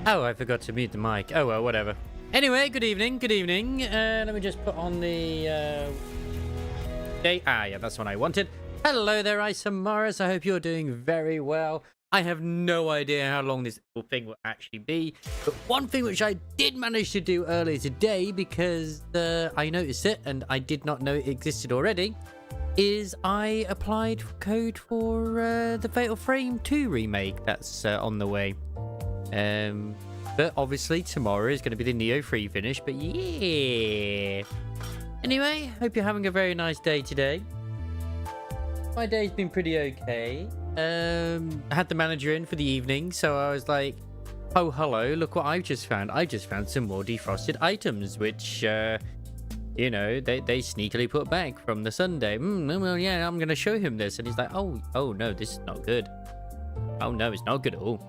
Oh, I forgot to mute the mic. Oh, well, whatever. Anyway, good evening. Good evening. Let me just put on the day. Ah, yeah, that's what I wanted. Hello there, Isamaris. I hope you're doing very well. I have no idea how long this little thing will actually be. But one thing which I did manage to do earlier today, because I noticed it and I did not know it existed already, is I applied for code for the Fatal Frame 2 remake that's on the way. But obviously tomorrow is going to be the Neo 3 finish, but yeah. Anyway, hope you're having a very nice day today. My day's been pretty okay. I had the manager in for the evening, so I was like, oh, hello, look what I've just found. I just found some more defrosted items, which, you know, they sneakily put back from the Sunday. Well, yeah, I'm going to show him this. And he's like, oh, no, this is not good. Oh, no, it's not good at all.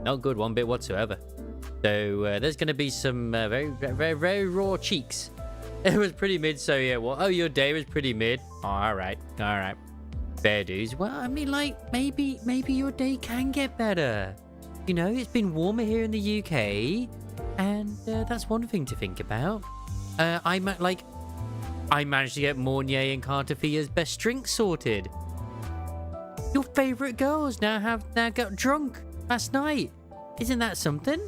Not good one bit whatsoever. So there's going to be some very, very, very raw cheeks. It was pretty mid, so yeah. Well, oh, your day was pretty mid. Oh, all right. Fair dues. Well, I mean, like, maybe your day can get better. You know, it's been warmer here in the UK, and that's one thing to think about. I managed to get Mornier and Cartafia's best drink sorted. Your favourite girls now got drunk last night. Isn't that something?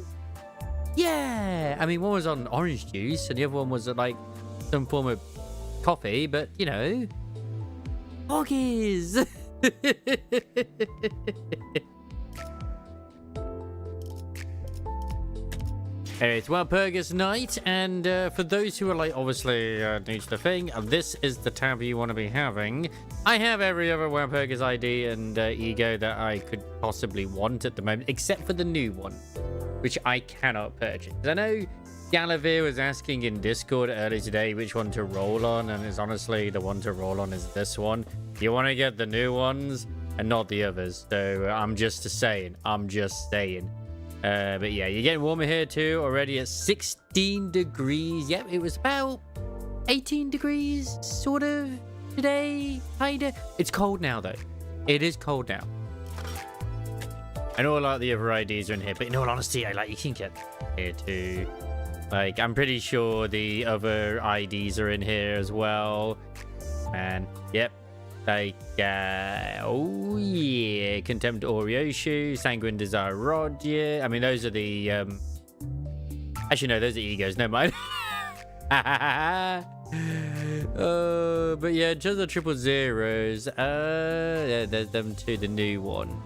Yeah. I mean, one was on orange juice, and the other one was like some form of coffee, but you know. Walpurgis! It's Walpurgis night, and for those who are like obviously new to the thing, this is the tab you want to be having. I have every other Walpurgis ID and ego that I could possibly want at the moment, except for the new one, which I cannot purchase. I know Galavir was asking in Discord earlier today which one to roll on, and it's honestly the one to roll on is this one. You want to get the new ones and not the others. So I'm just saying. But yeah, you're getting warmer here too. Already at 16 degrees. Yep, it was about 18 degrees sort of today. Kinda. It's cold now though. It is cold now. I know a lot of the other IDs are in here, but in all honesty, you can get here too. Like, I'm pretty sure the other IDs are in here as well. And yep. Like, oh yeah, Contempt Orioshu, Sanguine Desire Rod, yeah. I mean, those are the, actually, no, those are egos, never mind. But yeah, just the 000s, yeah, there's them too, the new one.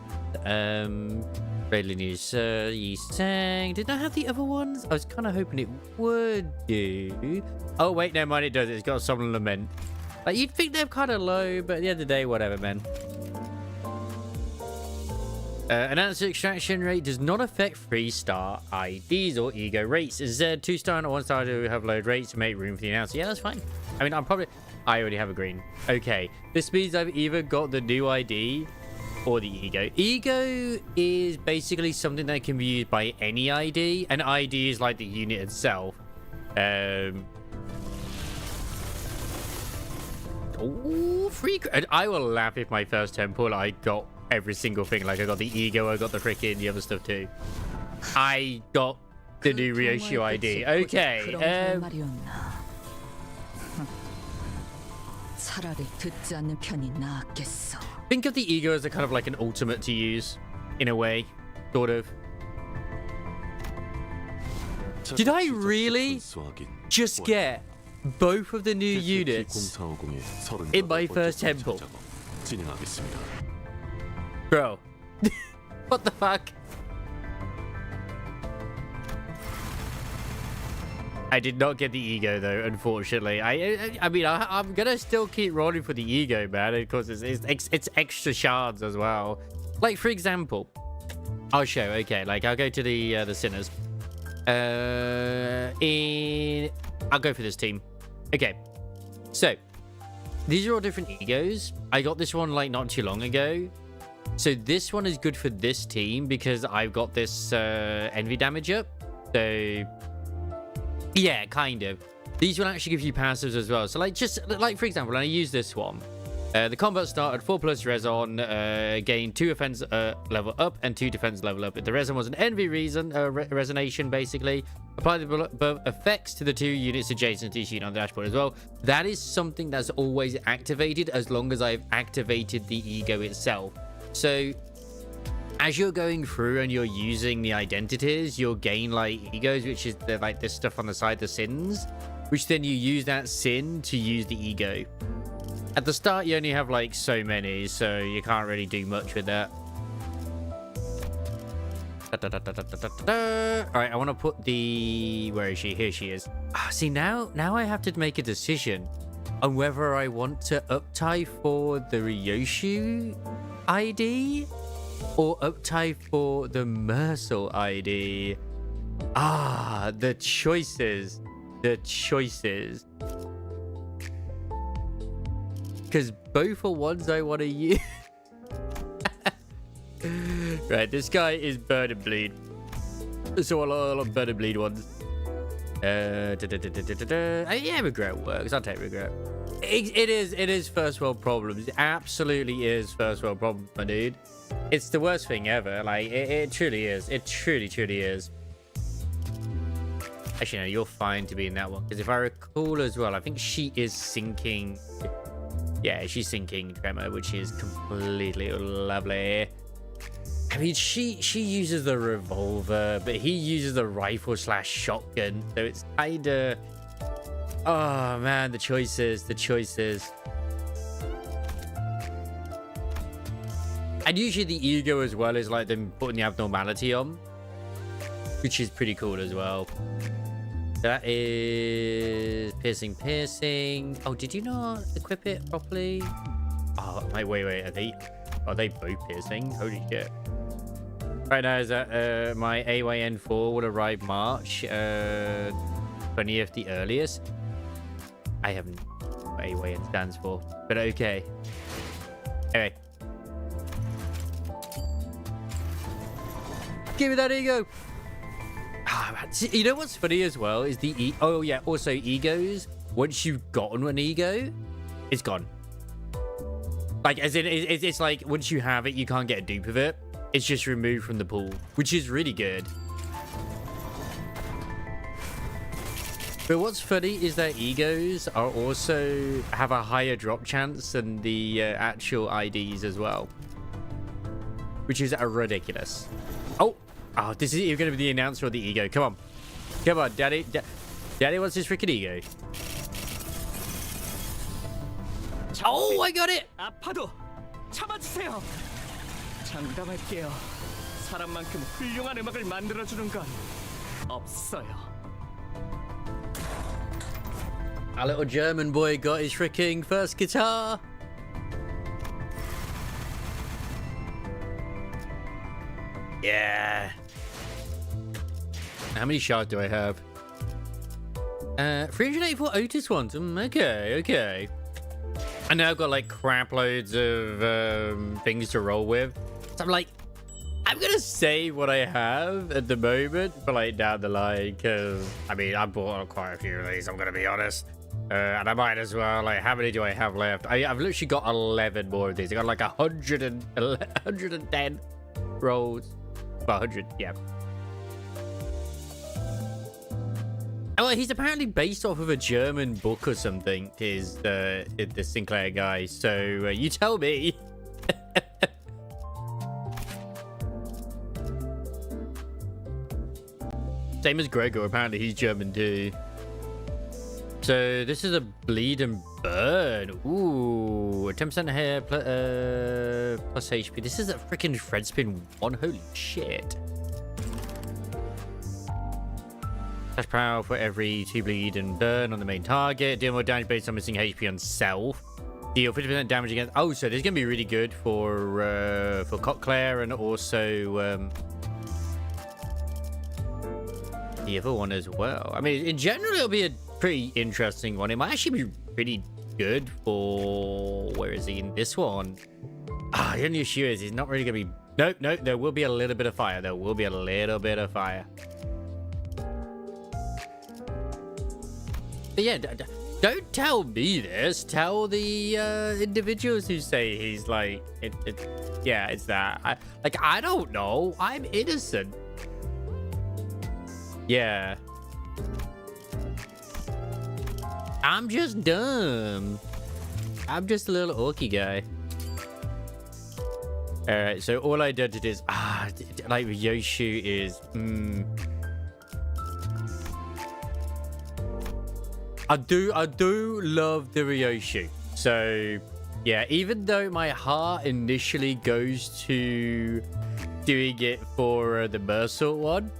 Rayleigh News, Yi Sang. Did I have the other ones? I was kind of hoping it would do. Oh, wait, never mind, it does. It's got Solemn Lament. Like, you'd think they're kind of low, but at the end of the day, whatever, man. Announcer extraction rate does not affect 3-star IDs or ego rates. Is there 2-star and 1-star to have load rates to make room for the announcer? Yeah, that's fine. I mean, I already have a green. Okay, this means I've either got the new ID or the ego. Ego is basically something that can be used by any ID. An ID is like the unit itself. Oh, freak! I will laugh if my first temple I got every single thing. Like I got the ego, I got the freaking the other stuff too. I got the new Ryoshu ID. Okay. Think of the ego as a kind of like an ultimate to use, in a way, sort of. Did I really just get both of the new units in my first temple? Bro. What the fuck? I did not get the ego though, unfortunately. I mean, I'm gonna still keep rolling for the ego, man, because it's extra shards as well. Like, for example, I'll show. Okay, like I'll go to the sinners. I'll go for this team. Okay, so these are all different egos. I got this one like not too long ago, so this one is good for this team because I've got this envy damage up. So yeah, kind of. These will actually give you passives as well. So like, just like for example, when I use this one, The combat started 4 plus Reson, gain 2 offense level up and 2 defense level up. If the Reson was an envy resonation, basically. Apply the above effects to the 2 units adjacent to each unit on the dashboard as well. That is something that's always activated as long as I've activated the ego itself. So as you're going through and you're using the identities, you'll gain like egos, which is like this stuff on the side, the sins, which then you use that sin to use the ego. At the start, you only have like so many, so you can't really do much with that. All right, I want to put the... Where is she? Here she is. See, now I have to make a decision on whether I want to uptie for the Ryoshu ID or uptie for the Mersal ID. The choices. The choices. Because both are ones I want to use. Right, this guy is Burn and Bleed. So a lot of Burn and Bleed ones. Yeah, regret works. I'll take regret. It is first world problems. It absolutely is first world problem, my dude. It's the worst thing ever. Like, it truly is. It truly is. Actually, no, you're fine to be in that one. Because if I recall as well, I think she is sinking... Yeah, she's sinking Tremor, which is completely lovely. I mean, she uses the revolver, but he uses the rifle / shotgun. So it's kinda... Oh, man, the choices. And usually the ego as well is like them putting the abnormality on, which is pretty cool as well. That is piercing. Oh, did you not equip it properly? Oh, wait. Are they both piercing? Holy shit. Right now is that my AYN4 will arrive March 20th the earliest. I haven't what AYN stands for, but okay. Anyway. Give me that ego. You know what's funny as well is also egos. Once you've gotten an ego, it's gone. Like, as in, it's like once you have it, you can't get a dupe of it. It's just removed from the pool, which is really good. But what's funny is that egos are also have a higher drop chance than the actual IDs as well, which is ridiculous. Oh, this is either going to be the announcer or the ego. Come on, Daddy. Daddy wants his freaking ego. Oh, I got it. 아파도 참아주세요. 장담할게요. 사람만큼 훌륭한 음악을 만들어주는 건 없어요. Our little German boy got his freaking first guitar. Yeah. How many shards do I have? 384 Otis ones. Okay. And now I've got like crap loads of things to roll with. So I'm gonna save what I have at the moment for like down the line, because I mean I bought quite a few of these, I'm gonna be honest. And I might as well, like, how many do I have left? I've literally got 11 more of these. I got like 110 rolls. Well, 100, yeah. Oh, he's apparently based off of a German book or something, is the Sinclair guy. So you tell me. Same as Gregor, apparently he's German too. So this is a bleed and burn. Ooh, 10% hair plus HP. This is a freaking Fred Spin 1. Holy shit. Slash power for every 2 bleed and burn on the main target. Deal more damage based on missing HP on self. Deal 50% damage against... Oh, so this is going to be really good for Cockclair and also the other one as well. I mean, in general, it'll be a pretty interesting one. It might actually be pretty good for... Where is he in this one? The only issue is he's not really going to be... Nope. There will be a little bit of fire. But yeah, Don't tell me this. Tell the individuals who say he's like, yeah, it's that. I don't know. I'm innocent. Yeah. I'm just dumb. I'm just a little orky guy. Alright, so all I did is, like Yoshu is, I do love the Ryoshu. So, yeah, even though my heart initially goes to doing it for the Mersault one,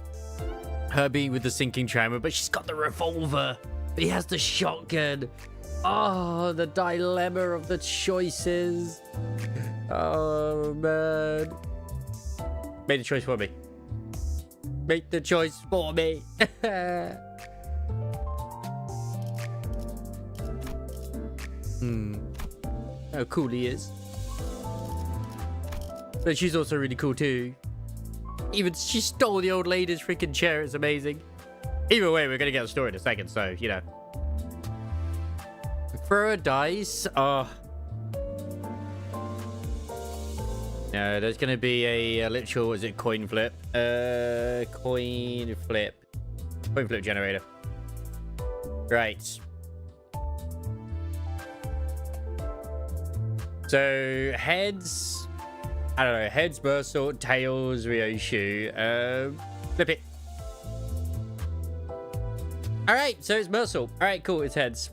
her being with the sinking trammer, but she's got the revolver. He has the shotgun. Oh, the dilemma of the choices. Oh, man. Make the choice for me. Make the choice for me. How cool he is. But she's also really cool too. Even she stole the old lady's freaking chair. It's amazing. Either way, we're gonna get a story in a second, so you know. Throw a dice. Oh. No, there's gonna be a literal, is it coin flip? Coin flip generator. Right. So heads, I don't know, heads, Mersault, tails, Ryoshu. Flip it. All right, so it's Mersault. All right, cool, it's heads.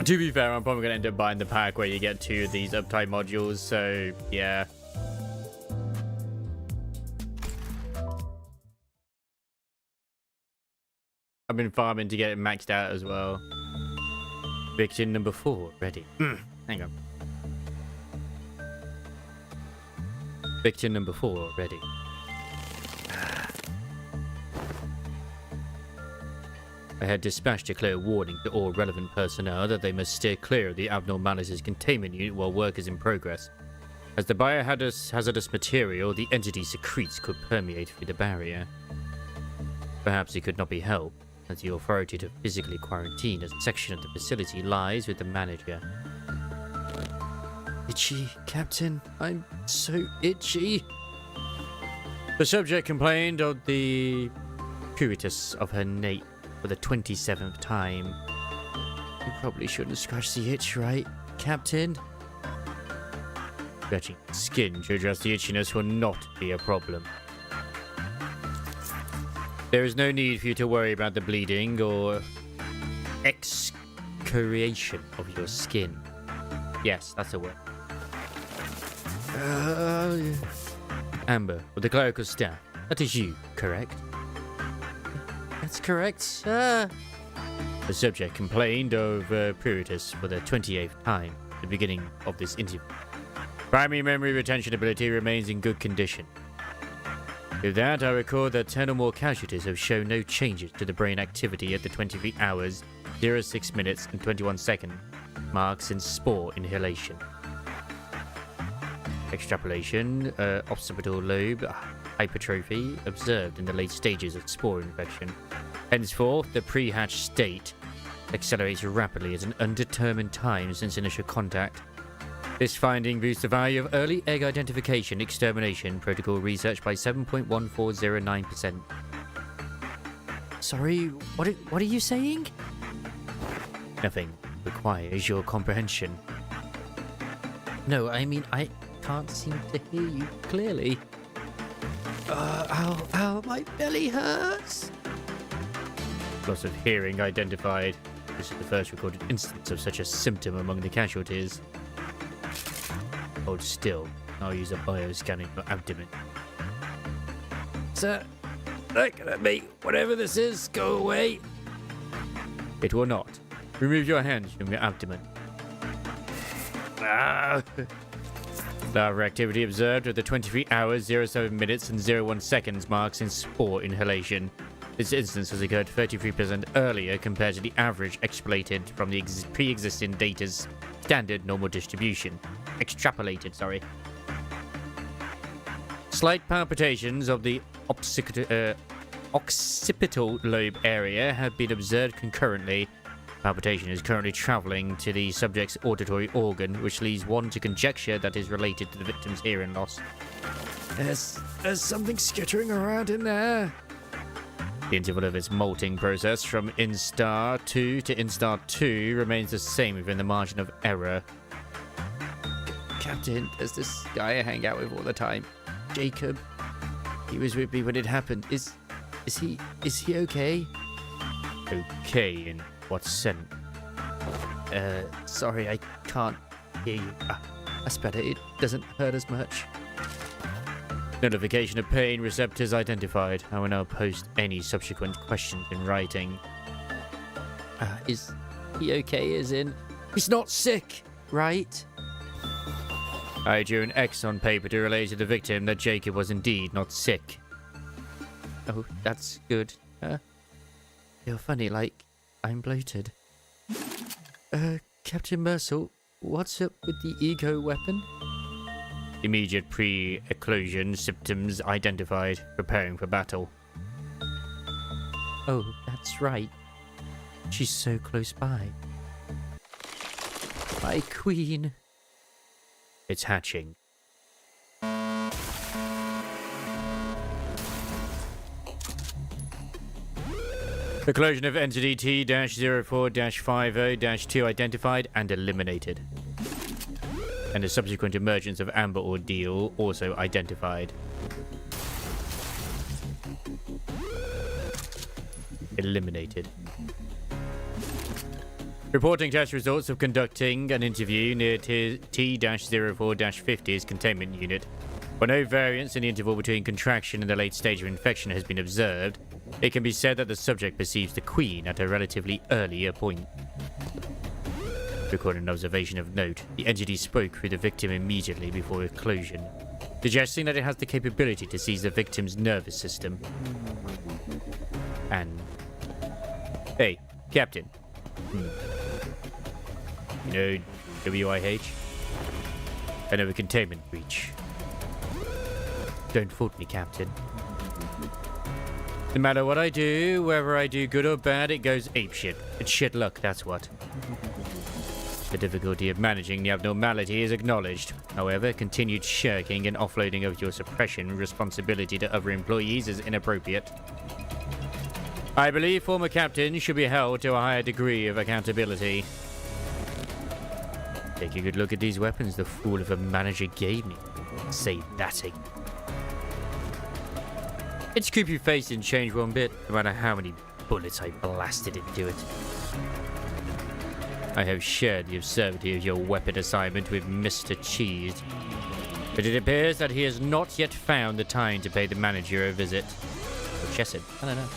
To be fair, I'm probably gonna end up buying the pack where you get 2 of these uptime modules. So yeah. I've been farming to get it maxed out as well. Victim number 4 ready. Hang on. Victim number 4 ready. I had dispatched a clear warning to all relevant personnel that they must steer clear of the abnormalities containment unit while work is in progress. As the biohazardous material the entity secretes could permeate through the barrier. Perhaps it could not be helped, as the authority to physically quarantine a section of the facility lies with the manager. Itchy, Captain. I'm so itchy. The subject complained of the puritus of her nape for the 27th time. You probably shouldn't scratch the itch, right, Captain? Scratching skin to address the itchiness will not be a problem. There is no need for you to worry about the bleeding or excoriation of your skin. Yes, that's a word. Amber, with the clerical staff. That is you, correct? That's correct. The subject complained of pruritus for the 28th time at the beginning of this interview. Primary memory retention ability remains in good condition. With that, I record that 10 or more casualties have shown no changes to the brain activity at the 23 hours, 06 minutes and 21 second marks in spore inhalation. Extrapolation, occipital lobe hypertrophy observed in the late stages of spore infection. Henceforth, the pre-hatch state accelerates rapidly at an undetermined time since initial contact. This finding boosts the value of early egg identification extermination protocol research by 7.1409%. Sorry, what are you saying? Nothing requires your comprehension. No, I mean, I can't seem to hear you clearly. Ow, my belly hurts. Loss of hearing identified. This is the first recorded instance of such a symptom among the casualties. Hold still. I'll use a bioscan in your abdomen. Sir, look at me. Whatever this is, go away. It will not. Remove your hands from your abdomen. Larva activity observed at the 23 hours, 07 minutes and 01 seconds marks in spore inhalation. This instance has occurred 33% earlier compared to the average extrapolated from the pre-existing data's standard normal distribution. Extrapolated, sorry. Slight palpitations of the occipital lobe area have been observed concurrently. Palpitation is currently traveling to the subject's auditory organ, which leads one to conjecture that is related to the victim's hearing loss. There's something skittering around in there. The interval of its molting process from instar 2 to instar 2 remains the same within the margin of error. Captain, there's this guy I hang out with all the time. Jacob. He was with me when it happened. Is he okay? Okay, in what sense? Sorry, I can't hear you. That's better. It doesn't hurt as much. Notification of pain receptors identified. I will now post any subsequent questions in writing. Is he okay? As in, he's not sick, right? I drew an X on paper to relay to the victim that Jacob was indeed not sick. Oh, that's good. You're funny, like I'm bloated. Captain Mercel, what's up with the ego weapon? Immediate pre-eclosion symptoms identified. Preparing for battle. Oh, that's right. She's so close by. My queen. It's hatching. Eclosion of entity T-04-50-2 identified and eliminated. And the subsequent emergence of Amber Ordeal also identified. Eliminated. Reporting test results of conducting an interview near T-04-50's containment unit. While no variance in the interval between contraction and the late stage of infection has been observed, it can be said that the subject perceives the Queen at a relatively earlier point. Recording an observation of note, the entity spoke through the victim immediately before eclosion, suggesting that it has the capability to seize the victim's nervous system. And... Hey, Captain. You know WIH? I know a containment breach. Don't fault me, Captain. No matter what I do, whether I do good or bad, it goes apeshit. It's shit luck, that's what. The difficulty of managing the abnormality is acknowledged. However, continued shirking and offloading of your suppression responsibility to other employees is inappropriate. I believe former captains should be held to a higher degree of accountability. Take a good look at these weapons the fool of a manager gave me. Say that again. Its creepy face didn't change one bit, no matter how many bullets I blasted into it. I have shared the absurdity of your weapon assignment with Mr. Cheese, but it appears that he has not yet found the time to pay the manager a visit. Or Chesed, I don't know.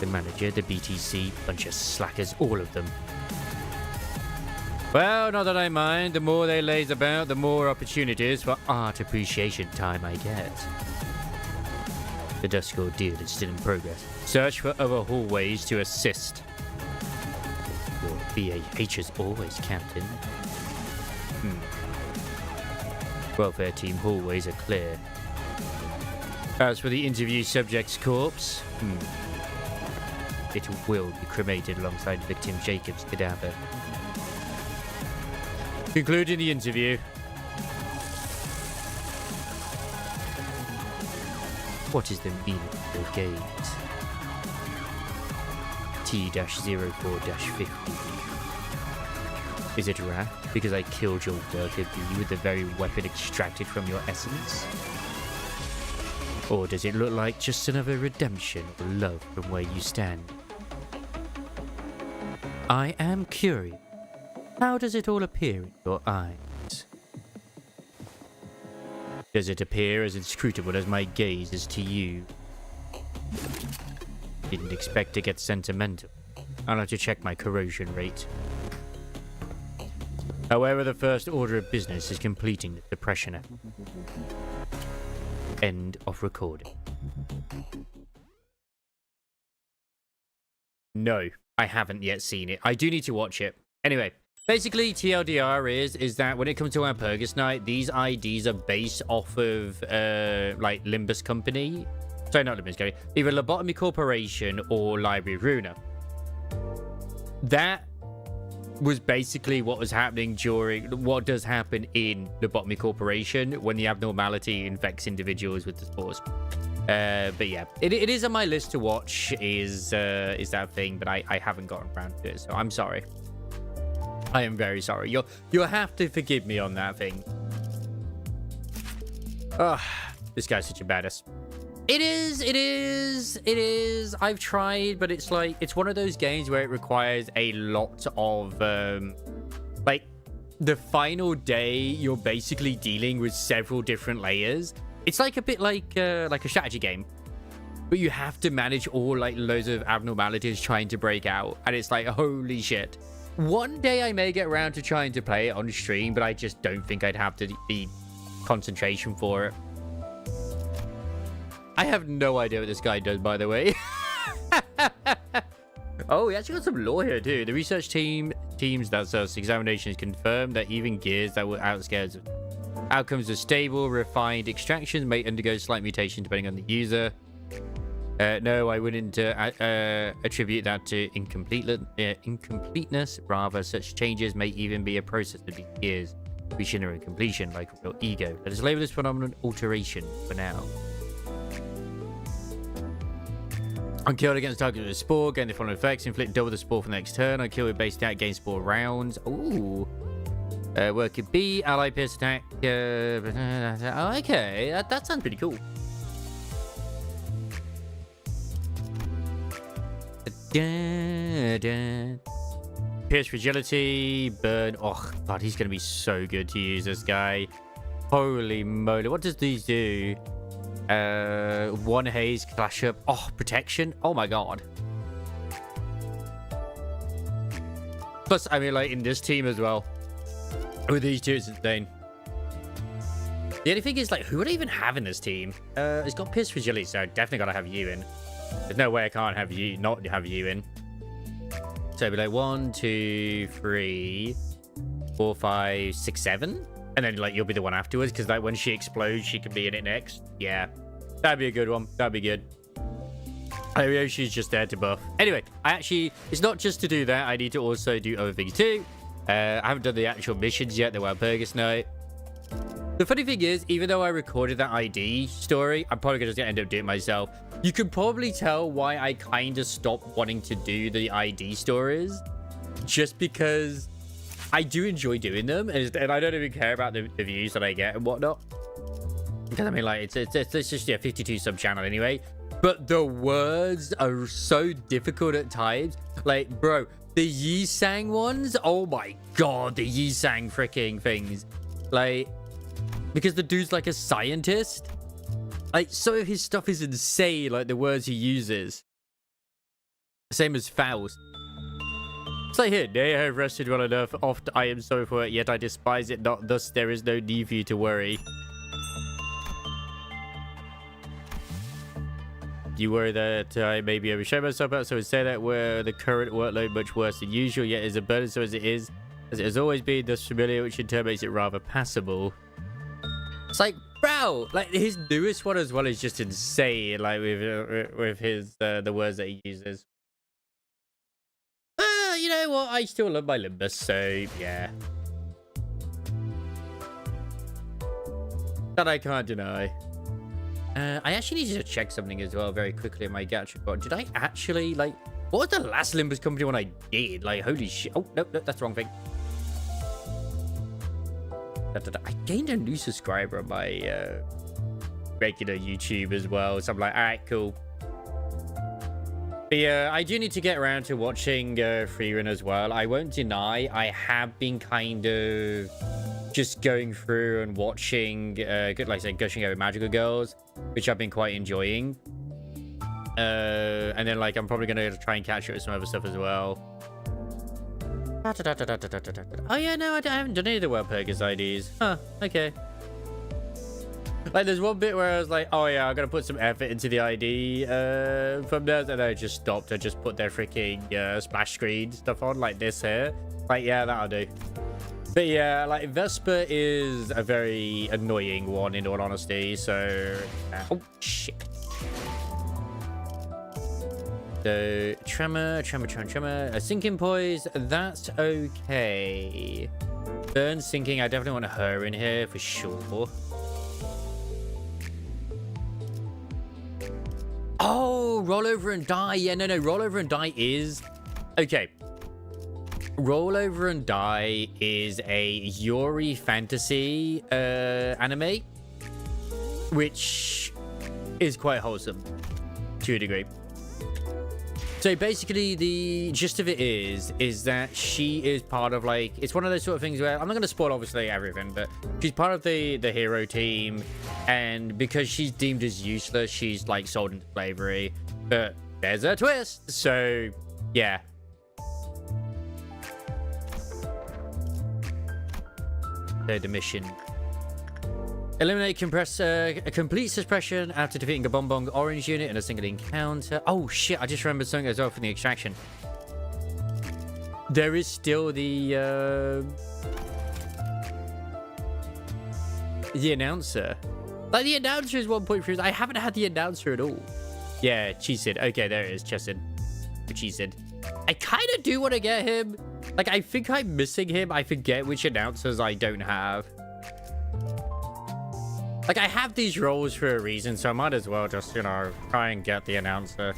The manager, the BTC, bunch of slackers, all of them. Well, not that I mind. The more they laze about, the more opportunities for art appreciation time I get. The dusk ordeal is still in progress. Search for other hallways to assist. Your BAH as always, Captain. Welfare team hallways are clear. As for the interview subject's corpse, it will be cremated alongside victim Jacob's cadaver. Concluding the interview. What is the meaning of your gaze? T-04-50. Is it wrath because I killed your worker bee with the very weapon extracted from your essence? Or does it look like just another redemption or love from where you stand? I am curious. How does it all appear in your eyes? Does it appear as inscrutable as my gaze is to you? Didn't expect to get sentimental. I'll have to check my corrosion rate. However, the first order of business is completing the suppression effort. End of recording. No, I haven't yet seen it. I do need to watch it. Anyway, basically TLDR is that when it comes to Walpurgis night, these IDs are based off of like Limbus Company Sorry, not Limits Cody. Either Lobotomy Corporation or Library of Runa. That was basically what was happening during what does happen in Lobotomy Corporation when the abnormality infects individuals with the spores. But yeah, it is on my list to watch. Is that thing, but I haven't gotten around to it, so I'm sorry. I am very sorry. You'll have to forgive me on that thing. Oh, this guy's such a badass. It is. I've tried, but it's like, it's one of those games where it requires a lot of, like, the final day, you're basically dealing with several different layers. It's like a bit like a strategy game, but you have to manage all, like, loads of abnormalities trying to break out, and it's like, holy shit. One day I may get around to trying to play it on stream, but I just don't think I'd have the concentration for it. I have no idea what this guy does, by the way. Oh, he actually got some lore here, too. The research teams that sells examinations confirm that even gears that were outscared outcomes are stable. Refined extractions may undergo slight mutation depending on the user. No, I wouldn't attribute that to incompleteness. Rather, such changes may even be a process of gears reaching a completion, like your ego. Let us label this phenomenon alteration for now. On kill against target with a spore, gain the following effects. Inflict double the spore for the next turn. On kill with base attack, gain spore rounds. Ooh. Work it B, ally pierce attack. Oh, okay. That sounds pretty cool. Pierce fragility, burn. Oh, God, he's going to be so good to use, this guy. Holy moly. What does these do? One haze, clash up. Oh, protection. Oh my god. Plus, I mean, like, in this team as well. With these two, it's insane. The only thing is, like, who would I even have in this team? It's got Pierce Fragility, so definitely gotta have you in. There's no way I can't have you, not have you in. So it'd be like 1, 2, 3, 4, 5, 6, 7. And then, like, you'll be the one afterwards, because, like, when she explodes, she can be in it next. Yeah. That'd be a good one. That'd be good. I know she's just there to buff. Anyway, it's not just to do that. I need to also do other things, too. I haven't done the actual missions yet, the Walpurgis night. The funny thing is, even though I recorded that ID story, I'm probably going to end up doing it myself. You can probably tell why I kind of stopped wanting to do the ID stories. Just because I do enjoy doing them, and I don't even care about the views that I get and whatnot. Because, I mean, like, it's just a 52 sub channel anyway. But the words are so difficult at times. Like, bro, the Yisang ones, oh my god, the Yisang freaking things. Like, because the dude's like a scientist. Like, some of his stuff is insane, like the words he uses. Same as Faust. It's like, here, nay, I have rested well enough. Oft I am sorry for it, yet I despise it not. Thus, there is no need for you to worry. You worry that I may be overshadowing myself out, so instead that were the current workload much worse than usual, yet is a burden so as it has always been, thus familiar, which in turn makes it rather passable. It's like, bro, like his newest one as well is just insane, like with his the words that he uses. You know what? I still love my Limbus, so yeah. That I can't deny. I actually need to check something as well very quickly in my Gacha report. Did I actually, like, what was the last Limbus company one I did? Like, holy shit. Oh, no, that's the wrong thing. I gained a new subscriber on my regular YouTube as well. So I'm like, all right, cool. But yeah, I do need to get around to watching Freerun as well. I won't deny, I have been kind of just going through and watching, like I said, gushing over Magical Girls, which I've been quite enjoying. And then, like, I'm probably going to try and catch up with some other stuff as well. Oh, yeah, no, I haven't done any of the Walpurgis IDs. Huh, okay. Like, there's one bit where I was like, oh, yeah, I'm going to put some effort into the ID from there. And then I just stopped. I just put their freaking splash screen stuff on, like this here. Like, yeah, that'll do. But yeah, like, Vesper is a very annoying one, in all honesty. So, oh, shit. So, tremor. A sinking poise, that's okay. Burn sinking, I definitely want her in here for sure. Oh, roll over and die. Yeah, no, roll over and die is... Okay. Roll over and die is a Yuri fantasy anime, which is quite wholesome to a degree. So basically the gist of it is that she is part of, like, it's one of those sort of things where I'm not going to spoil obviously everything, but she's part of the hero team, and because she's deemed as useless, she's like sold into slavery. But there's a twist. So yeah. The mission. Eliminate a complete suppression after defeating a Bonbong Orange unit in a single encounter. Oh shit, I just remembered something as well from the extraction. There is still the announcer. Like, the announcer is 1.3. I haven't had the announcer at all. Yeah, Cheesid. Okay, there it is, Cheesid. Cheesid. I kind of do want to get him. Like, I think I'm missing him. I forget which announcers I don't have. Like, I have these roles for a reason, so I might as well just, you know, try and get the announcer.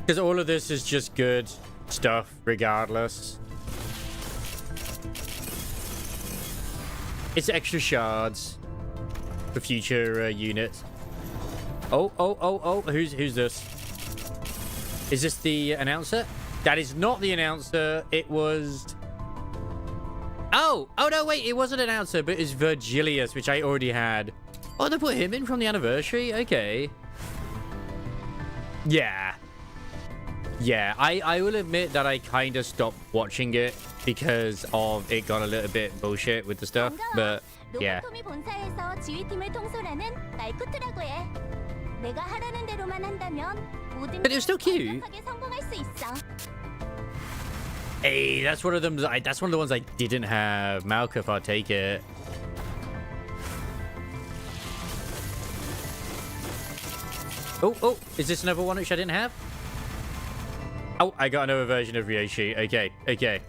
Because all of this is just good stuff, regardless. It's extra shards for future units. Oh, who's this? Is this the announcer? That is not the announcer. It was... Oh no, wait, it wasn't an announcer, but it's Virgilius, which I already had. Oh, they put him in from the anniversary? Okay. Yeah, I will admit that I kind of stopped watching it because of it got a little bit bullshit with the stuff, but yeah. But it was still cute. Hey, that's one of them. That's one of the ones I didn't have. Malkuth, I'll take it. Oh, is this another one which I didn't have? Oh, I got another version of Ryoshi. Okay.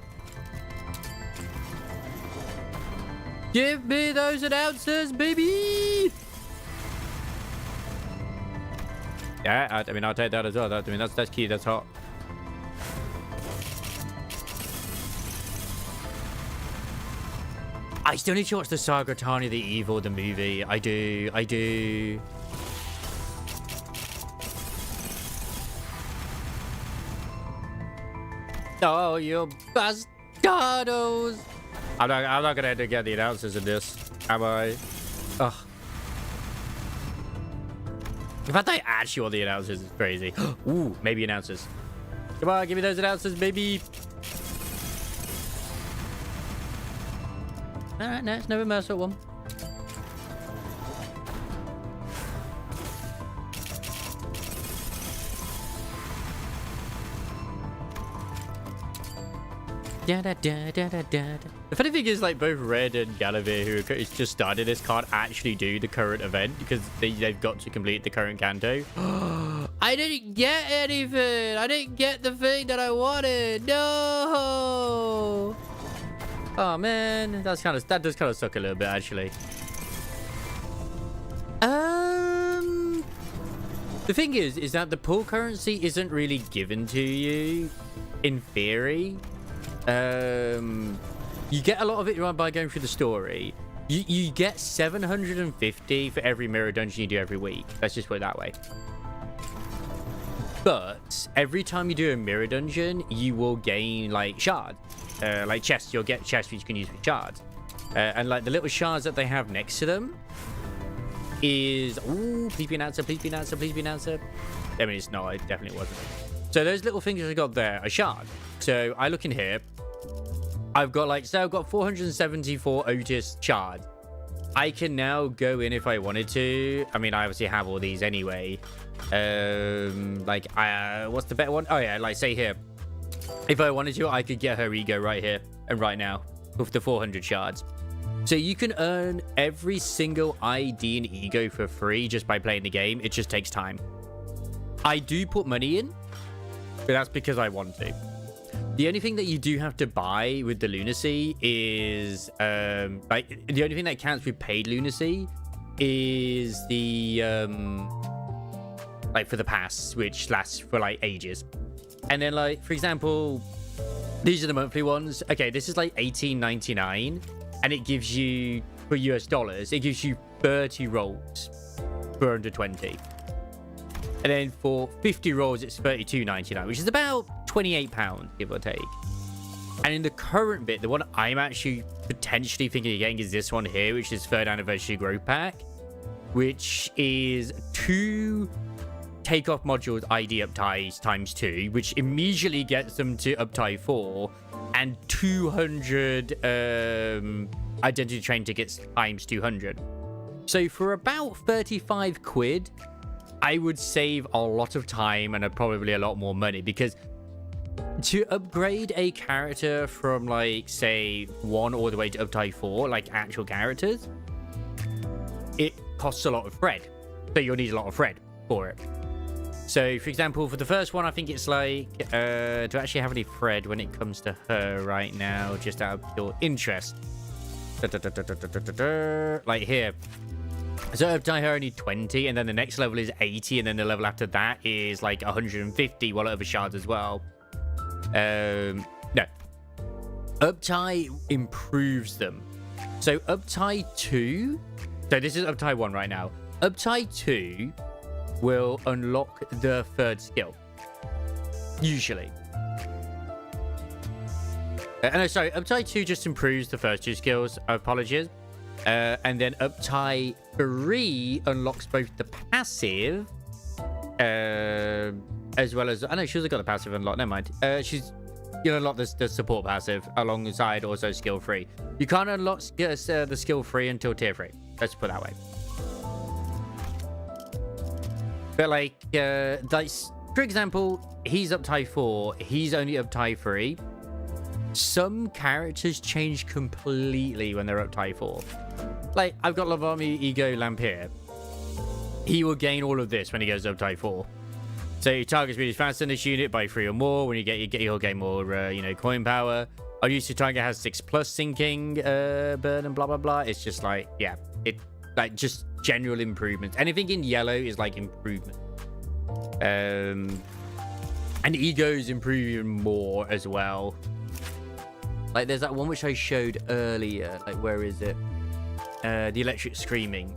Give me those announcers, baby! Yeah, I mean, I'll take that as well. That's cute. That's hot. I still need to watch the Saga Tanya the Evil, the movie. I do. Oh, you bastardos! I'm not gonna get the announcers in this, am I? Ugh. The fact I actually want the announcers is crazy. Ooh, maybe announcers. Come on, give me those announcers, baby. Alright, no, it's never Mercer one. The funny thing is, like, both Red and Gallivere, who just started this, can't actually do the current event because they've got to complete the current Kanto. I didn't get anything. I didn't get the thing that I wanted. No. Oh man, that does kind of suck a little bit, actually. The thing is that the pool currency isn't really given to you, in theory. You get a lot of it by going through the story. You get 750 for every mirror dungeon you do every week. Let's just put it that way. But every time you do a mirror dungeon, you will gain, like, shards. Like chests, you'll get chests which you can use for shards. And, like, the little shards that they have next to them is... Ooh, please be an answer, please be an answer, please be an answer. I mean, it's not, it definitely wasn't. So those little things that I got there are shards. So I look in here. I've got, like, so I've got 474 Otis shards. I can now go in if I wanted to. I mean, I obviously have all these anyway. Like, what's the better one? Oh, yeah, like, say here. If I wanted to, I could get her ego right here and right now with the 400 shards. So you can earn every single ID and ego for free just by playing the game. It just takes time. I do put money in, but that's because I want to. The only thing that you do have to buy with the lunacy is like the only thing that counts with paid lunacy is the like for the pass, which lasts for like ages. And then like, for example, these are the monthly ones. Okay, this is like $18.99, and it gives you, for US dollars, it gives you 30 rolls for under 20. And then for 50 rolls, it's $32.99, which is about £28, give or take. And in the current bit, the one I'm actually potentially thinking of getting is this one here, which is 3rd Anniversary Growth Pack, which is 2 takeoff modules ID upties times 2, which immediately gets them to uptie 4, and 200 identity train tickets times 200. So for about 35 quid, I would save a lot of time and probably a lot more money, because to upgrade a character from like say 1 all the way to uptie 4, like actual characters, it costs a lot of Fred. So you'll need a lot of Fred for it. So for example, for the first one, I think it's like do I actually have any Fred when it comes to her right now, just out of pure interest. Like here. So uptie her only 20, and then the next level is 80, and then the level after that is like 150 other shards as well. No. Uptie improves them. So uptie 2, so this is uptie 1 right now. Uptie 2 will unlock the 3rd skill. Usually. No, sorry, uptie 2 just improves the first 2 skills. Apologies. And then uptie 3 unlocks both the passive as well as, I know she's got the passive unlocked, never mind. You'll unlock the support passive alongside also skill 3. You can't unlock the skill 3 until tier 3. Let's put it that way. But like for example, he's uptie 4, he's only uptie 3. Some characters change completely when they're uptie 4. Like, I've got Lavami Ego Lamp here. He will gain all of this when he goes uptie 4. So your target speed is faster than this unit by 3 or more. When you'll gain more, coin power. Our used target has 6+ sinking burn and blah blah blah. It's just like, yeah, it like just general improvements. Anything in yellow is like improvement. And egos improve even more as well. Like there's that one which I showed earlier. Like, where is it? The electric screaming.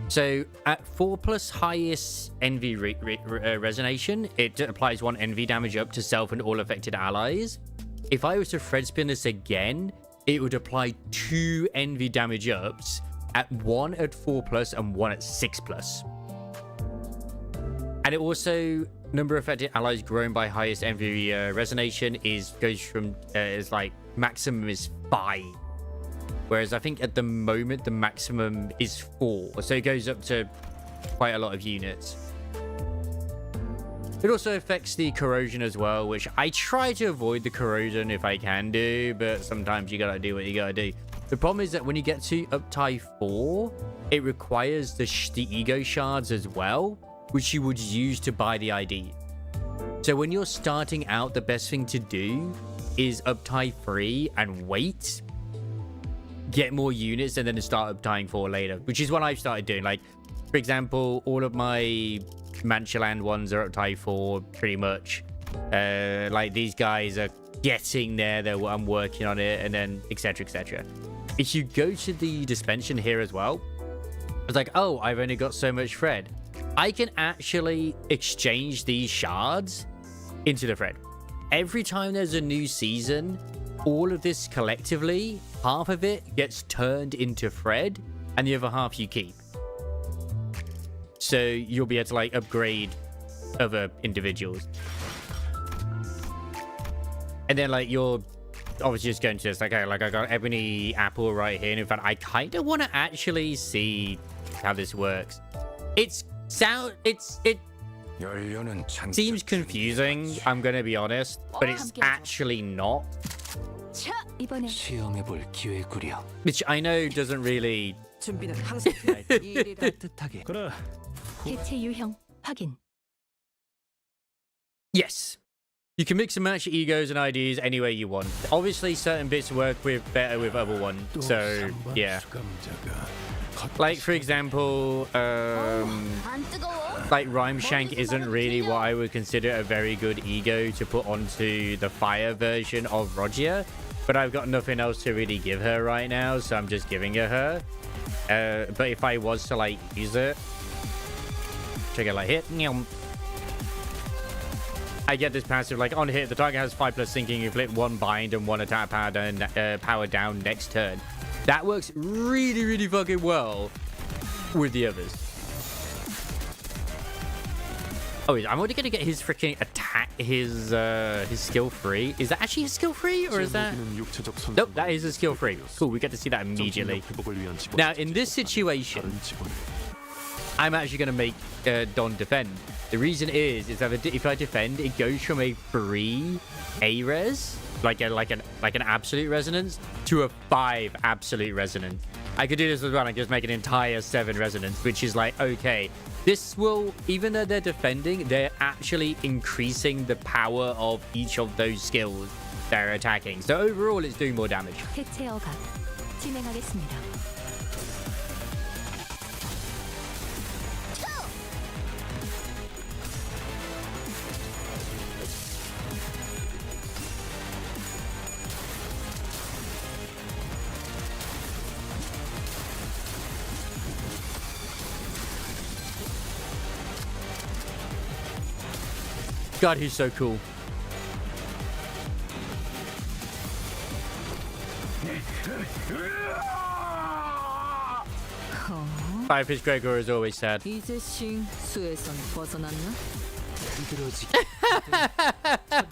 So at 4+ highest envy resonation, it applies 1 envy damage up to self and all affected allies. If I was to Fred spin this again, it would apply 2 envy damage ups, at 1 at 4+ and 1 at 6+. And it also, number of affected allies grown by highest envy resonation goes from is like maximum is 5. Whereas I think at the moment the maximum is 4. So it goes up to quite a lot of units. It also affects the corrosion as well, which I try to avoid the corrosion if I can do, but sometimes you gotta do what you gotta do. The problem is that when you get to uptie 4, it requires the ego shards as well, which you would use to buy the ID. So when you're starting out, the best thing to do is uptie 3 and wait, get more units, and then start uptying 4 later, which is what I've started doing. Like, for example, all of my Manchaland ones are uptie 4 pretty much. Like, these guys are getting there, I'm working on it, and then etc etc. If you go to the dispensation here as well, it's like, oh, I've only got so much Fred. I can actually exchange these shards into the Fred. Every time there's a new season, all of this collectively, half of it gets turned into Fred, and the other half you keep. So you'll be able to like upgrade other individuals. And then like you're obviously just going to this, like, okay, like I got Ebony Apple right here, and in fact I kind of want to actually see how this works. It seems confusing, I'm gonna be honest, but it's actually not. 자, 이번엔 시험해볼 기회구려. Which I know doesn't really... 준비는 항상 일이라 따뜻하게. 그래. 개체 유형 확인. Yes. You can mix and match egos and IDs any way you want. Obviously, certain bits work better with other ones. So, yeah. Like, for example, 안 뜨거워? like Rhyme Shank isn't really what I would consider a very good ego to put onto the fire version of Rogia. But I've got nothing else to really give her right now, so I'm just giving it her. But if I was to, like, use it... Check it, like, hit. I get this passive, like, on hit, the target has 5+ sinking, you flip 1 bind and 1 attack power down next turn. That works really, really fucking well with the others. Oh, I'm already going to get his freaking attack, his skill free. Is that actually his skill free, or is that... Nope, that is a skill free. Cool, we get to see that immediately. Now, in this situation, I'm actually going to make Don defend. The reason is that if I defend, it goes from a 3 A-res, like an absolute resonance, to a 5 absolute resonance. I could do this as well and just make an entire 7 resonance, which is like, okay, this will, even though they're defending, they're actually increasing the power of each of those skills they're attacking. So overall, it's doing more damage. 개체 어각 진행하겠습니다. God, he's so cool. Firefish Gregor is always sad. 이제 수에선 벗어났나?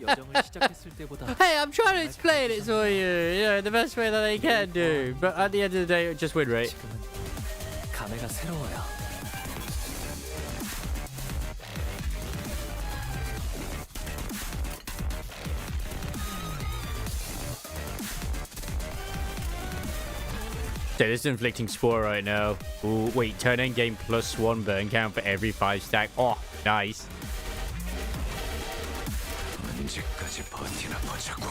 여정을 시작했을 때보다 Hey, I'm trying to explain it for you, the best way that I can do. But at the end of the day, just win rate. 지금은 감회가 새로워요. So this is inflicting spore right now. Ooh, wait, turn end game +1 burn count for every 5 stack. Oh, nice. 언제까지 버티나 보자고.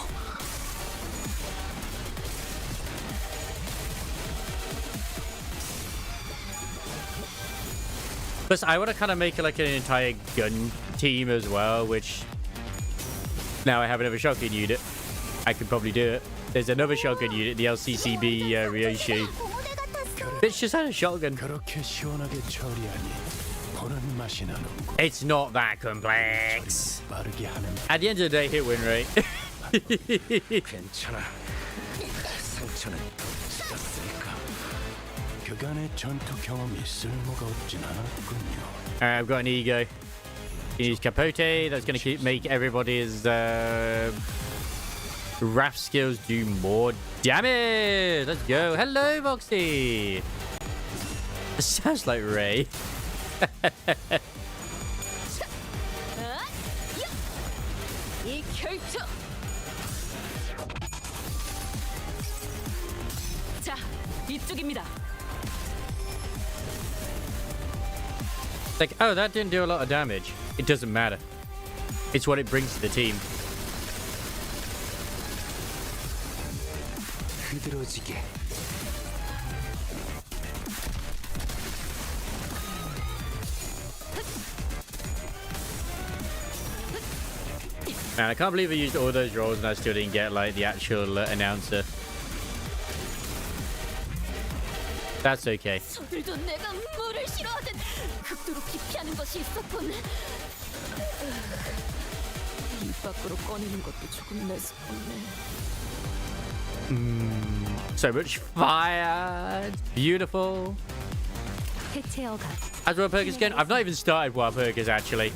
Plus, I want to kind of make like an entire gun team as well, which now I have another shotgun unit. I could probably do it. There's another shotgun unit, the LCCB Ryoshi. Bitch just had a shotgun. 그렇게 시원하게 처리하니 보는 맛이 나는군. It's not that complex. 빠르게 하는 At the end of the day, hit win rate. 괜찮아. 상처는 찢었으니까. 그간의 전투 경험이 쓸모가 없진 않았군요. Alright, I've got an ego. Use Capote. That's going to make everybody's Wrath skills do more damage. Let's go. Hello, Voxy. This sounds like Ray. 이 결투. 자, 이쪽입니다. Like, oh, that didn't do a lot of damage. It doesn't matter. It's what it brings to the team. 흐드러지게. Man, I can't believe I used all those rolls and I still didn't get like the actual announcer. That's okay. 저들도 내가 물을 싫어하듯 극도로 기피하는 것이 있었군. 입 밖으로 꺼내는 것도 조금 매섭네. So much fire. It's beautiful. 해체 어각. As Walpurgis again, I've not even started Walpurgis actually.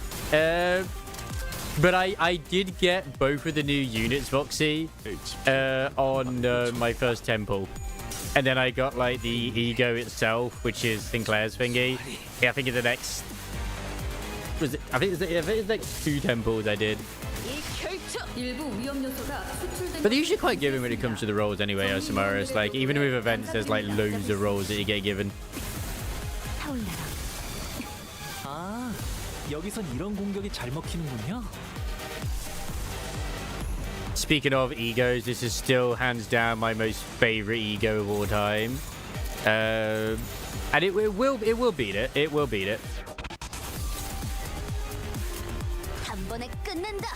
But I did get both of the new units, Voxy, on my first temple. And then I got like the ego itself, which is Sinclair's thingy. Yeah, I think in the next was it? I think it's like 2 temples I did. 이 결투 일부 위험 요소가 수출된 But they're usually quite giving when it comes to the rolls anyway, Osamaris. Like, even with events, there's like loads of rolls that you get given. 타올라라. 아, 여기선 이런 공격이 잘 먹히는군요. Speaking of egos, this is still hands down my most favorite ego of all time. And it will beat it. It will beat it. 한 번에 끝낸다.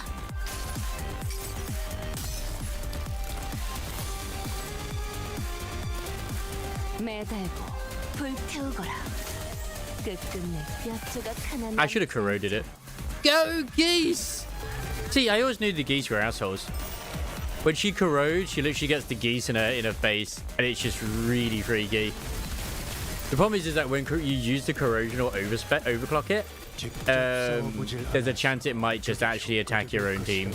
매달고 불태우거라. 끝끝내 뼈 조각 하나. I should have corroded it. Go geese! See, I always knew the geese were assholes. When she corrodes, she literally gets the geese in her face, and it's just really freaky. The problem is that when you use the corrosion or overclock it, there's a chance it might just actually attack your own team,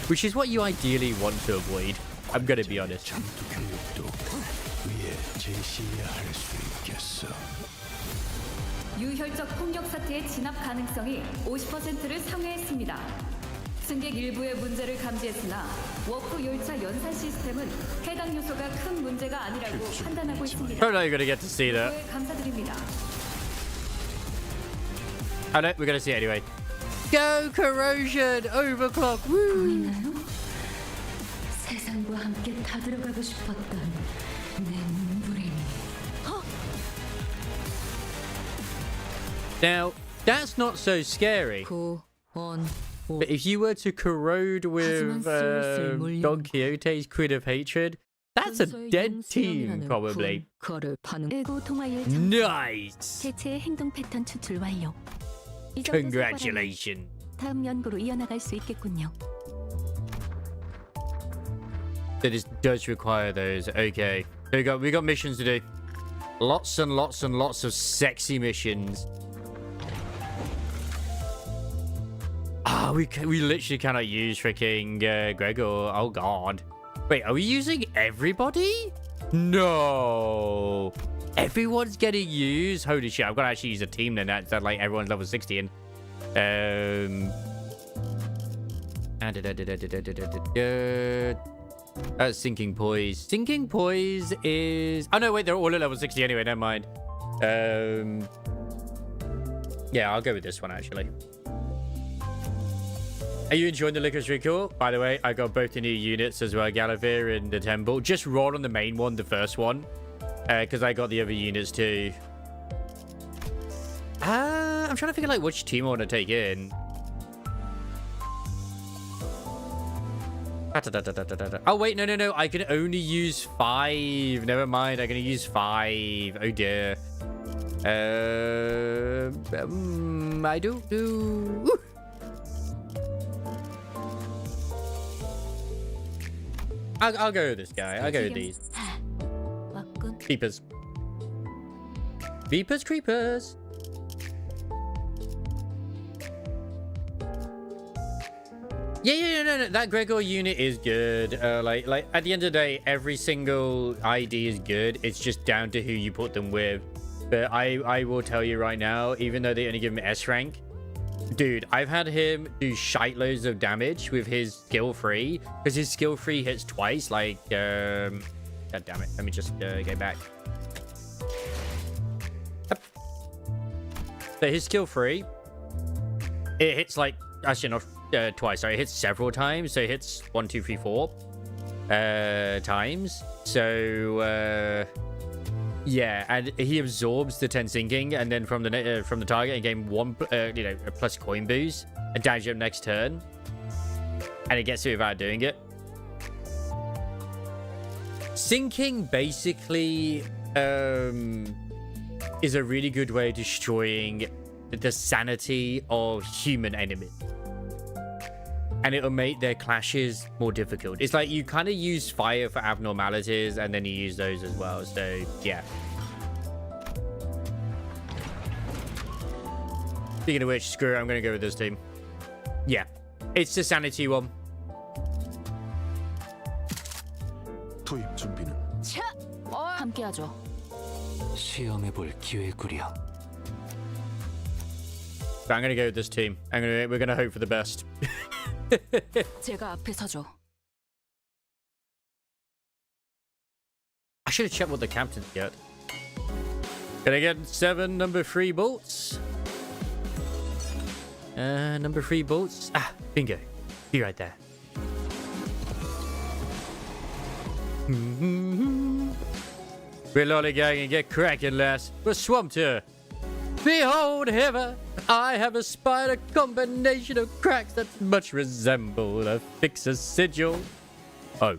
which is what you ideally want to avoid. I'm gonna be honest. 전투 교육도 위에 제시해야 할 수 있겠어. 유혈적 폭력 사태의 진압 가능성이 50%를 상회했습니다. 승객 일부의 문제를 감지했으나 워프 열차 연산 시스템은 해당 요소가 큰 문제가 아니라고 판단하고 있습니다. I don't know you're gonna get to see that. 감사드립니다. I know we're gonna see it anyway. Go corrosion overclock. Woo! 보이나요? 세상과 함께 타들어가고 싶었던 내 눈부림이 Now that's not so scary. But if you were to corrode with Don Quixote's Quid of Hatred, that's a dead team, probably. 에고 통화율 Nice! 대체의 행동 패턴 추출 완료. 이 정도 Congratulations. 성과라면 다음 연구로 이어나갈 수 있겠군요. That it does require those. Okay. We got missions to do. Lots and lots and lots of sexy missions. Ah, we literally cannot use freaking Gregor. Oh god. Wait, are we using everybody? No. Everyone's getting used. Holy shit! I've got to actually use a team then that like everyone's level 60 in. Sinking Poise. Sinking Poise is... Oh, no, wait. They're all at level 60 anyway. Never mind. Yeah, I'll go with this one, actually. Are you enjoying the Licorice Recall? By the way, I got both the new units as well, Galavir and the Temple. Just roll on the main one, the first one. Because I got the other units too. I'm trying to figure, like, which team I want to take in. Oh, wait, no. I can only use 5. Never mind, I can use 5. Oh, dear. I don't do... I'll go with this guy. I'll go with these. 왔군. Creepers. Creepers. Yeah, no. That Gregor unit is good. Like at the end of the day, every single ID is good. It's just down to who you put them with. But I will tell you right now, even though they only give him S rank, dude, I've had him do shite loads of damage with his skill 3 because his skill 3 hits twice. Like, god damn it. Let me just go back. So his skill 3, it hits like, actually not twice. Sorry, it hits several times. So it hits 1, 2, 3, 4 times. So yeah, and he absorbs the 10 sinking, and then from the target and gain 1 plus coin boost and damage him next turn, and it gets it without doing it. Sinking basically is a really good way of destroying the sanity of human enemies, and it'll make their clashes more difficult. It's like you kind of use fire for abnormalities, and then you use those as well. So yeah. Speaking of which, screw it, I'm gonna go with this team. Yeah, it's the sanity one. 투입 준비는 차! 함께하죠. 시험해볼 기회구려. But I'm gonna go with this team. We're gonna hope for the best. 제가 앞에 서죠. I should have checked what the captains get. Gonna get 7 number 3 bolts. Number 3 bolts. Ah, bingo. Be right there. We're lollygagging, get cracking, lass. We're swamped here. Behold, Heather, I have espied a combination of cracks that much resemble a fixer's sigil. Oh,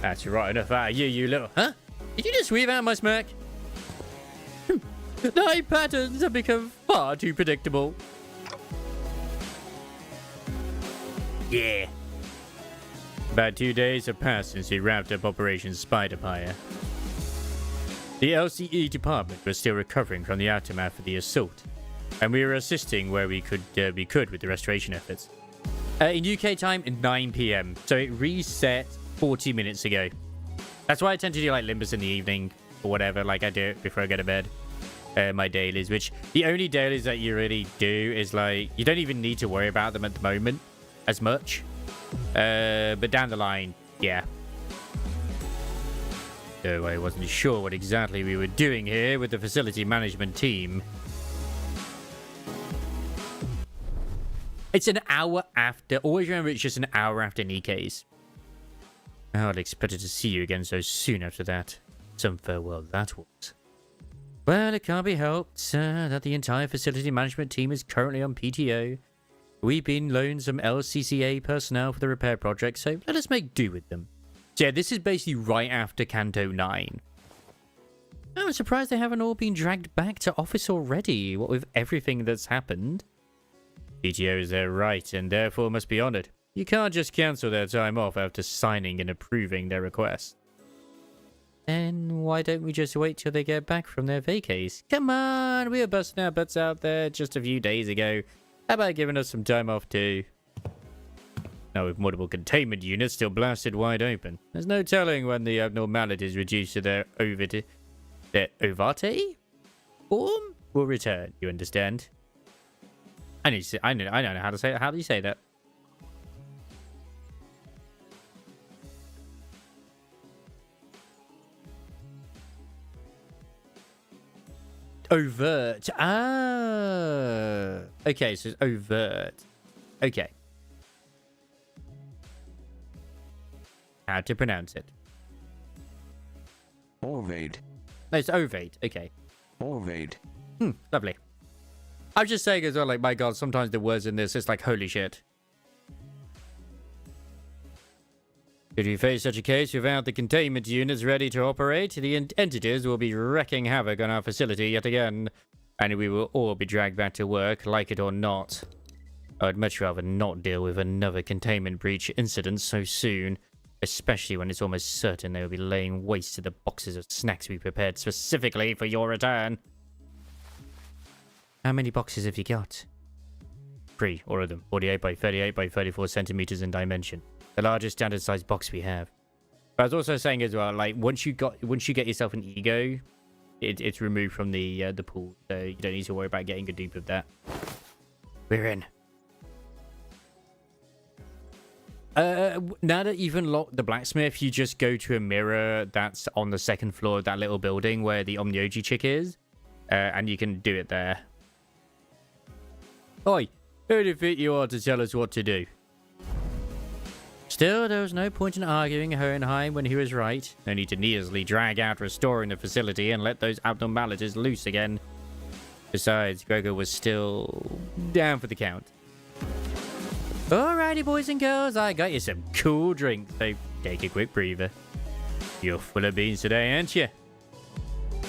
that's right enough out of you, you little... Huh? Did you just weave out my smack? Thy patterns have become far too predictable. Yeah. About 2 days have passed since we wrapped up Operation Spiderpire. The LCE department was still recovering from the aftermath of the assault, and we were assisting where we could with the restoration efforts. In UK time, at 9 PM, so it reset 40 minutes ago. That's why I tend to do like Limbus in the evening or whatever, like I do it before I go to bed. My dailies, which the only dailies that you really do is like you don't even need to worry about them at the moment as much, but down the line, yeah. Though I wasn't sure what exactly we were doing here with the facility management team. It's an hour after. Always remember, it's just an hour after Nikkei's. I hardly expected to see you again so soon after that. Some farewell that was. Well, it can't be helped that the entire facility management team is currently on PTO. We've been loaned some LCCA personnel for the repair project, so let us make do with them. So yeah, this is basically right after Canto 9. I'm surprised they haven't all been dragged back to office already, what with everything that's happened. PTO is their right, and therefore must be honoured. You can't just cancel their time off after signing and approving their request. Then why don't we just wait till they get back from their vacays? Come on, we were busting our butts out there just a few days ago. How about giving us some time off too? Now with multiple containment units still blasted wide open, there's no telling when the abnormalities reduced to their ovate form will return. You understand? I don't know how to say it. How do you say that? Overt. Ah. Okay, so it's overt. Okay. How to pronounce it? Ovate. No, it's ovate. Okay. Ovate. Lovely. I was just saying as well, like, my god, sometimes the words in this, it's like, holy shit. Should we face such a case without the containment units ready to operate, the entities will be wreaking havoc on our facility yet again, and we will all be dragged back to work, like it or not. I'd much rather not deal with another containment breach incident so soon, especially when it's almost certain they will be laying waste to the boxes of snacks we prepared specifically for your return. How many boxes have you got? 3, all of them, 48 by 38 by 34 centimeters in dimension. The largest standard size box we have. But I was also saying as well, like once you get yourself an ego, it's removed from the pool, so you don't need to worry about getting a dupe of that. We're in. Now that you've unlocked the blacksmith, you just go to a mirror that's on the second floor of that little building where the Omnioji chick is, and you can do it there. Oi, who do you think you are to tell us what to do? Still, there was no point in arguing Hohenheim when he was right. No need to needlessly drag out restoring the facility and let those abnormalities loose again. Besides, Gregor was still down for the count. Alrighty, boys and girls, I got you some cool drinks, so take a quick breather. You're full of beans today, aren't you?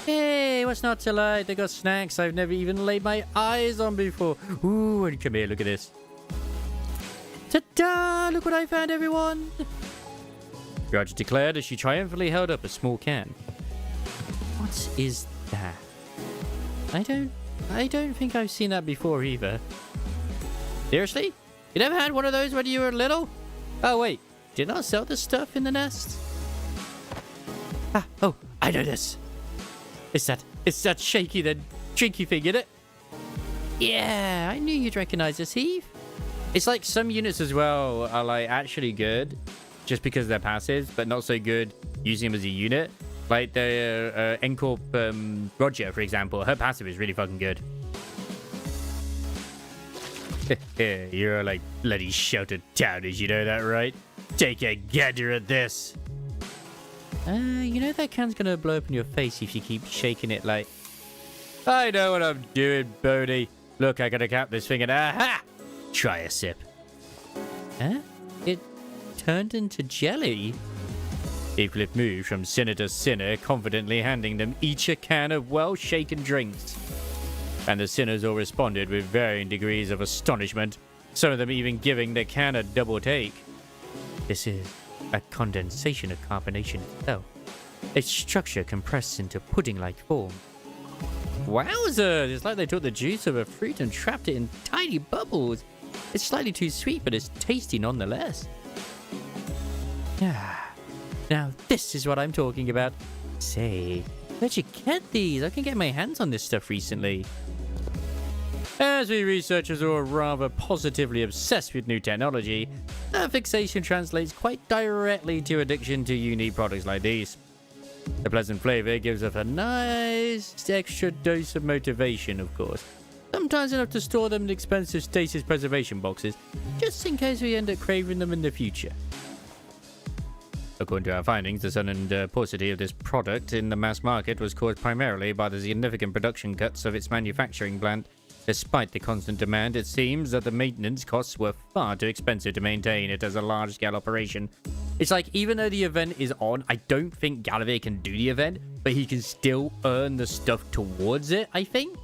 Hey, what's not to like? They got snacks I've never even laid my eyes on before. Ooh, come here, look at this. Ta-da! Look what I found, everyone! Grudge declared as she triumphantly held up a small can. What is that? I don't think I've seen that before either. Seriously? You never had one of those when you were little? Oh wait, did I sell this stuff in the nest? Ah, oh, I know this. It's that shaky then drinky thing, isn't it? Yeah, I knew you'd recognize this, Heath. It's like some units as well are like actually good just because they're passives, but not so good using them as a unit. Like the Ncorp Roger, for example, her passive is really fucking good. You're like bloody sheltered towners, you know that, right? Take a gander at this. You know that can's gonna blow up in your face if you keep shaking it like... I know what I'm doing, Bodie. Look, I gotta cap this thing and aha! Try a sip. Huh? It turned into jelly? Heathcliff moved from sinner to sinner, confidently handing them each a can of well-shaken drinks. And the sinners all responded with varying degrees of astonishment, some of them even giving the can a double take. This is a condensation of carbonation itself. Its structure compressed into pudding-like form. Wowza! It's like they took the juice of a fruit and trapped it in tiny bubbles. It's slightly too sweet, but it's tasty nonetheless. Ah, now this is what I'm talking about. Say, where'd you get these? I can get my hands on this stuff recently. As we researchers are rather positively obsessed with new technology, that fixation translates quite directly to addiction to unique products like these. The pleasant flavor gives us a nice extra dose of motivation, of course. Sometimes enough to store them in expensive stasis preservation boxes, just in case we end up craving them in the future. According to our findings, the sudden paucity of this product in the mass market was caused primarily by the significant production cuts of its manufacturing plant. Despite the constant demand, it seems that the maintenance costs were far too expensive to maintain it as a large-scale operation. It's like, even though the event is on, I don't think Gallivant can do the event, but he can still earn the stuff towards it, I think?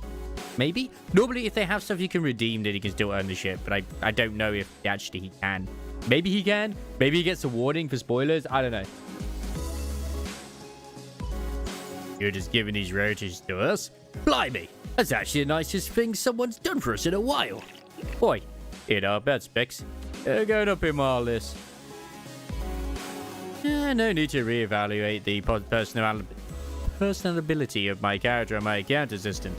Maybe? Normally, if they have stuff you can redeem, then he can still earn the shit, but I don't know if actually he can. Maybe he can. Maybe he gets a warning for spoilers. I don't know. You're just giving these roaches to us? Blimey! That's actually the nicest thing someone's done for us in a while. Oi, in our bed specs. Going up in my list. No need to reevaluate the personality of my character and my account assistant.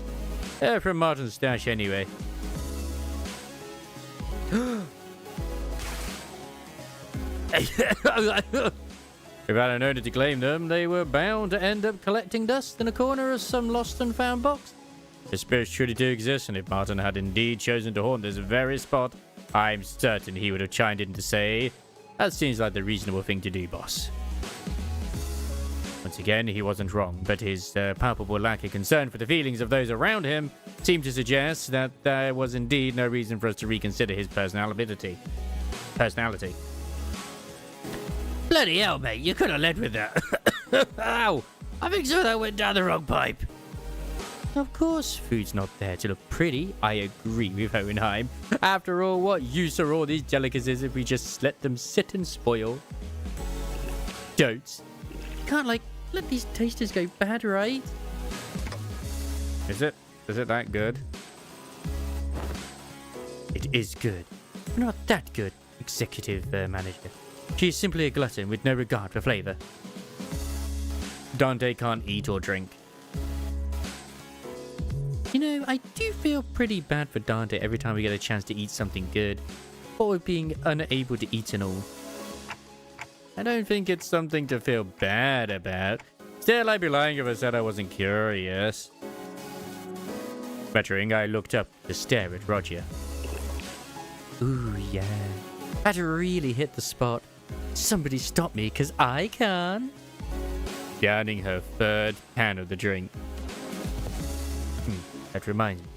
From Martin's stash anyway. If I had known to claim them, they were bound to end up collecting dust in a corner of some lost and found box. The spirits truly do exist, and if Martin had indeed chosen to haunt this very spot, I'm certain he would have chimed in to say, that seems like the reasonable thing to do, boss. Once again, he wasn't wrong, but his palpable lack of concern for the feelings of those around him seemed to suggest that there was indeed no reason for us to reconsider his personality. Bloody hell, mate, you could have led with that. Ow! I think so that went down the wrong pipe. Of course, food's not there to look pretty. I agree with Hohenheim. After all, what use are all these delicacies if we just let them sit and spoil? Dotes. You can't, like, let these tasters go bad, right? Is it that good? It is good. But not that good, executive manager. She is simply a glutton with no regard for flavor. Dante can't eat or drink. You know, I do feel pretty bad for Dante every time we get a chance to eat something good, or with being unable to eat and all. I don't think it's something to feel bad about. Still, I'd be lying if I said I wasn't curious. Muttering, I looked up to stare at Roger. Ooh, yeah. That really hit the spot. Somebody stop me, 'cause I can. Downing her third can of the drink. That reminds me.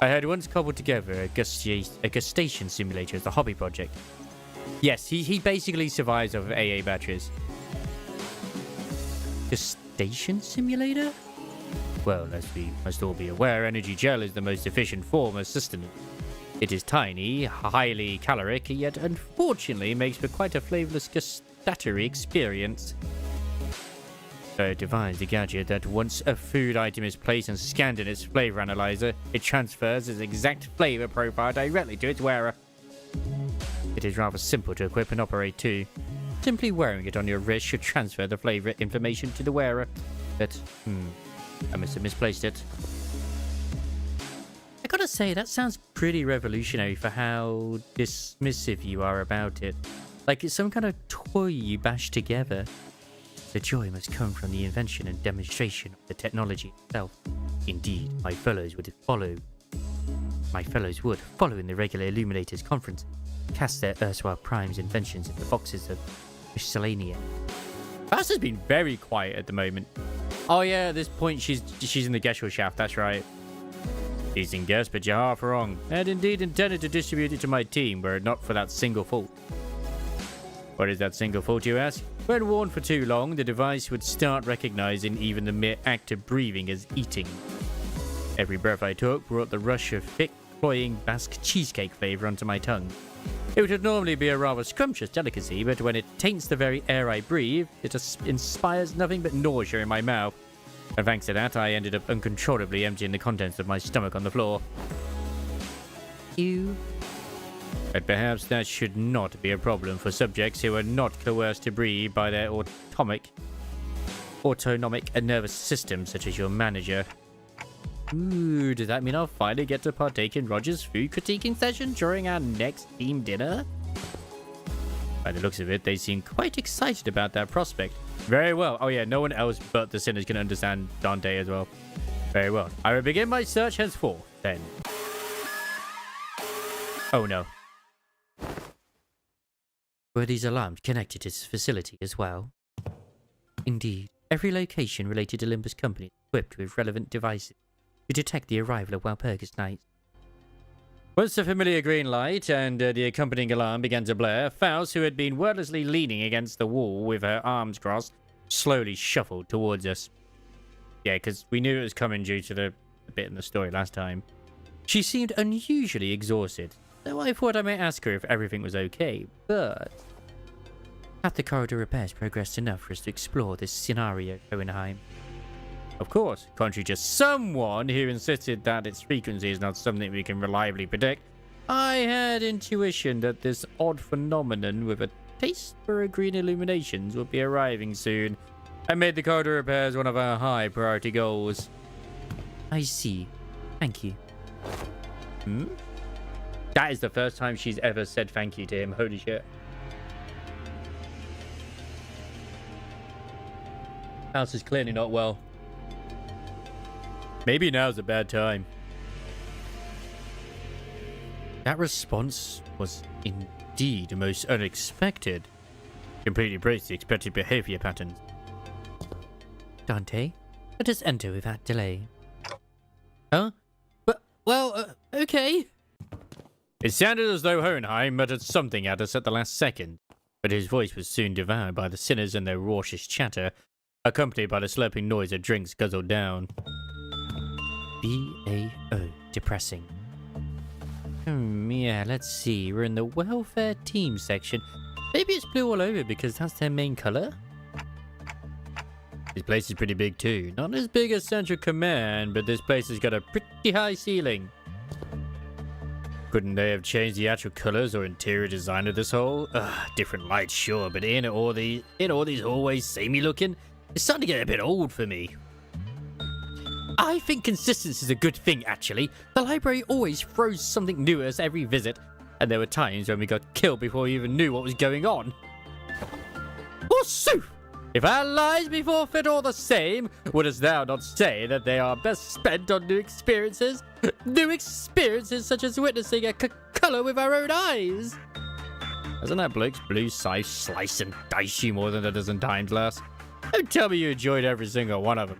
I had once cobbled together a gustation simulator as a hobby project. Yes, he basically survives off of AA batteries. Gustation simulator? Well, as we must all be aware, energy gel is the most efficient form of sustenance. It is tiny, highly caloric, yet unfortunately makes for quite a flavorless gustatory experience. So it devised a gadget that once a food item is placed and scanned in its flavor analyzer, it transfers its exact flavor profile directly to its wearer. It is rather simple to equip and operate too. Simply wearing it on your wrist should transfer the flavor information to the wearer. But, I must have misplaced it. I gotta gotta say, that sounds pretty revolutionary for how dismissive you are about it. Like it's some kind of toy you bash together. The joy must come from the invention and demonstration of the technology itself. Indeed, my fellows would, following the regular Illuminators conference, cast their erstwhile prime's inventions in the boxes of miscellanea. Bass has been very quiet at the moment. Oh yeah, at this point she's in the Gesell shaft, that's right. Decent guess, but you're half wrong. I had indeed intended to distribute it to my team, were it not for that single fault. What is that single fault, you ask? When worn for too long, the device would start recognizing even the mere act of breathing as eating. Every breath I took brought the rush of thick, cloying Basque cheesecake flavor onto my tongue. It would normally be a rather scrumptious delicacy, but when it taints the very air I breathe, it inspires nothing but nausea in my mouth. And thanks to that, I ended up uncontrollably emptying the contents of my stomach on the floor. Ew. But perhaps that should not be a problem for subjects who are not coerced to breathe by their autonomic and nervous system, such as your manager. Ooh, does that mean I'll finally get to partake in Roger's food critiquing session during our next team dinner? By the looks of it, they seem quite excited about that prospect. Very well. Oh yeah, no one else but the sinners can understand Dante as well. Very well. I will begin my search henceforth, then. Oh no. Were these alarms connected to this facility as well? Indeed, every location related to Olympus Company is equipped with relevant devices to detect the arrival of Walpurgis Knights. Once the familiar green light and the accompanying alarm began to blare, Faust, who had been wordlessly leaning against the wall with her arms crossed, slowly shuffled towards us. Yeah, because we knew it was coming due to the bit in the story last time. She seemed unusually exhausted, so I thought I might ask her if everything was okay, but... Have the corridor repairs progressed enough for us to explore this scenario, Hohenheim? Of course, contrary to someone who insisted that its frequency is not something we can reliably predict, I had intuition that this odd phenomenon with a taste for green illuminations would be arriving soon. I made the corridor repairs one of our high priority goals. I see. Thank you. That is the first time she's ever said thank you to him. Holy shit. House is clearly not well. Maybe now's a bad time. That response was indeed most unexpected. Completely breaks the expected behavior patterns. Dante, let us enter without delay. Huh? Well, okay. It sounded as though Hohenheim muttered something at us at the last second, but his voice was soon devoured by the sinners and their raucous chatter, accompanied by the slurping noise of drinks guzzled down. BAO. Depressing. Yeah, let's see. We're in the welfare team section. Maybe it's blue all over because that's their main color? This place is pretty big too. Not as big as Central Command, but this place has got a pretty high ceiling. Couldn't they have changed the actual colors or interior design of this hole? Different lights, sure, but in all these hallways samey looking, it's starting to get a bit old for me. I think consistency is a good thing, actually. The library always throws something new at us every visit, and there were times when we got killed before we even knew what was going on. Forsooth! If our lives be forfeit all the same, wouldst thou not say that they are best spent on new experiences? New experiences such as witnessing a colour with our own eyes. Hasn't that bloke's blue scythe slice and dice you more than a dozen times, lass? Don't tell me you enjoyed every single one of them.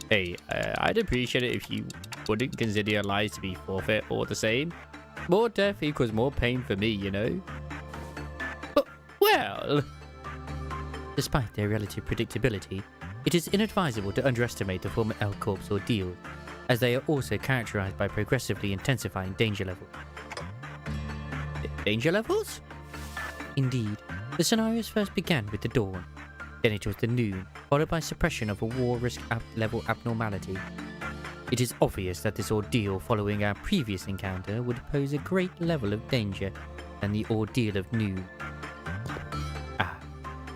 Hey, I'd appreciate it if you wouldn't consider your lives to be forfeit or the same. More death equals more pain for me, you know? But, well... Despite their relative predictability, it is inadvisable to underestimate the former L Corp's ordeal, as they are also characterized by progressively intensifying danger levels. Danger levels? Indeed, the scenarios first began with the dawn. Then it was the noon, followed by suppression of a war risk level abnormality. It is obvious that this ordeal following our previous encounter would pose a great level of danger than the ordeal of noon.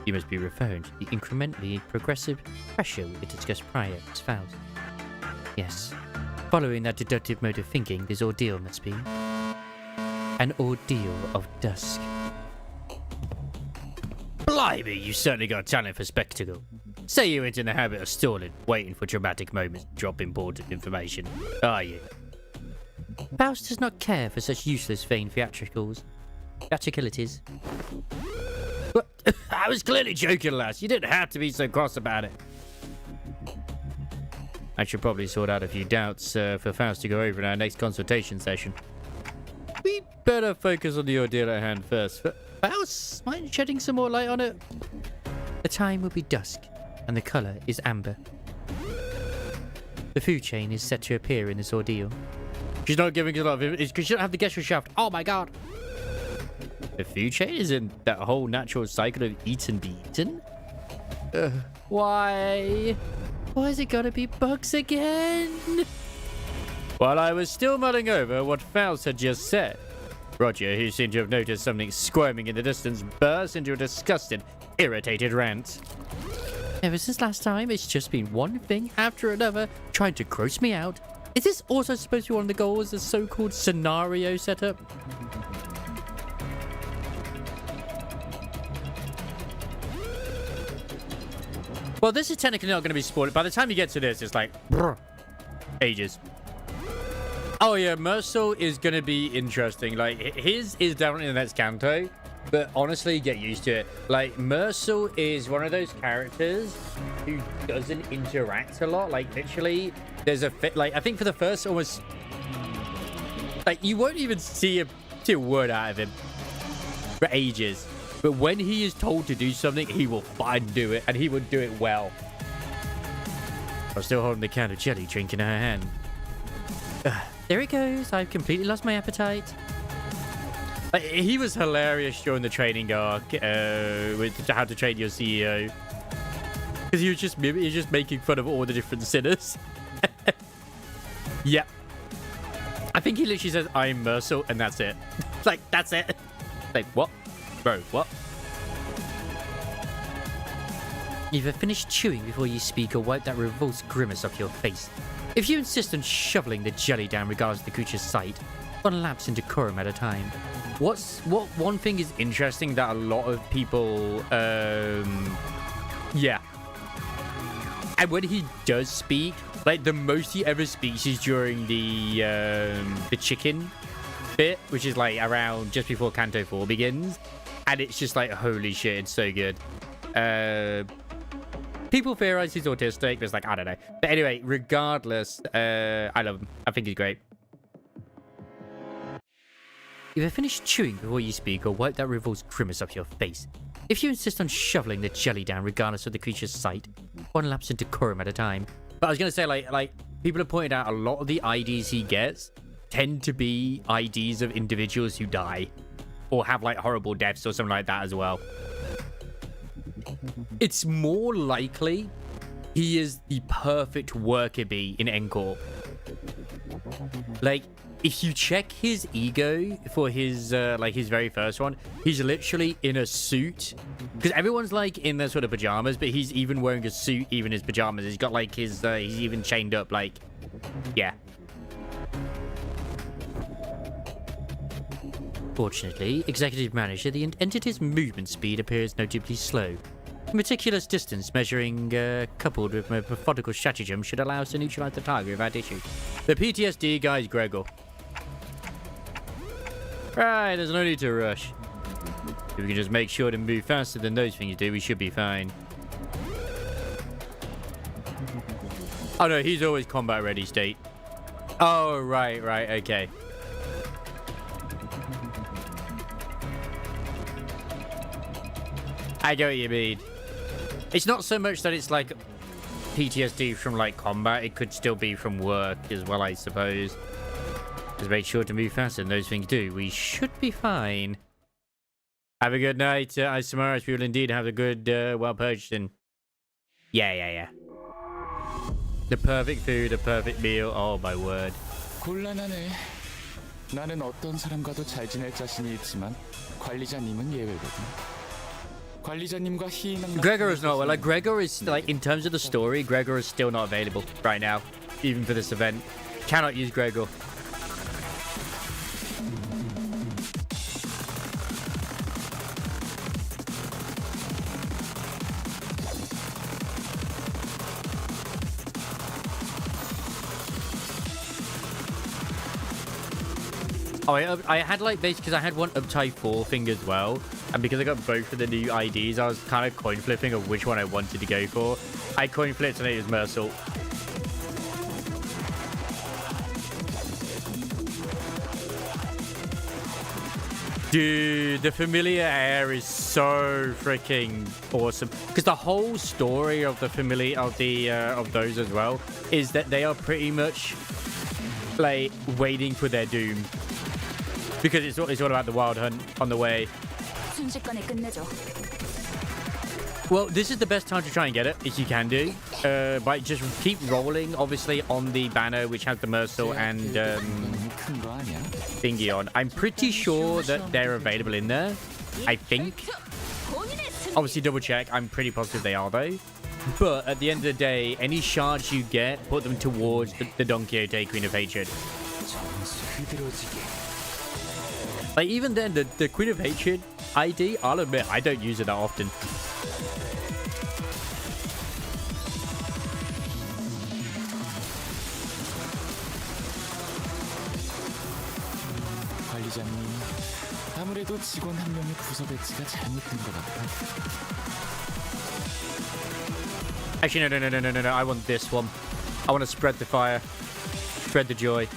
You must be referring to the incrementally progressive pressure we discussed prior, Miss Faust. Yes. Following that deductive mode of thinking, this ordeal must be an ordeal of dusk. Blimey, you certainly got talent for spectacle. Say you ain't in the habit of stalling, waiting for dramatic moments to drop important information, are you? Faust does not care for such useless vain theatricalities. What? I was clearly joking, lass. You didn't have to be so cross about it. I should probably sort out a few doubts for Faust to go over in our next consultation session. We'd better focus on the ordeal at hand first. Faust, mind shedding some more light on it? The time will be dusk, and the colour is amber. The food chain is set to appear in this ordeal. She's not giving us a lot of information because she don't have the gesture shaft. Oh my god! The food chain is in that whole natural cycle of eat and be eaten? Why? Why has it gotta be bugs again? While I was still mulling over what Faust had just said, Roger, who seemed to have noticed something squirming in the distance, burst into a disgusted, irritated rant. Ever since last time, it's just been one thing after another, trying to gross me out. Is this also supposed to be one of the goals, the so-called scenario setup? Well, this is technically not going to be spoiled. By the time you get to this, it's like, brr, ages. Oh yeah, Mercil is going to be interesting. Like, his is definitely the next Kanto, but honestly, get used to it. Like, Mercil is one of those characters who doesn't interact a lot. Like, literally, there's a fit. Like, I think for the first almost, like, you won't even see a word out of him for ages. But when he is told to do something, he will fine do it, and he will do it well. I'm still holding the can of jelly drink in her hand. There it goes. I've completely lost my appetite. He was hilarious during the training arc with how to train your CEO. Because he was just making fun of all the different sinners. Yeah. I think he literally says, I'm Mercil, and that's it. Like, that's it. Like, what? Bro, what? Either finish chewing before you speak or wipe that revulsed grimace off your face. If you insist on shoveling the jelly down regardless of the creature's sight, one lapse in decorum at a time. What one thing is interesting that a lot of people, yeah. And when he does speak, like the most he ever speaks is during the chicken bit, which is like around just before Kanto 4 begins. And it's just like, holy shit, it's so good. People theorize he's autistic, but it's like, I don't know. But anyway, regardless, I love him. I think he's great. Either finish chewing before you speak or wipe that revulsed grimace off your face. If you insist on shoveling the jelly down regardless of the creature's sight, one lapse in decorum at a time. But I was going to say, like people have pointed out a lot of the IDs he gets tend to be IDs of individuals who die. Or have like horrible deaths or something like that as well. It's more likely he is the perfect worker bee in Encore. Like, if you check his ego for his like his very first one, he's literally in a suit. Because everyone's like in their sort of pajamas, but he's even wearing a suit, even his pajamas. He's got like his he's even chained up, like, yeah. Fortunately, Executive Manager, the entity's movement speed appears notably slow. A meticulous distance measuring coupled with methodical stratagem should allow us to neutralize the target without issue. The PTSD guy's Gregor. Right, there's no need to rush. If we can just make sure to move faster than those things do, we should be fine. Oh no, he's always combat ready state. Oh, right, okay. I get what you mean. It's not so much that it's like PTSD from like combat. It could still be from work as well, I suppose. Just make sure to move faster than those things do. We should be fine. Have a good night, Isamaris. We will indeed have a good Walpurgis. And yeah. The perfect food, the perfect meal. Oh my word. 곤란하네. 나는 어떤 사람과도 잘 지낼 자신이 있지만 관리자님은 예외거든. Gregor is not, like, Gregor is, like, in terms of the story, Gregor is still not available right now, even for this event. Cannot use Gregor. Oh, I had like basically because I had one Uptie 4 thing as well, and because I got both of the new IDs, I was kind of coin flipping of which one I wanted to go for. I coin flipped and it was Mercil. Dude, the familiar air is so freaking awesome because the whole story of the familiar of those as well is that they are pretty much like waiting for their doom. Because it's all about the wild hunt on the way. 순식간에 끝내죠. Well, this is the best time to try and get it, if you can do. But just keep rolling, obviously, on the banner, which has the Mercil and 큰 거 아니야? thingy on. I'm pretty sure that they're available in there. I think. 본인의 승리. Obviously, double check. I'm pretty positive they are, though. But at the end of the day, any shards you get, put them towards the Don Quixote Queen of Hatred. Like, even then, the Queen of Hatred ID, I'll admit, I don't use it that often. 관리자님, 아무래도 직원 한 명의 부서 배치가 잘못된 것 같아. Actually, no. I want this one. I want to spread the fire. Spread the joy.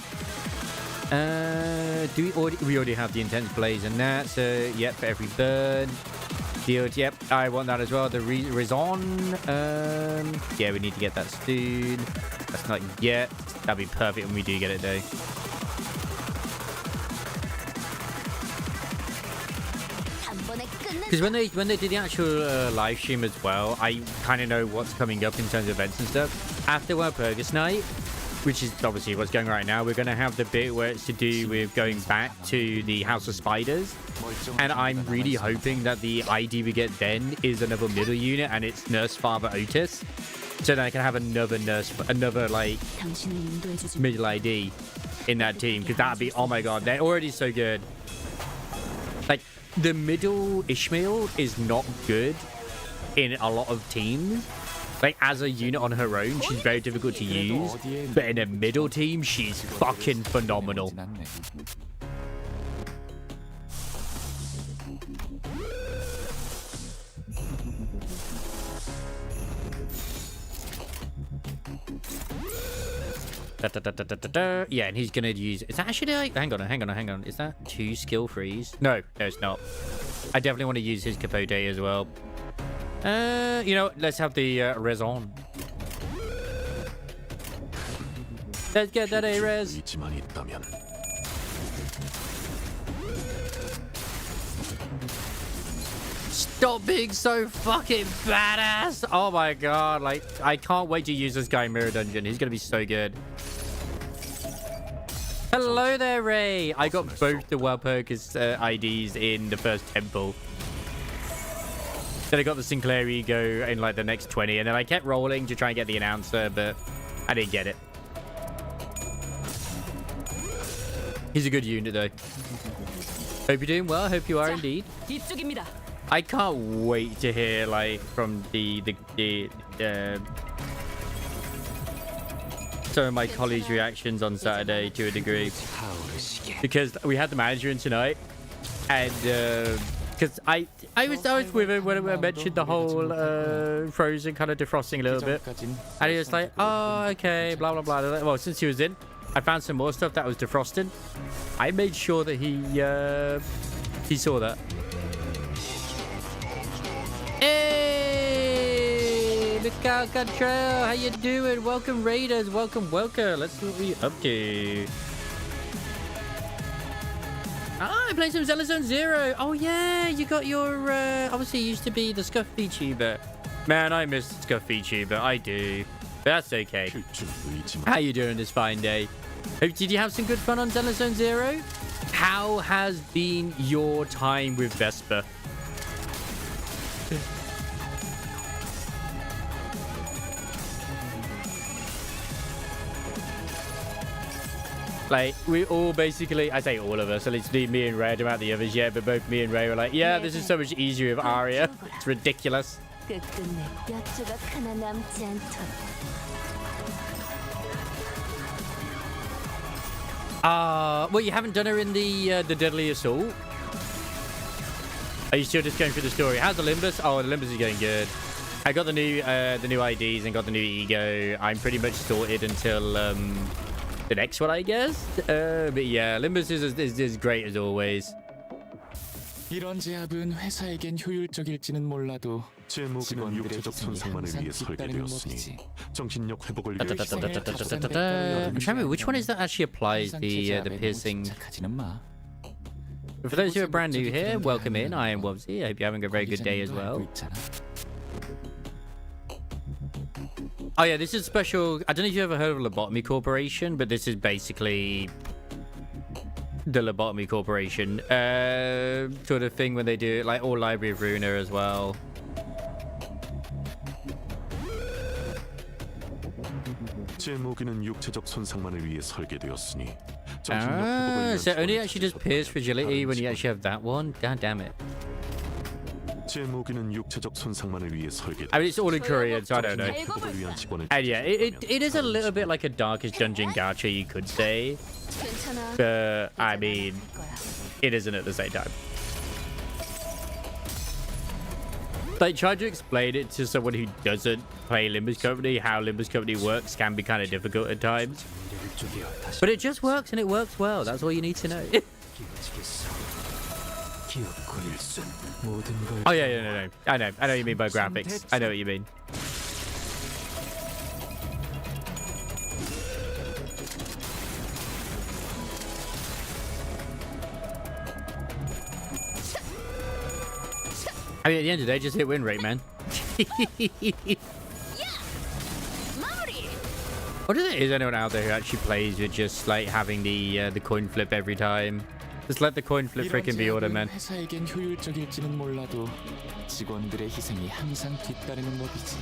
We already have the intense blaze and that, so yep, for every burn. Deal, yep, I want that as well. The Raison, yeah, we need to get that soon. That's not yet. That'd be perfect when we do get it though. Because when they did the actual live stream as well, I kind of know what's coming up in terms of events and stuff. After Walpurgis night, which is obviously what's going right now, we're going to have the bit where it's to do with going back to the House of Spiders. And I'm really hoping that the ID we get then is another middle unit and it's Nurse Father Otis. So then I can have another like middle ID in that team. Because that'd be, oh my god, they're already so good. Like, the middle Ishmael is not good in a lot of teams. Like, as a unit on her own, she's very difficult to use. But in a middle team, she's fucking phenomenal. Yeah, and he's gonna use... Is that actually like... Hang on. Is that 2 skill freeze? No, it's not. I definitely want to use his Capote as well. You know, let's have the Raison. Let's get that A-Res. 있지만 있다면 Stop being so fucking badass. Oh my god, like, I can't wait to use this guy in Mirror Dungeon. He's gonna be so good. Hello there, Ray. I got both the Walpurgis IDs in the first temple. Then I got the Sinclair Ego in like the next 20, and then I kept rolling to try and get the announcer, but I didn't get it. He's a good unit though. Hope you're doing well. Hope you are indeed. 이쪽입니다. I can't wait to hear like from some of my colleagues' reactions on Saturday to a degree, because we had the manager in tonight, and because I was with him when I mentioned the whole frozen kind of defrosting a little bit, and he was like, oh okay, blah blah blah. Well, since he was in, I found some more stuff that was defrosting. I made sure that he saw that. Hey, Mikhail Cantrell, how you doing? Welcome, Raiders. Welcome. Let's see what we're up to. I'm playing some Zelda Zone Zero. Oh, yeah, you got your... obviously, you used to be the Scuff VTuber. Man, I miss Scuff VTuber. I do. But that's okay. How you doing this fine day? Did you have some good fun on Zelda Zone Zero? How has been your time with Vespa? Like, we all basically, I say all of us, at least me and Ray, I don't know about the others yet, but both me and Ray were like, yeah, this is so much easier with Arya. It's ridiculous. 끝끝내 뼈 조각 하나 남지 않도록. Well, you haven't done her in the Deadly Assault? Are you still just going through the story? How's the Limbus? Oh, the Limbus is going good. I got the new IDs and got the new ego. I'm pretty much sorted until the next one, I guess. But yeah, Limbus is great as always. 이런 제압은 회사에겐 효율적일지는 몰라도 제 무기는 직원들의 육체적 희생이 손상만을 항상 위해 뒤따르는 설계되었으니 법이지. 정신력 회복을 위해 I'm trying to remember which one is that actually applies the piercing. 착하지는 마. For those who are brand new here, welcome in. I am Wobsy. I hope you're having a very good day as well. Oh yeah, this is special. I don't know if you ever heard of Lobotomy Corporation, but this is basically the Lobotomy Corporation sort of thing when they do it, like all Library of Runa as well. 제 무기는 육체적 손상만을 위해 설계되었으니 So it only actually does pierce fragility when you actually have that one. God damn it. 제 무기는 육체적 손상만을 위해 설계되었으니 I mean, it's all in Korean, so I don't know. 회복을 위한 직원을 And yeah, it is a little bit like a Darkest Dungeon gacha, you could say. 괜찮아. But I mean, it isn't at the same time. Like, trying to explain it to someone who doesn't play Limbus Company, how Limbus Company works, can be kind of difficult at times. But it just works, and it works well. That's all you need to know. Oh, yeah, no. I know what you mean by graphics. I know what you mean. I mean, at the end of the day, just hit win rate, man. What is anyone out there who actually plays with just like having the coin flip every time? Just let the coin flip freaking be order, man. 회사에겐 효율적일지는 몰라도 직원들의 희생이 항상 뒤따르는 법이지.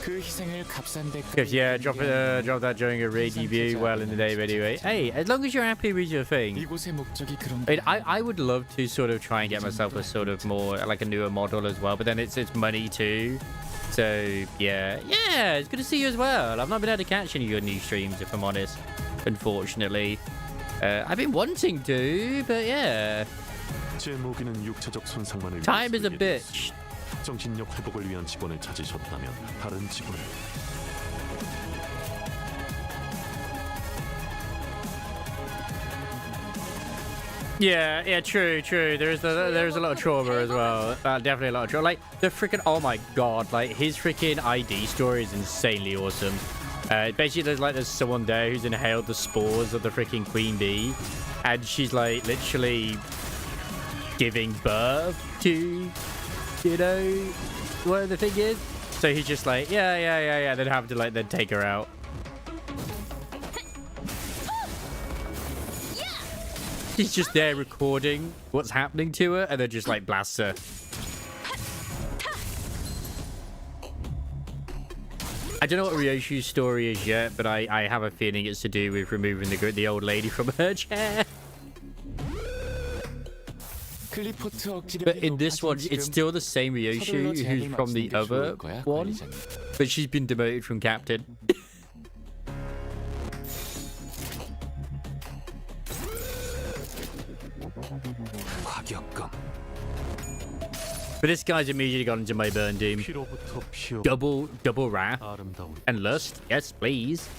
그 희생을 값싼 대가. Yeah, drop that during a raid debut while in the day anyway. Hey, as long as you're happy with your thing. 이곳의 목적이 그런. I would love to sort of try and get myself a sort of more like a newer model as well, but then it's money too. So yeah, it's good to see you as well. I've not been able to catch any of your new streams, if I'm honest, unfortunately. I've been wanting to, but yeah. 제 무기는 육체적 손상만을 위해 Time is a 설계되었으니 bitch. 정신력 회복을 위한 직원을 찾으셨다면 다른 직원을 Yeah, true. There's a lot of trauma as well. Definitely a lot of trauma. Like the freaking, oh my god, like his freaking ID story is insanely awesome. Basically, there's someone there who's inhaled the spores of the freaking queen bee, and she's like literally giving birth to, you know, what the thing is. So he's just like, yeah. Then have to like then take her out. He's just there recording what's happening to her and then just like blasts her. I don't know what Ryoshu's story is yet, but I have a feeling it's to do with removing the old lady from her chair. But in this one, it's still the same Ryoshu who's from the other one, but she's been demoted from captain. But this guy's immediately gone into my burn doom. Double wrath and lust. Yes, please.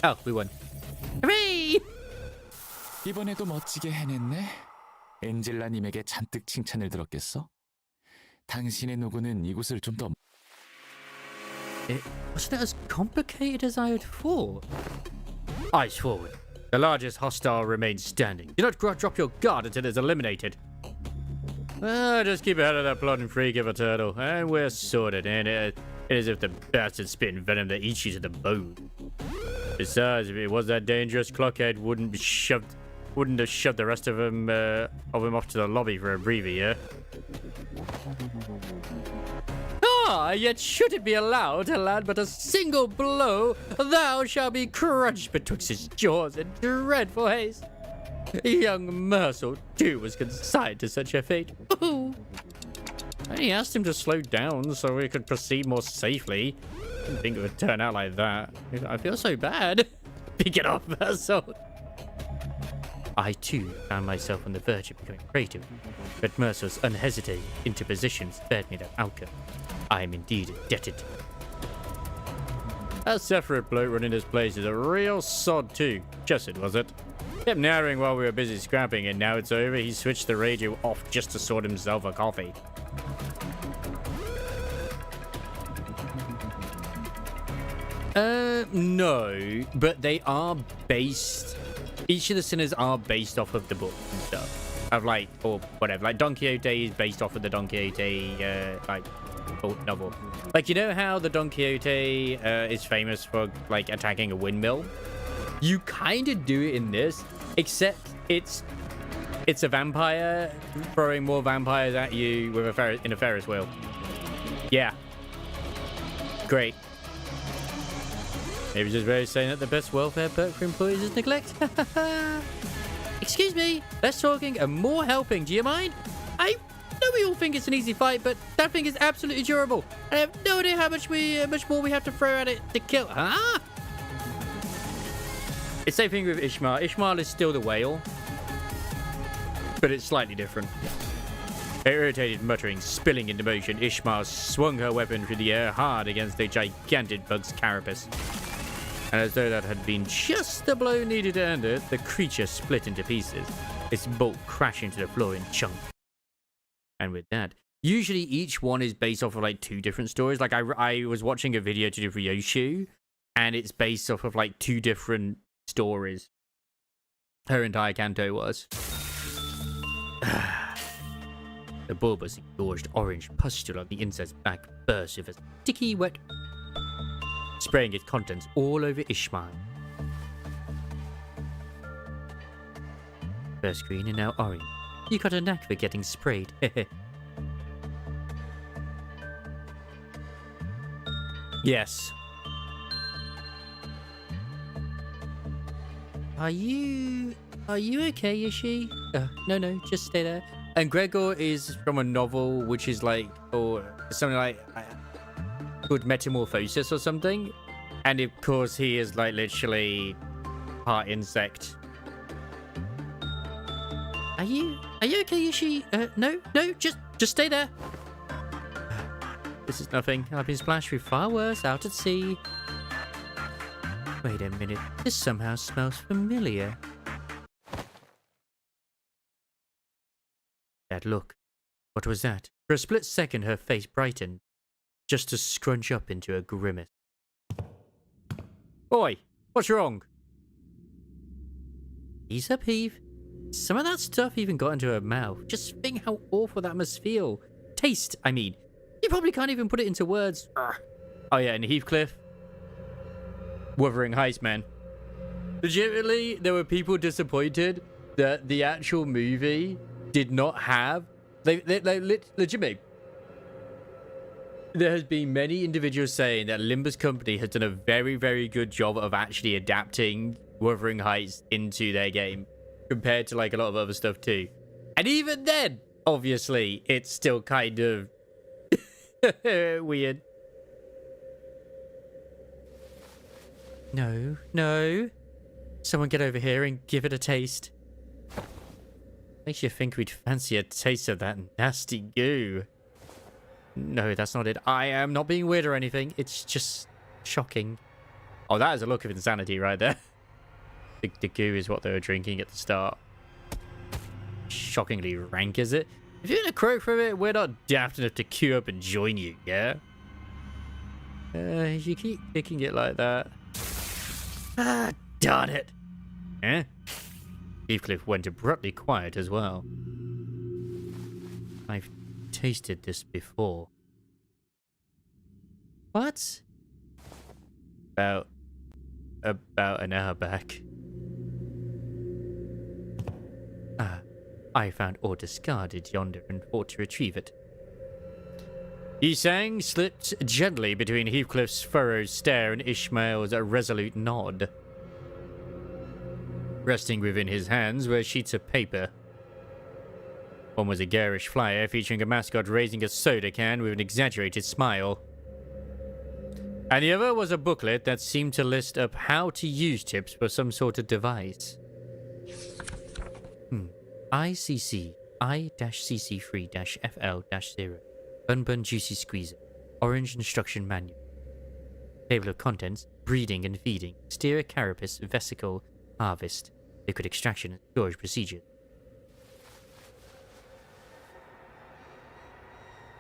Oh, we won. Hooray! 이번에도 멋지게 해냈네. 엔젤라님에게 잔뜩 칭찬을 들었겠어? 당신의 노고는 이곳을 좀 더. It wasn't as complicated as I had thought. Eyes forward. The largest hostile remains standing. Do not drop your guard until it's eliminated. Just keep ahead of that plodding freak of a turtle, and we're sorted. And it is if the bastard spitting venom that eats you to the bone. Besides, if it was that dangerous, Clockhead wouldn't have shoved the rest of him off to the lobby for a breather, yeah? yet should it be allowed to land but a single blow, thou shalt be crushed betwixt his jaws in dreadful haste. Young Mercel, too, was consigned to such a fate. Ooh. He asked him to slow down so we could proceed more safely. Didn't think it would turn out like that. I feel so bad. Pick it up, Mercel. I, too, found myself on the verge of becoming creative, but Mercel's unhesitating interposition spared me that outcome. I am indeed indebted to him. That Sephiroth bloke running this place is a real sod, too. Justin, was it? Kept narrowing while we were busy scrapping, and now it's over, he switched the radio off just to sort himself a coffee. No, but they are based... Each of the sinners are based off of the book and stuff. Of like, or whatever. Like, Don Quixote is based off of the Don Quixote, novel. Like, you know how the Don Quixote is famous for, like, attacking a windmill? You kind of do it in this, except it's a vampire throwing more vampires at you with in a Ferris wheel. Yeah. Great. Maybe just very saying that the best welfare perk for employees is neglect. Excuse me, less talking and more helping. Do you mind? I know we all think it's an easy fight, but that thing is absolutely durable. I have no idea how much more we have to throw at it to kill. Huh? It's the same thing with Ishmael. Ishmael is still the whale, but it's slightly different. Irritated muttering, spilling into motion, Ishmael swung her weapon through the air hard against the gigantic bug's carapace. And as though that had been just the blow needed to end it, the creature split into pieces, its bulk crashing to the floor in chunks. And with that, usually each one is based off of like 2 different stories. Like I was watching a video to do for Yoshu, and it's based off of like 2 different stories. Her entire canto was. The bulbous, engorged orange pustule on the insect's back burst with a sticky, wet, spraying its contents all over Ishmael. First green and now orange. You got a knack for getting sprayed. Yes. Are you okay, Yoshi? No, just stay there. And Gregor is from a novel which is like, or something like called Metamorphosis or something. And of course he is like literally part insect. Are you okay, Yoshi? No, just stay there. This is nothing. I've been splashed with far worse out at sea. Wait a minute. This somehow smells familiar. That look. What was that? For a split second, her face brightened, just to scrunch up into a grimace. Oi, what's wrong? Ease up, Eve. Some of that stuff even got into her mouth. Just think how awful that must feel. Taste, I mean. You probably can't even put it into words. Urgh. Oh yeah, and Heathcliff. Wuthering Heights, man. Legitimately, there were people disappointed that the actual movie did not have... Legitimately, there has been many individuals saying that Limbus Company has done a very, very good job of actually adapting Wuthering Heights into their game compared to like a lot of other stuff too. And even then, obviously, it's still kind of weird. No. Someone get over here and give it a taste. Makes you think we'd fancy a taste of that nasty goo. No, that's not it. I am not being weird or anything. It's just shocking. Oh, that is a look of insanity right there. The goo is what they were drinking at the start. Shockingly rank, is it? If you're in a croak from it, we're not daft enough to queue up and join you, yeah? You keep kicking it like that. Ah, darn it. Eh? Heathcliff went abruptly quiet as well. I've tasted this before. What? About an hour back. I found or discarded yonder and thought to retrieve it. Yisang slipped gently between Heathcliff's furrowed stare and Ishmael's resolute nod. Resting within his hands were sheets of paper. One was a garish flyer featuring a mascot raising a soda can with an exaggerated smile. And the other was a booklet that seemed to list up how to use tips for some sort of device. ICC I-CC3-FL-0 Bun Bun Juicy Squeezer Orange Instruction Manual. Table of contents: breeding and feeding, steer carapace, vesicle, harvest, liquid extraction and storage procedures.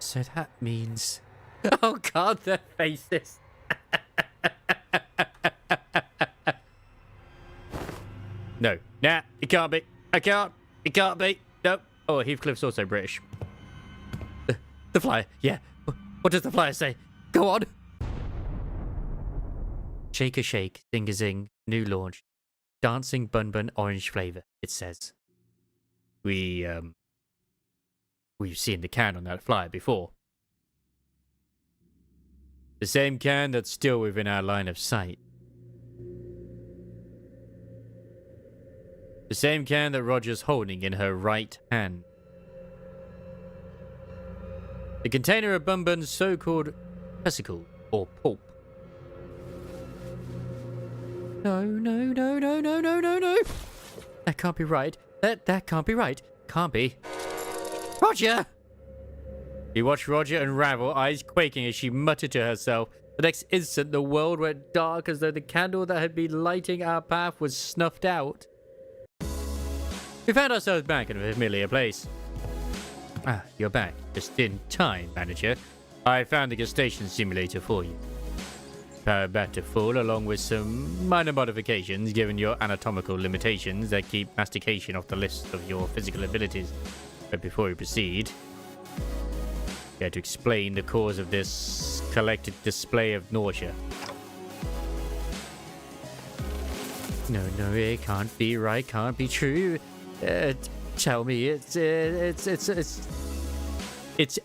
So that means... Oh god, their faces! No. Nah, it can't be. I can't. It can't be. Nope. Oh, Heathcliff's also British. The flyer. Yeah. What does the flyer say? Go on. Shake a shake, zing a zing, new launch. Dancing bun bun orange flavor, it says. We've seen the can on that flyer before. The same can that's still within our line of sight. The same can that Roger's holding in her right hand. The container of Bun Bun's so-called vesicle, or pulp. No. That can't be right. That can't be right. Can't be. Roger! You watched Roger unravel, eyes quaking as she muttered to herself. The next instant, the world went dark as though the candle that had been lighting our path was snuffed out. We found ourselves back in a familiar place. Ah, you're back. Just in time, manager. I found the gestation simulator for you. Power back to full, along with some minor modifications given your anatomical limitations that keep mastication off the list of your physical abilities. But before we proceed, you had to explain the cause of this collected display of nausea. No, it can't be right, can't be true. Tell me, it's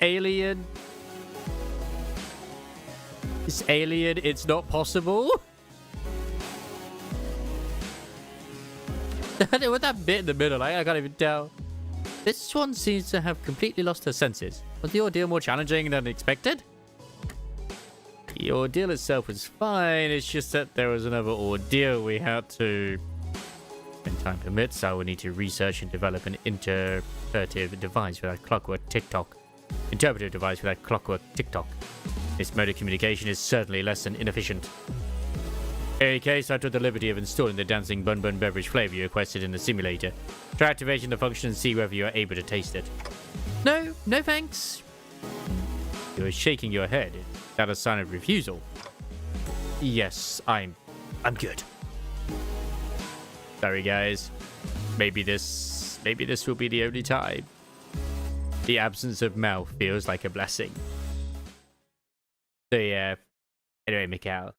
alien. It's alien, it's not possible. With that bit in the middle, I can't even tell. This one seems to have completely lost her senses. Was the ordeal more challenging than expected? The ordeal itself was fine, it's just that there was another ordeal we had to... When time permits, I will need to research and develop an interpretive device for that clockwork tick-tock. Interpretive device for that clockwork tick-tock. This mode of communication is certainly less than inefficient. In any case, I took the liberty of installing the dancing bun bun beverage flavor you requested in the simulator. Try activating the function and see whether you are able to taste it. No thanks. You are shaking your head. Is that a sign of refusal? Yes, I'm good. Sorry guys. Maybe this will be the only time. The absence of mouth feels like a blessing. So yeah. Anyway, Mikhail.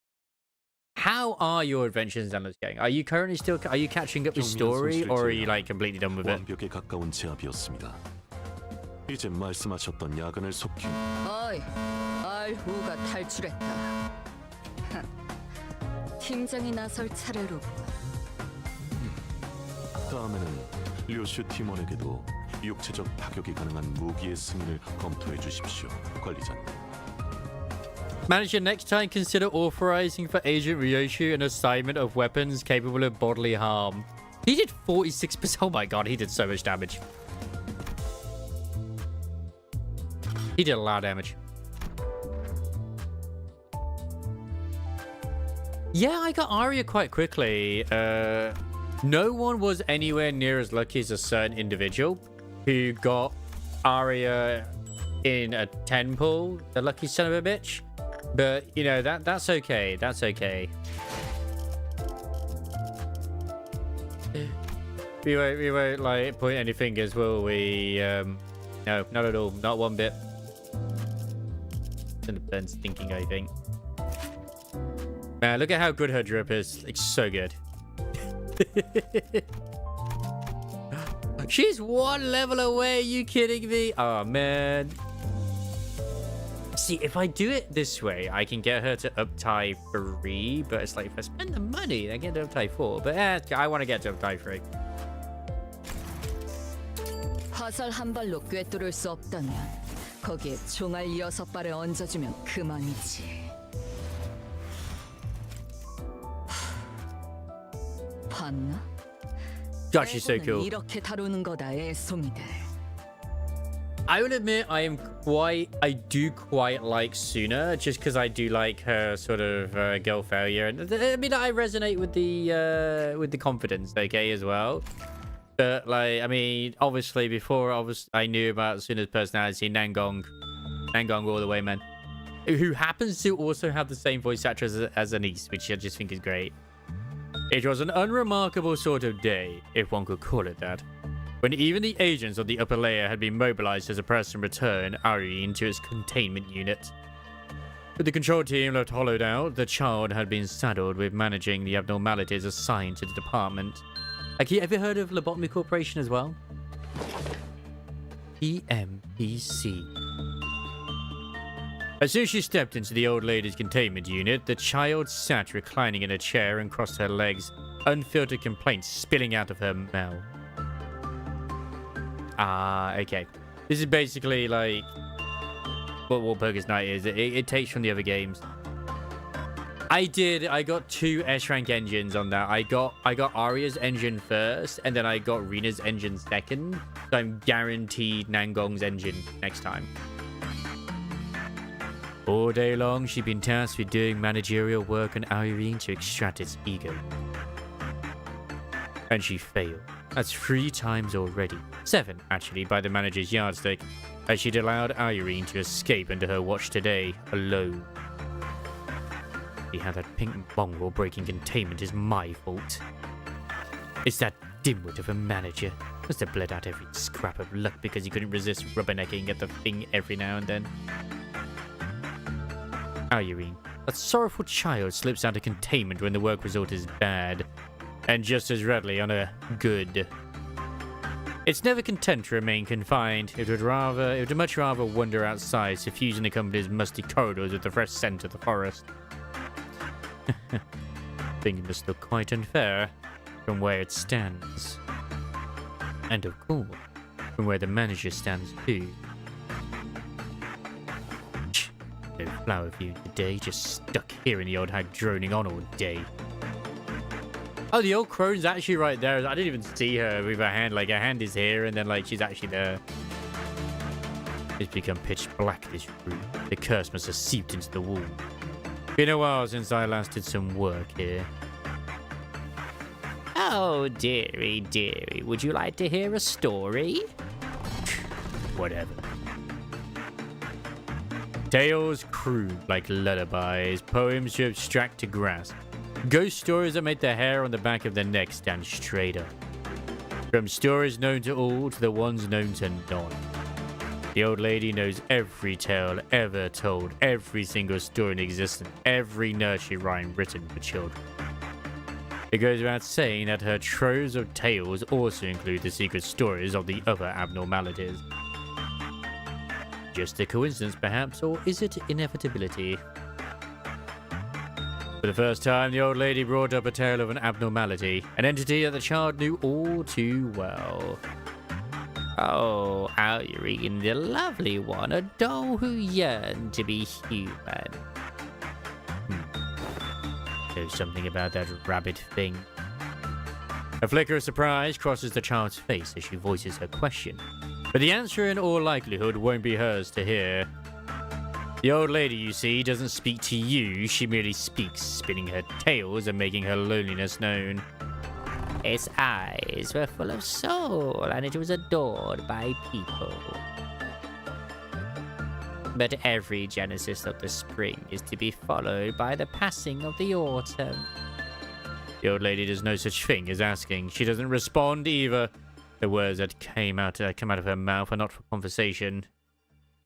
How are your adventures in Xander's going? Are you currently are you catching up with story, or are you like completely done with it? 완벽에 가까운 제압이었습니다. 이제 말씀하셨던 야근을 속히 어이, 알후가 탈출했다. 팀장이 나설 차례로군. 다음에는 류슈 팀원에게도 육체적 타격이 가능한 무기의 승인을 검토해 주십시오, 관리자님. Manager, next time consider authorizing for Agent Ryoshu an assignment of weapons capable of bodily harm. He did 46%. Oh my god, he did so much damage. He did a lot of damage. Yeah, I got Arya quite quickly. No one was anywhere near as lucky as a certain individual who got Arya in a temple, the lucky son of a bitch. But, you know, that's okay. That's okay. We won't, like, point any fingers, will we? No, not at all. Not one bit. It's been stinking, I think. Man, look at how good her drip is. It's so good. She's one level away. Are you kidding me? Oh, man. See, if I do it this way, I can get her to up tie 3, but it's like, if I spend the money, I get to up tie 4. But I want to get to up tie 3. 화살 한 발로 꿰뚫을 수 없다면 거기에 총알 6발을 얹어주면 그만이지. 봤나? God, she's so 애고는 cool. 이렇게 다루는 거다, 애송이들. I will admit I do quite like Suna, just because I do like her sort of girl failure, and I mean I resonate with the confidence, okay, as well. But like, I mean, obviously before I knew about Suna's personality, Nangong all the way, man. Who happens to also have the same voice actress as Anise, which I just think is great. It was an unremarkable sort of day, if one could call it that, when even the agents of the upper layer had been mobilized as a person return Irene to its containment unit. With the control team left hollowed out, the child had been saddled with managing the abnormalities assigned to the department. Like, have you ever heard of Lobotomy Corporation as well? PMPC. As soon as she stepped into the old lady's containment unit, the child sat reclining in a chair and crossed her legs, unfiltered complaints spilling out of her mouth. Ah, okay. This is basically like what Walpurgis Night is. It takes from the other games. I got 2 S-rank engines on that. I got Arya's engine first, and then I got Rena's engine second. So I'm guaranteed Nangong's engine next time. All day long, she'd been tasked with doing managerial work on Irene to extract its ego. And she failed. That's 3 times already. 7, actually, by the manager's yardstick, as she'd allowed Irene to escape under her watch today, alone. See how that pink mongrel breaking containment is my fault. It's that dimwit of a manager. Must have bled out every scrap of luck because he couldn't resist rubbernecking at the thing every now and then. Irene, that sorrowful child, slips out of containment when the work result is bad, and just as readily on a good. It's never content to remain confined. It would much rather wander outside, suffusing the company's musty corridors with the fresh scent of the forest. Things must look quite unfair from where it stands. And of course, from where the manager stands too. No flower view today, just stuck here in the old hag droning on all day. Oh, the old crone's actually right there. I didn't even see her with her hand. Like, her hand is here, and then, like, she's actually there. It's become pitch black, this room. The curse must have seeped into the wall. Been a while since I last did some work here. Oh, dearie, dearie. Would you like to hear a story? Whatever. Tales crude like lullabies, poems to abstract to grasp. Ghost stories that make the hair on the back of the neck stand straight up. From stories known to all to the ones known to none. The old lady knows every tale ever told, every single story in existence, every nursery rhyme written for children. It goes without saying that her troves of tales also include the secret stories of the other abnormalities. Just a coincidence, perhaps, or is it inevitability? For the first time, the old lady brought up a tale of an abnormality, an entity that the child knew all too well. Oh, Irene, the lovely one, a doll who yearned to be human. There's something about that rabbit thing. A flicker of surprise crosses the child's face as she voices her question, but the answer in all likelihood won't be hers to hear. The old lady, you see, doesn't speak to you, she merely speaks, spinning her tales and making her loneliness known. Its eyes were full of soul, and it was adored by people. But every genesis of the spring is to be followed by the passing of the autumn. The old lady does no such thing as asking. She doesn't respond either. The words that come out of her mouth are not for conversation.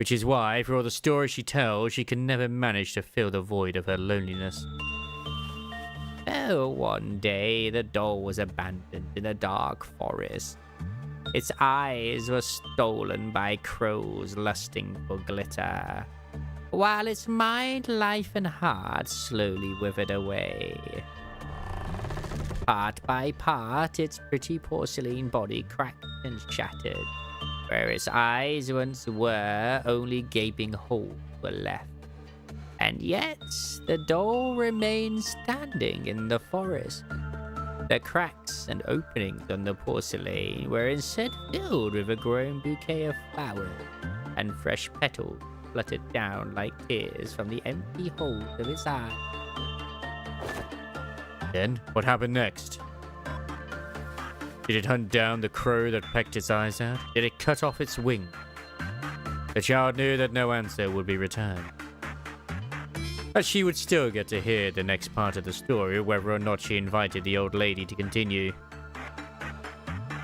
Which is why, for all the stories she tells, she can never manage to fill the void of her loneliness. Oh, one day the doll was abandoned in a dark forest. Its eyes were stolen by crows lusting for glitter. while its mind, life, and heart slowly withered away. Part by part, its pretty porcelain body cracked and shattered. Where its eyes once were, only gaping holes were left. And yet, the doll remained standing in the forest. The cracks and openings on the porcelain were instead filled with a growing bouquet of flowers, and fresh petals fluttered down like tears from the empty holes of its eyes. Then, what happened next? Did it hunt down the crow that pecked its eyes out? Did it cut off its wing? The child knew that no answer would be returned. But she would still get to hear the next part of the story, whether or not she invited the old lady to continue.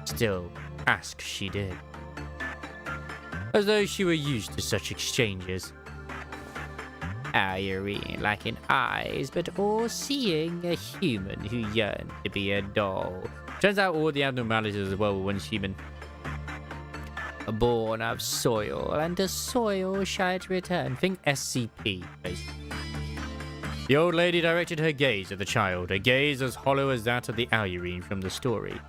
Still, ask she did. As though she were used to such exchanges. Irene lacking eyes, but all-seeing, a human who yearned to be a doll. Turns out all the abnormalities as well were once human. Born of soil, and to soil shall it return. Think SCP, basically. The old lady directed her gaze at the child, a gaze as hollow as that of the Irene from the story.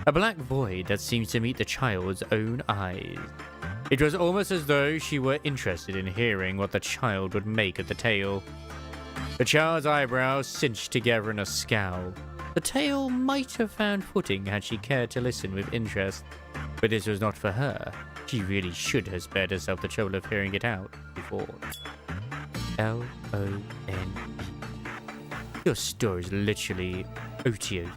A black void that seemed to meet the child's own eyes. It was almost as though she were interested in hearing what the child would make of the tale. The child's eyebrows cinched together in a scowl. The tale might have found footing had she cared to listen with interest, but this was not for her. She really should have spared herself the trouble of hearing it out before. L-O-N-E. Your story is literally OTO.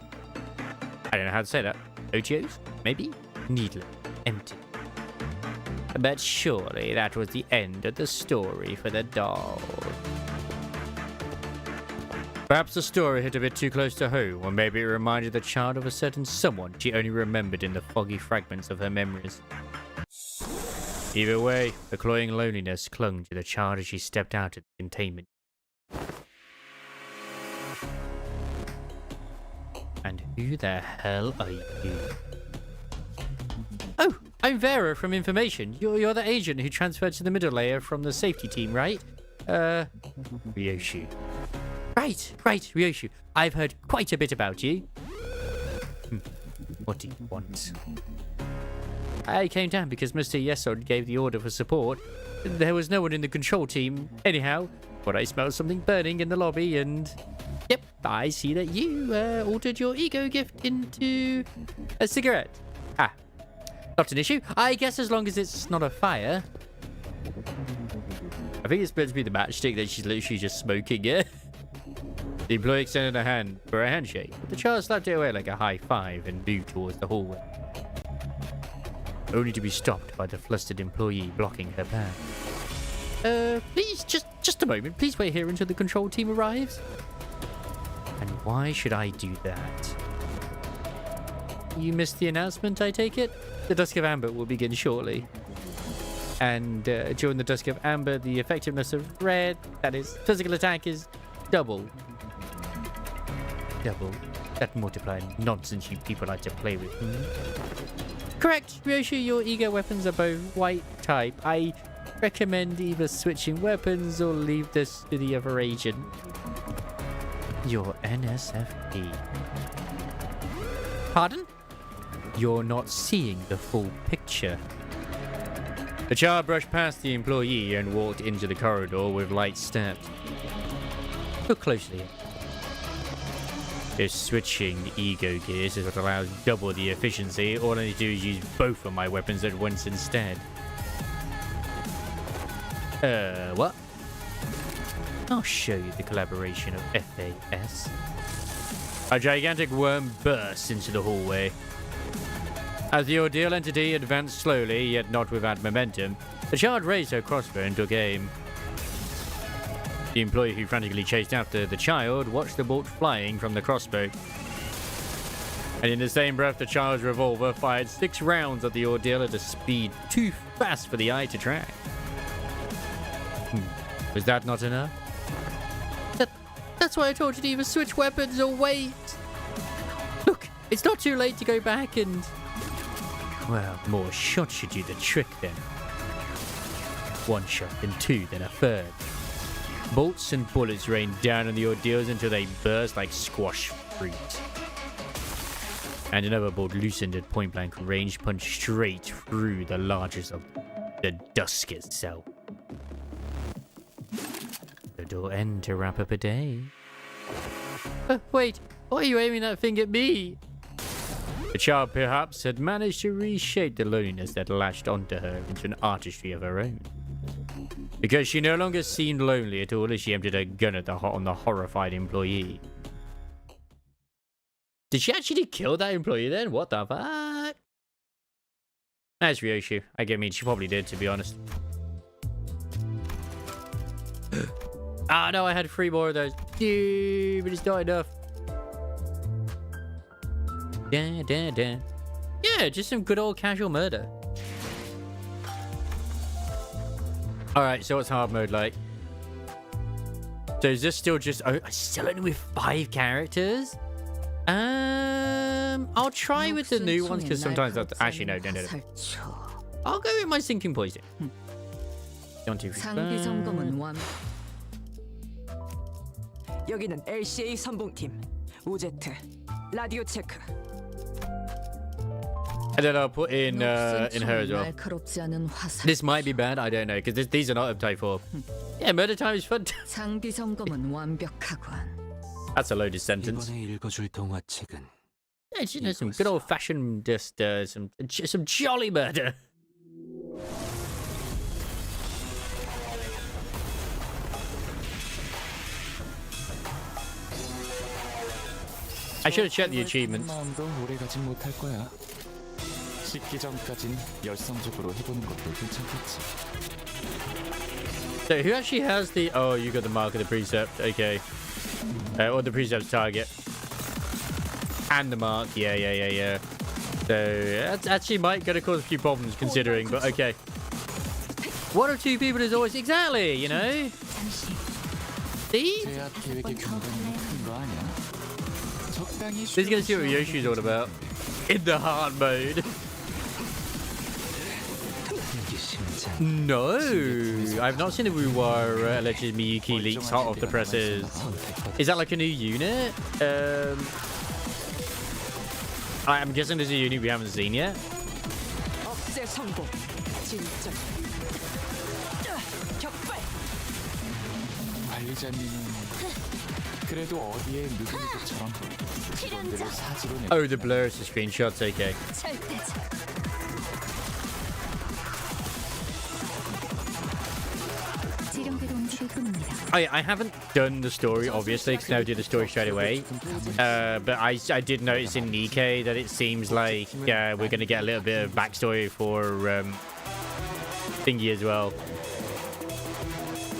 I don't know how to say that. OTOs? Maybe? Needless. Empty. But surely that was the end of the story for the doll. Perhaps the story hit a bit too close to home, or maybe it reminded the child of a certain someone she only remembered in the foggy fragments of her memories. Either way, the cloying loneliness clung to the child as she stepped out of the containment. And who the hell are you? Oh, I'm Vera from Information. You're the agent who transferred to the middle layer from the safety team, right? Ryoshu. Right, Ryoshu. I've heard quite a bit about you. What do you want? I came down because Mr. Yesod gave the order for support. There was no one in the control team. Anyhow, but I smelled something burning in the lobby and... Yep, I see that you altered your ego gift into a cigarette. Ah, not an issue. I guess as long as it's not a fire. I think it's supposed to be the matchstick that she's literally just smoking it. The employee extended a hand for a handshake. The child slapped it away like a high five and moved towards the hallway. Only to be stopped by the flustered employee blocking her path. Please, just a moment. Please wait here until the control team arrives. And why should I do that? You missed the announcement, I take it? The Dusk of Amber will begin shortly. And during the Dusk of Amber, the effectiveness of red, that is, physical attack, is double. Double. That multiplying nonsense you people like to play with. Correct, Ryoshu, your ego weapons are both white type. I recommend either switching weapons or leave this to the other agent. Your NSFP. Pardon? You're not seeing the full picture. The child brushed past the employee and walked into the corridor with light steps. Look closely. If switching ego gears is what allows double the efficiency, all I need to do is use both of my weapons at once instead. What? I'll show you the collaboration of FAS. A gigantic worm burst into the hallway. As the ordeal entity advanced slowly, yet not without momentum, the child raised her crossbow and took aim. The employee who frantically chased after the child watched the bolt flying from the crossbow. And in the same breath, the child's revolver fired 6 rounds at the ordeal at a speed too fast for the eye to track. Was that not enough? That's why I told you to either switch weapons or wait. Look, it's not too late to go back and... Well, more shots should do the trick then. 1 shot, then 2, then a third. Bolts and bullets rain down on the ordeals until they burst like squash fruit. And another bolt loosened at point blank range punched straight through the largest of the dusk itself. The door end to wrap up a day. Wait, why are you aiming that thing at me? The child perhaps had managed to reshape the loneliness that latched onto her into an artistry of her own. Because she no longer seemed lonely at all as she emptied her gun at on the horrified employee. Did she actually kill that employee then? What the fuck? That's Ryoshu. I mean, she probably did, to be honest. Ah, no, I had 3 more of those. Dude, but it's not enough. Yeah, just some good old casual murder. Alright, so what's hard mode like? So is this still just... Oh, still only with 5 characters? I'll try with the new ones because sometimes that's... Actually, no. I'll go with my sinking poison. 1, 2, 3, 장비 점검은 완. 여기는 LCA 선봉팀 오제트 라디오 체크. And then I'll put in her as well. 날카롭지 않은 화살. This might be bad, I don't know, because these are not update 4. Yeah, murder time is fun. 장비 점검은 완벽하군. That's a loaded sentence. 이번에 읽어줄 동화책은 Yeah, you know, some good old fashioned, just some jolly murder. I should have checked the achievements. 마음도 오래 가진 못할 거야. 식기 전까진 열성적으로 해보는 것도 괜찮겠지. So who actually has the... Oh, you got the mark of the precept. Okay. Or the precept's target. And the mark. Yeah. So that actually might gonna cause a few problems considering, but okay. 1 or 2 people is always... Exactly, you know? See? 제약 계획의 규모는 큰거 아니야? 적당히 Who's gonna see what Yoshi's all about? In the hard mode. No, I've not seen the Wuwa alleged Miyuki leaks hot off the presses. Is that like a new unit? I'm guessing there's a unit we haven't seen yet. 억제 성공. 진짜. 격발. 관리자님은 그래도 어디에 누구누구처럼 직원들을 사지로 내. Oh, the blurs the screenshots. Okay. 절대적. 지령대로 움직일 뿐입니다. I haven't done the story obviously because now I did the story straight away. But I did notice in Nikkei that it seems like we're gonna get a little bit of backstory for Thingy as well.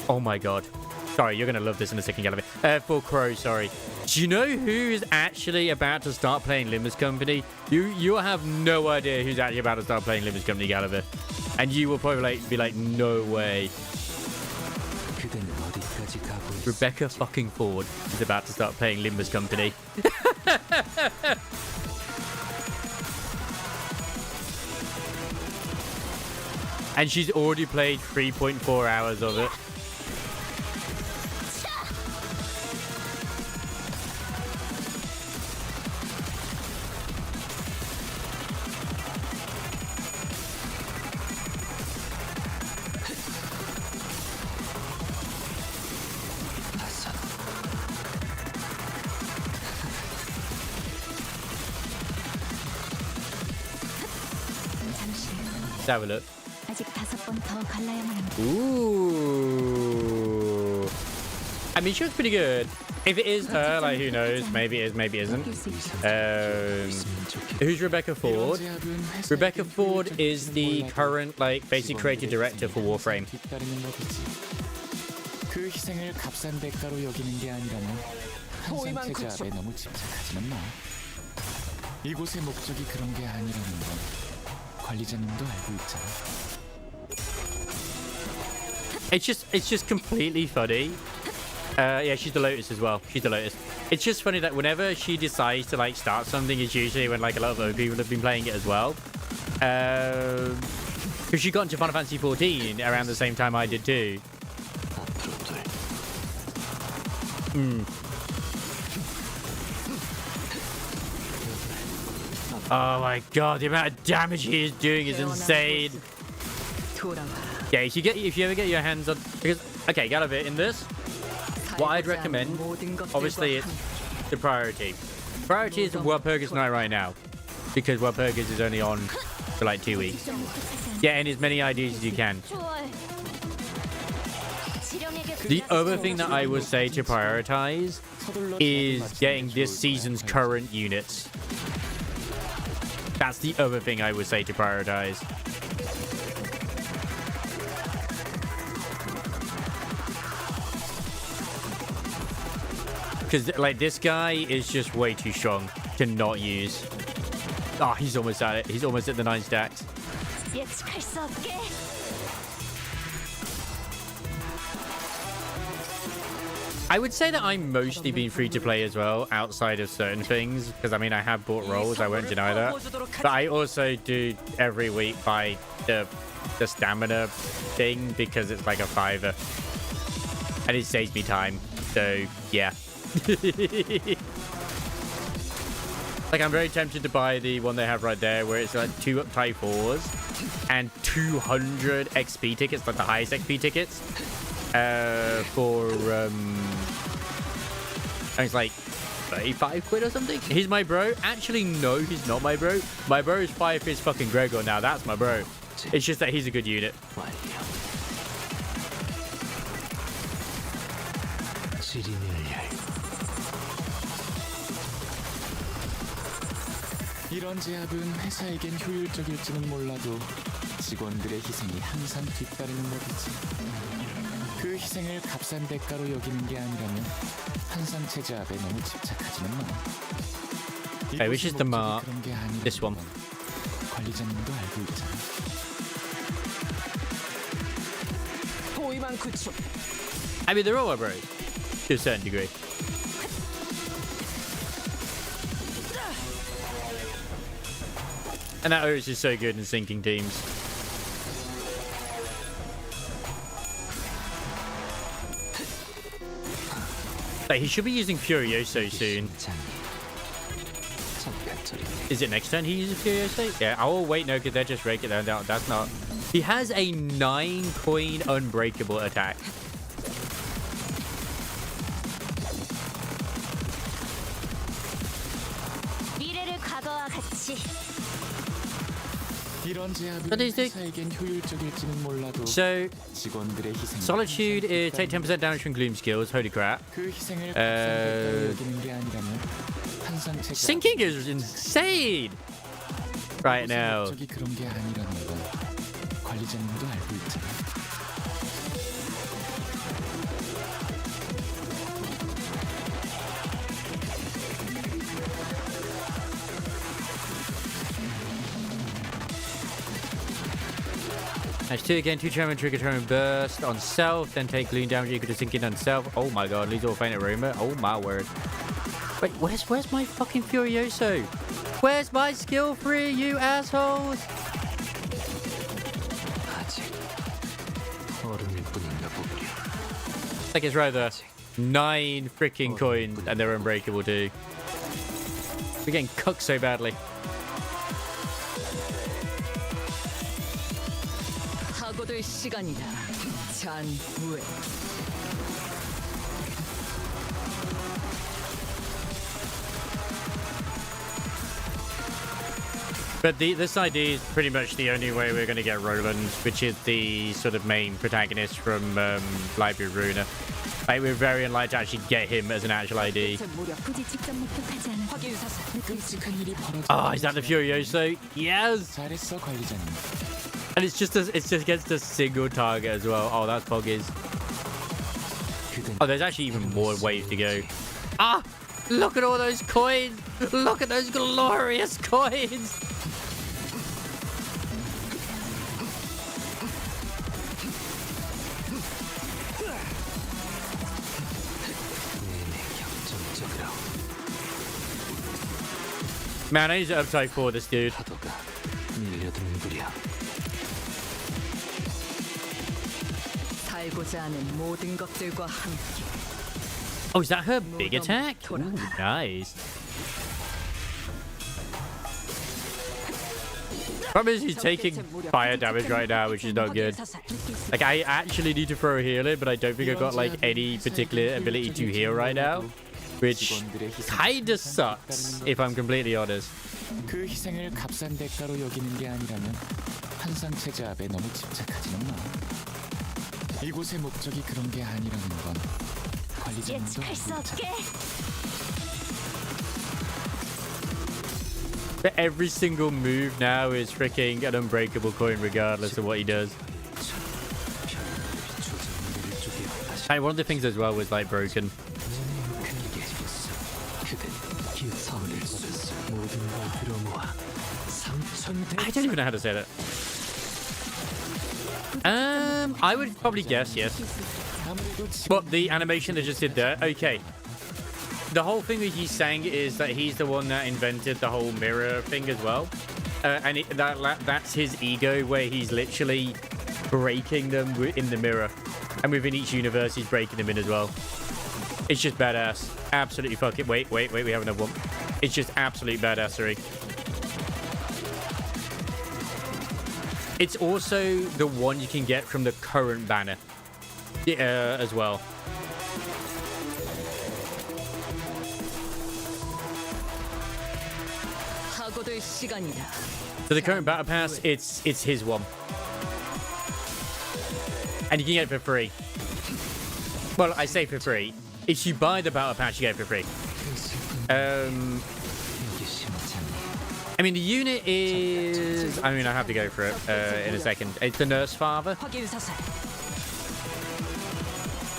Oh my god. Sorry, you're gonna love this in a second, Gallivant. For Crow, sorry. Do you know who is actually about to start playing Limber's Company? You have no idea who's actually about to start playing Limber's Company, Gallivant. And you will probably be like, no way. Rebecca fucking Ford is about to start playing Limber's Company. And she's already played 3.4 hours of it. Let's have a look. 아직 5번 더 갈라야만 합니다. Ooh. I mean, she looks pretty good. If it is her, like, who knows? Maybe it is, maybe it isn't. Who's Rebecca Ford? Rebecca Ford is the current, like, basic creative director for Warframe. 그 희생을 값싼 대가로 여기는 게 아니라면 항상 제자에 너무 집착하지는 마. 이곳의 목적이 그런 게 아니라는 건 관리자님도 알고 있잖아. It's just completely funny. Yeah, she's the Lotus as well. She's the Lotus. It's just funny that whenever she decides to like start something, it's usually when like a lot of other people have been playing it as well. Because she got into Final Fantasy 14 around the same time I did too. Oh my god, the amount of damage he is doing is insane. Yeah, if you ever get your hands on, because okay, got a bit in this. What I'd recommend, obviously, it's the priority. Priority is Walpurgis Night right now, because Walpurgis is only on for like 2 weeks. Get in as many IDs as you can. The other thing that I would say to prioritize is getting this season's current units. That's the other thing I would say to prioritize. Because, like, this guy is just way too strong to not use. Ah, he's almost at it. He's almost at the 9 stacks. I would say that I'm mostly been free to play as well, outside of certain things. Because, I mean, I have bought roles, I won't deny that. But I also do every week buy the stamina thing because it's like a $5. And it saves me time. So, yeah. Like, I'm very tempted to buy the one they have right there where it's like 2 type 4s and 200 XP tickets, like the highest XP tickets, for and it's like 35 quid or something. He's my bro. Actually, no, he's not my bro. My bro is Fire Fist fucking Gregor now. That's my bro. It's just that he's a good unit. 이런 제압은 회사에겐 효율적일지는 몰라도 직원들의 희생이 항상 뒤따르는 법이지. 그 희생을 값싼 대가로 여기는 게 아니라면 한상체 제압에 너무 집착하지는 마. Okay, which is the mark? This one. 관리자님도 알고 있잖아. 포위망 구축. I mean, they're all my bros to a certain degree. And that Urus is so good in sinking teams. Like, he should be using Furioso soon. Is it next turn he uses Furioso? Yeah, oh wait, no, because they're just regular. No, that's not. He has a 9-coin unbreakable attack. What do you think? So, Solitude is take 10% damage from Gloom skills. Holy crap. Sinking is insane right now. Match 2 again, 2 German trigger turn burst on self, then take gloom damage equal to sinking on self. Oh my god, lose all faint at rumor. Oh my word. Wait, where's my fucking Furioso? Where's my skill 3, you assholes? Like it's right there. 9 freaking coins and they're unbreakable too. We're getting cooked so badly. 시간이다. 잔후회. But this ID is pretty much the only way we're going to get Roland, which is the sort of main protagonist from Library Runa. Like, we're very unlikely to actually get him as an actual ID. Oh, is that the Furioso? Yes! And it's just against a single target as well. Oh, that's Poggies. Oh, there's actually even more waves to go. Ah! Look at all those coins! Look at those glorious coins! Man, I need to uptype for this dude. 살고자 하는 모든 것들과 함께 Oh, is that her big attack? Ooh, nice. Problem is, he's taking fire damage right now, which is not good. Like, I actually need to throw a healer, but I don't think I've got, like, any particular ability to heal right now. Which kinda sucks, if I'm completely honest. 그 희생을 값싼 대가로 여기는 게 아니라면 한상 체제압에 너무 집착하지는 마. 이곳의 목적이 그런 게 아니라는 건 관리자님도 예측할 수 없게. But every single move now is freaking an unbreakable coin regardless of what he does. And one of the things as well was like broken. I don't even know how to say that. I would probably guess yes. But the animation they just did there, okay. The whole thing that he's saying is that he's the one that invented the whole mirror thing as well. And that's his ego, where he's literally breaking them in the mirror. And within each universe, he's breaking them in as well. It's just badass. Absolutely fucking... Wait, we have another one. It's just absolute badassery. It's also the one you can get from the current banner as well. So the current battle pass, it's his one. And you can get it for free. Well, I say for free. If you buy the battle pass, you get it for free. I mean, the unit is... I mean, I have to go for it in a second. It's the Nurse Father.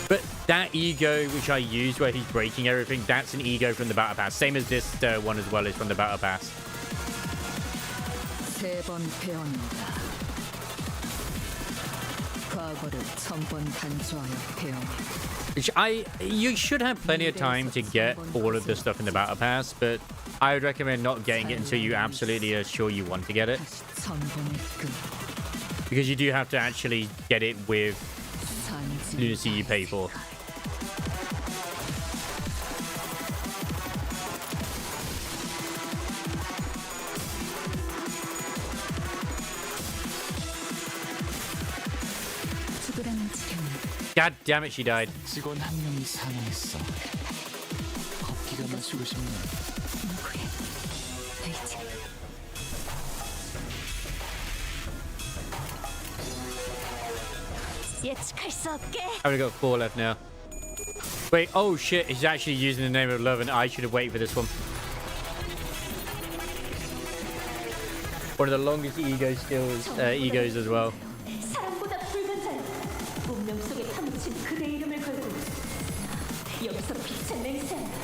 But that ego, which I use where he's breaking everything, that's an ego from the Battle Pass. Same as this one as well is from the Battle Pass. Which you should have plenty of time to get all of the stuff in the Battle Pass, but I would recommend not getting it until you absolutely are sure you want to get it. Because you do have to actually get it with lunacy you pay for. God damn it, she died. 직원 한 명이 사망했어. 커피가 마시고 싶네. 예측할 수 없게. I've only got 4 left now. Wait, oh shit, he's actually using the name of love, and I should have waited for this one. One of the longest ego skills, egos as well. 사람보다 불간자여. 운명 속에 파묻힌 그대 이름을 걸고 여기서 빛의 맹세한다.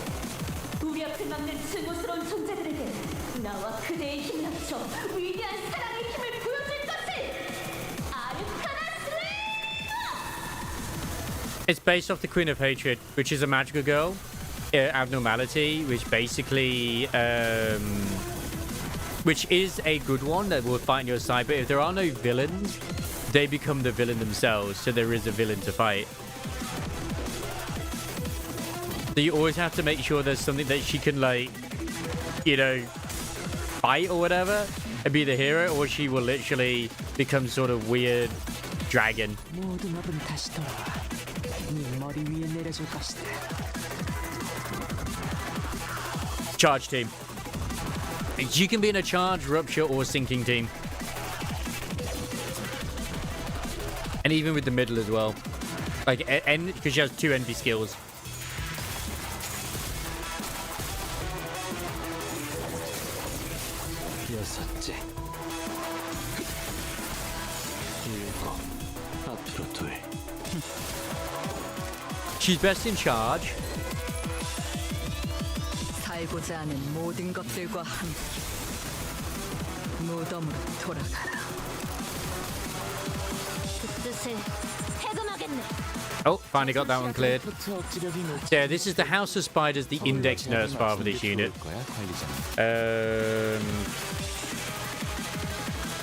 우리 앞을 막는 증오스러운 존재들에게 나와 그대의 힘을 합쳐 위대한 사랑의 힘을 보여줄 것을. It's based off the Queen of Hatred, which is a magical girl, abnormality, which basically, which is a good one that will fight on your side. But if there are no villains, they become the villain themselves. So there is a villain to fight. So you always have to make sure there's something that she can, like, you know, fight or whatever and be the hero, or she will literally become sort of weird dragon. Charge team. You can be in a charge, rupture, or sinking team. And even with the middle as well. Like, because she has 2 envy skills. She's best in charge. 살고자 하는 모든 것들과 함께 무덤으로 돌아가라. 그 뜻을 해금하겠네. Oh, finally got that one cleared. Yeah, this is the House of Spiders, the index nurse file for this unit.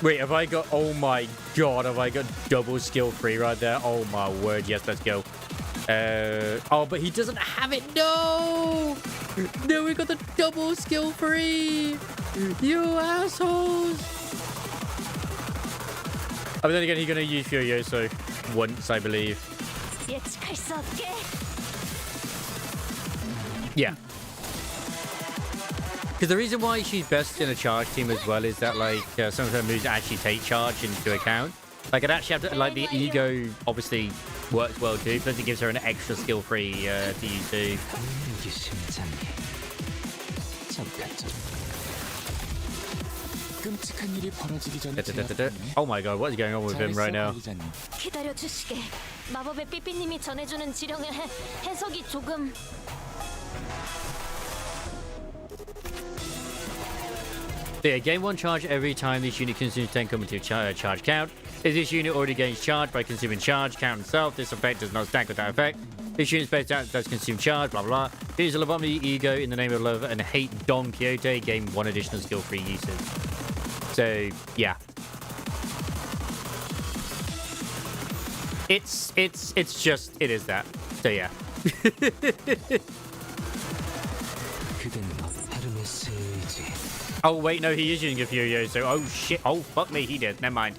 Wait, have I got... Oh my god, have I got double skill 3 right there? Oh my word, yes, let's go. Oh, but he doesn't have it. No! No, we got the double skill free. You assholes. Oh, but then again, he's going to use Furioso once, I believe. 예측할 수 없게. Yeah. Because the reason why she's best in a charge team as well is that, like, some of her moves actually take charge into account. Like, it actually have to, like, the ego obviously works well too, plus it gives her an extra skill free to use too. 끔찍한 일이 벌어지기 전에 제압하네. Oh my god, what is going on with him right now? 관리자님. 기다려 주시게. 마법의 삐삐님이 전해주는 지령의 해석이 조금. So yeah, gain 1 charge every time this unit consumes 10 cumulative charge count. If this unit already gains charge by consuming charge count itself, this effect does not stack with that effect. This unit's base out does consume charge, blah blah blah. Use a lobotomy ego in the name of love and hate Don Quixote, gain 1 additional skill free uses. So yeah. It's just it is that. So yeah. Oh wait, no, he is using a Furioso. Oh shit. Oh fuck me, he did. Never mind.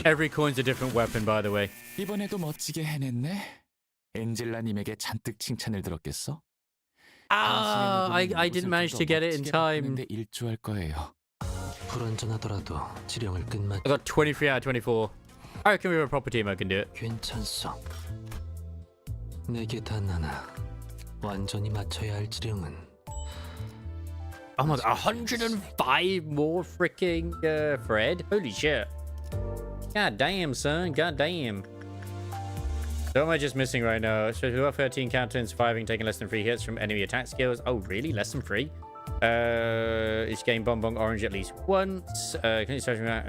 Every coin's a different weapon, by the way. 이번에도 멋지게 해냈네. 엔젤라님에게 잔뜩 칭찬을 들었겠어? Ah, I didn't manage to get it in time. 일조할 거예요. 불완전하더라도 지령을 끝마. I got 23 out of 24. I reckon we have a proper team I can do it. 괜찮소. 내게 단 하나 완전히 맞춰야 할 지령은. Oh my god, 105 more freaking Fred. Holy shit. God damn, son. God damn. So what am I just missing right now? So we have 13 counter and surviving, taking less than 3 hits from enemy attack skills. Oh, really? Less than 3? It's getting Bonbon Orange at least once. Can you search me out?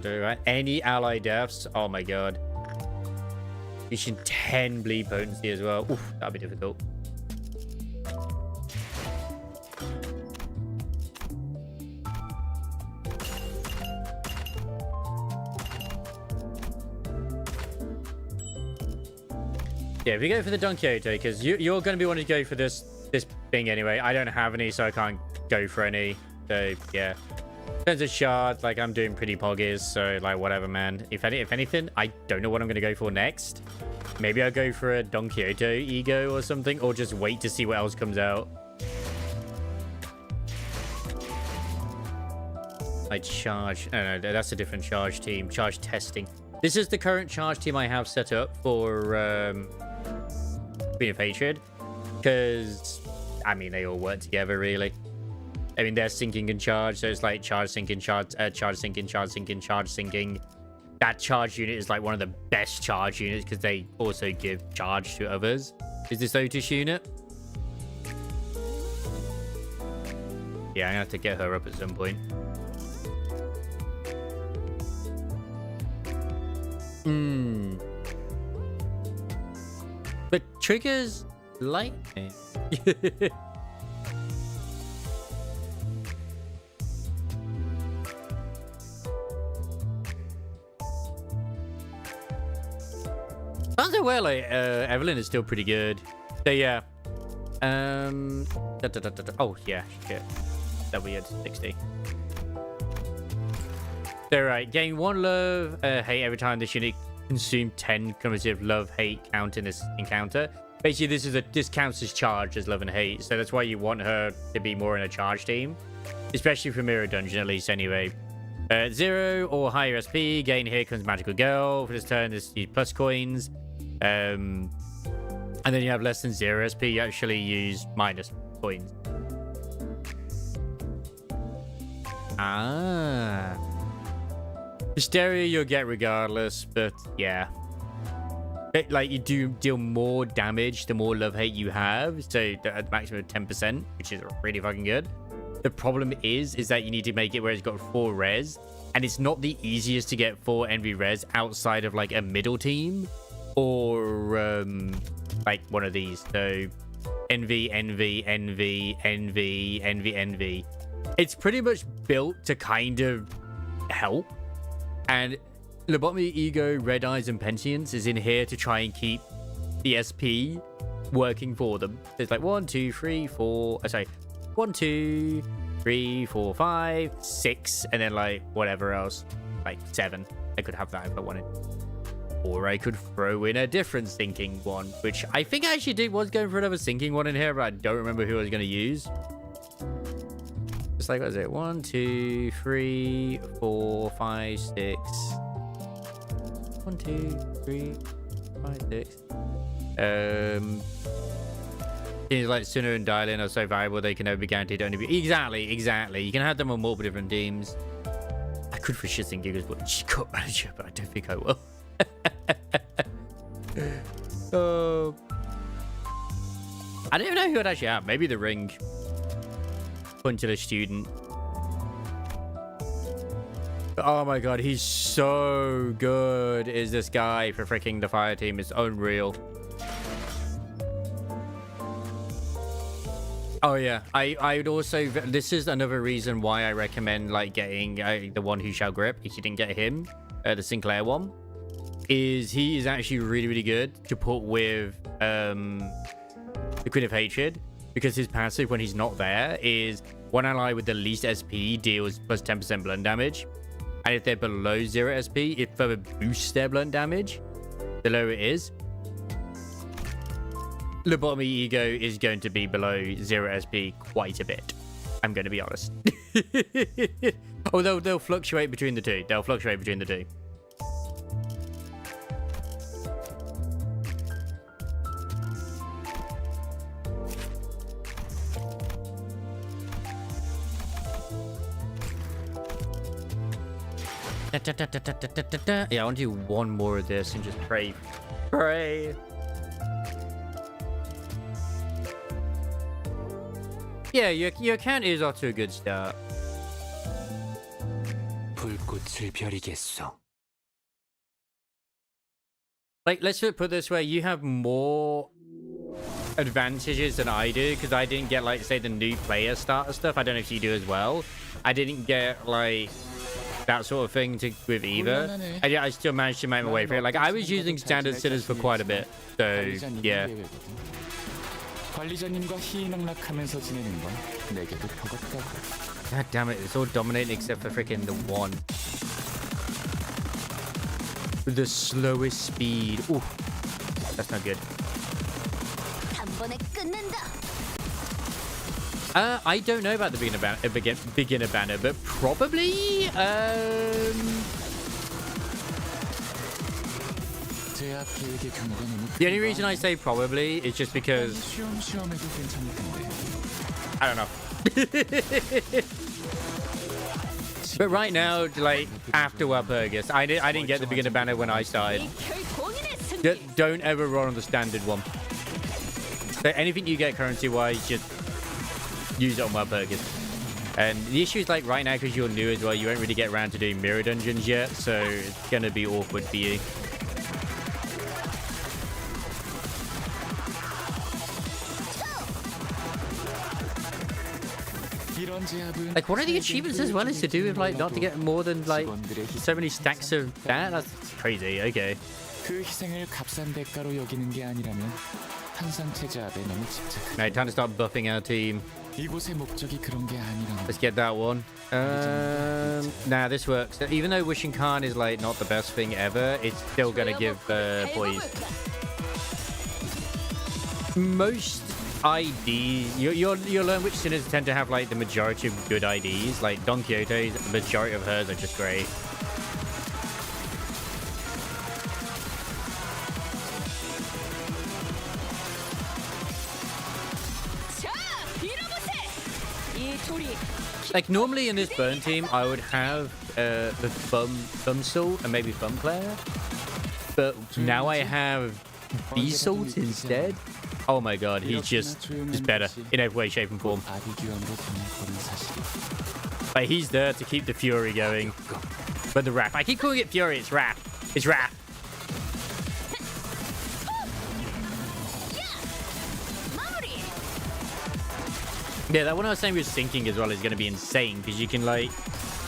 Right. Any ally deaths? Oh my god. Reaching 10 bleed potency as well. Oof, that'll be difficult. Yeah, if we go for the Don Quixote, because you're going to be wanting to go for this thing anyway. I don't have any, so I can't go for any. So, yeah. In terms of shards, like, I'm doing pretty poggies, so, like, whatever, man. If anything, I don't know what I'm going to go for next. Maybe I'll go for a Don Quixote ego or something, or just wait to see what else comes out. I charge. No, that's a different charge team. Charge testing. This is the current charge team I have set up for Queen of Hatred, because I mean they all work together really. I mean they're sinking and charge, so it's like charge sinking, charge sinking, charge sinking, charge sinking. That charge unit is like one of the best charge units because they also give charge to others. Is this Otis unit? Yeah, I'm gonna have to get her up at some point. But triggers lightning. Sounds like well, like Evelyn is still pretty good. So yeah. Oh yeah, shit. That we had 60. So right, gain 1 love, hate every time this unit consume 10 cumulative love hate count in this encounter. Basically, this counts as charge as love and hate, so that's why you want her to be more in a charge team, especially for Mirror Dungeon at least. Anyway, 0 or higher SP, gain Here Comes Magical Girl. For this turn, this use plus coins, and then you have less than 0 SP. You actually use minus coins. Ah. Hysteria you'll get regardless, but yeah. Like, you do deal more damage the more love hate you have, so at the maximum of 10%, which is really fucking good. The problem is that you need to make it where it's got 4 res, and it's not the easiest to get 4 envy res outside of like a middle team or like one of these. So envy, envy, envy, envy, envy, envy. It's pretty much built to kind of help. And Lobotomy, Ego, Red Eyes, and Pensions is in here to try and keep the SP working for them. There's like 1, 2, 3, 4. Sorry, 1, 2, 3, 4, 5, 6, and then like whatever else, like 7. I could have that if I wanted. Or I could throw in a different sinking one, which I think I actually was going for another sinking one in here, but I don't remember who I was going to use. It's like, what is it? 1, 2, 3, 4, 5, 6. 1, 2, 3, 5, 6. Things like Sinner and Dialing are so valuable they can never be guaranteed to only be... Exactly. You can have them on multiple different teams. I could for shits and giggles but cut manager, but I don't think I will. Oh, I don't even know who I'd actually have. Maybe the Ring. Punchula Student. Oh my god, he's so good. Is this guy for freaking the fire team? It's unreal. Oh yeah, I would also... This is another reason why I recommend like getting the one who shall grip. If you didn't get him, the Sinclair one, is he is actually really good to put with the Queen of Hatred, because his passive when he's not there is one ally with the least SP deals plus 10% blunt damage, and if they're below 0 SP, it further boosts their blunt damage the lower it is. Lobotomy Ego is going to be below 0 SP quite a bit. I'm going to be honest. Although they'll fluctuate between the two. Yeah, I want to do one more of this and just pray. Yeah, your account is off to a good start. 불꽃을 벼리겠소. Like, let's put it this way, you have more advantages than I do, because I didn't get, like, say, the new player starter stuff. I don't know if you do as well. I didn't get, like, that sort of thing with either. And yeah, I still managed to make my way through it. Like, I was using standard sinners for quite a bit. So, yeah. 관리자님과 희희낙락하면서 지내는 건 내게도 버겁다고. God damn it, it's all dominating except for freaking the one. With the slowest speed. Ooh, that's not good. I don't know about the beginner banner, but probably the only reason I say probably is just because I don't know. But right now, like after Walpurgis, I didn't get the beginner banner when I started. Don't ever run on the standard one. So anything you get currency-wise, just use it on Walpurgis. And the issue is, like, right now, because you're new as well, you won't really get around to doing mirror dungeons yet, so it's gonna be awkward for you. Like, one of the achievements as well is to do with, like, not to get more than, like, so many stacks of that. That's crazy. Okay. Now, time to start buffing our team. Let's get that one. Nah, this works. Even though Wishing Khan is, like, not the best thing ever, it's still gonna give poise. Most IDs, you'll learn which sinners tend to have, like, the majority of good IDs. Like Don Quixote's, the majority of hers are just great. Like, normally in this burn team, I would have the Thumb Salt and maybe Thumb Claire. But now I have Beast Salt instead. Oh my god, he's just better in every way, shape, and form. Like, he's there to keep the Fury going. But the Wrath, I keep calling it Fury, it's Wrath. It's Wrath. Yeah, that one I was saying with syncing as well is going to be insane because you can, like,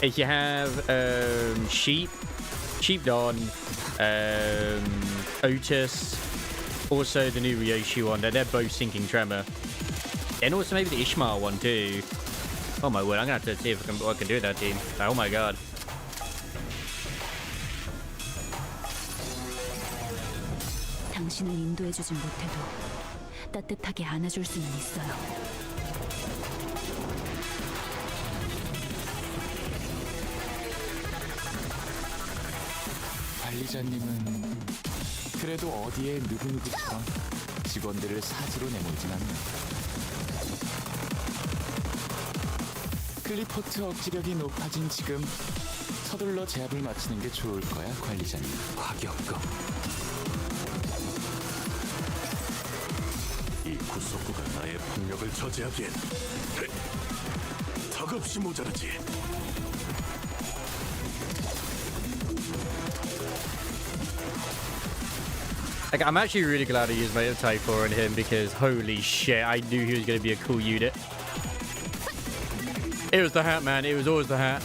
if you have Sheep Don, Otis, also the new Ryoshi one, they're both syncing Tremor. And also maybe the Ishmael one too. Oh my word, I'm going to have to see if what I can do with that team. Oh my god. 당신을 인도해주진 못해도 따뜻하게 안아줄 수는 있어요. 관리자님은 그래도 어디에 누구누구처럼 직원들을 사지로 내몰진 않네. 클리포트 억지력이 높아진 지금 서둘러 제압을 마치는 게 좋을 거야, 관리자님. 과격검. 이 구속구가 나의 폭력을 저지하기엔 턱없이 모자르지. Like, I'm actually really glad I used my Type 4 on him because holy shit, I knew he was going to be a cool unit. It was the hat, man. It was always the hat.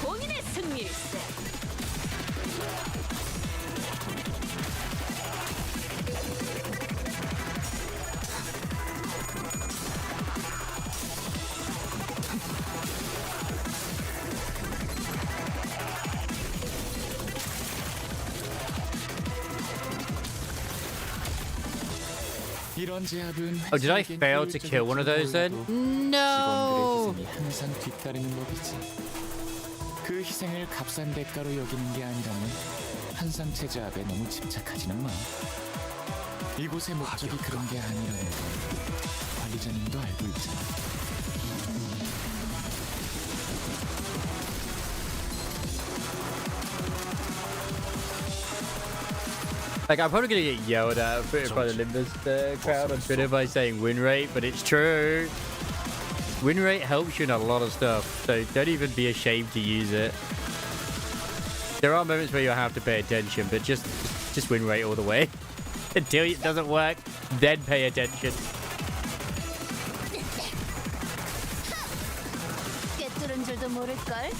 본인의 승리일세. 이런 제압은 Oh, did I fail to kill one of those then? No! 직원들의 희생이 항상 뒤따르는 법이지. 그 희생을 값싼 대가로 여기는 게 아니라면 한상체 제압에 너무 집착하지는 마. 이곳의 목적이 그런 게 아니라는 걸 관리자님도 알고 있잖아. Like, I'm probably going to get yelled at by the Limbus crowd on Twitter by saying win rate, but it's true. Win rate helps you in a lot of stuff, so don't even be ashamed to use it. There are moments where you'll have to pay attention, but just win rate all the way. Until it doesn't work, then pay attention. 꿰뚫은 줄도 모를걸?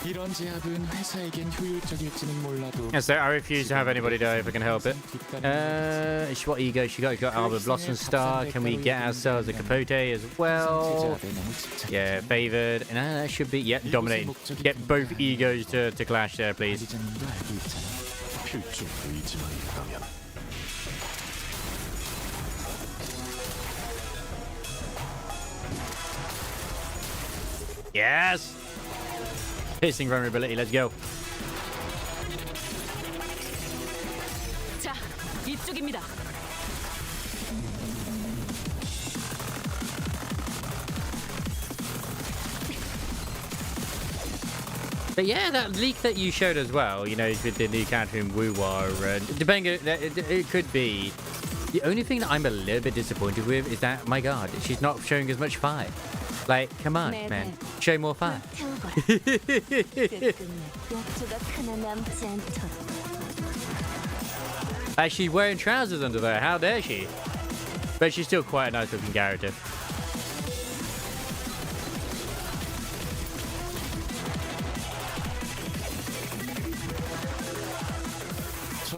이런 제압은 회사에겐 효율적일지는 몰라도 Yeah, so I refuse to have anybody die if I can help it. What ego she got Arbor Blossom Star. Can we get ourselves a Capote as well? Yeah, favored. And that should be, yeah, dominating. Get both egos to clash there, please. 관리자님도 알고 있잖아. 필중 의지만 있다면 Yes! Piercing vulnerability, let's go. 자, 이쪽입니다. But yeah, that leak that you showed as well, you know, with the new character in Wu-Wa, depending, it could be. The only thing that I'm a little bit disappointed with is that, my god, she's not showing as much fire. Like, come on, man. Show more fire. She's wearing trousers under there. How dare she? But she's still quite a nice looking character.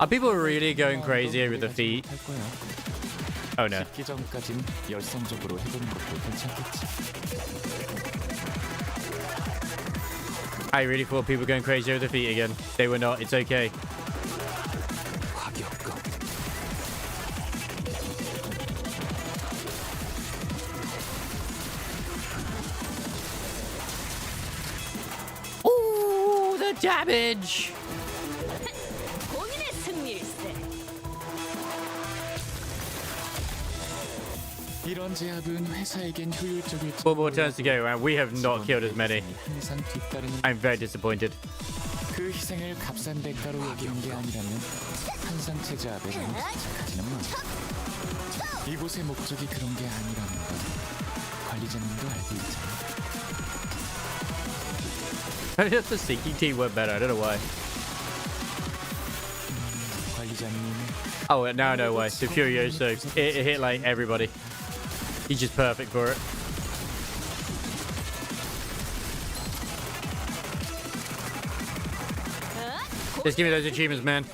Are people really going crazy with the feet? Oh no. 식기 전까진 열성적으로 해보는 것도 괜찮겠지. I really thought people were going crazy over the feet again. They were not. It's okay. 과격검. Ooh, the damage! 본인의 승리일세. 이런 제압은 회사에겐 효율적일지. 4 more turns to go, and we have not killed as many. 항상 뒤따르는 I'm very disappointed. 그 희생을 값싼 대가로 여기는 게 아니라면 한상체 제압에 너무 집착하지는 마. 이곳의 목적이 그런 게 아니라는 걸 관리자님도 알고 있잖아. I just the sinking team went better. I don't know why. 관리자님, Oh, now I know why. So Furioso, it hit like everybody. He's just perfect for it. Just give me those achievements, man.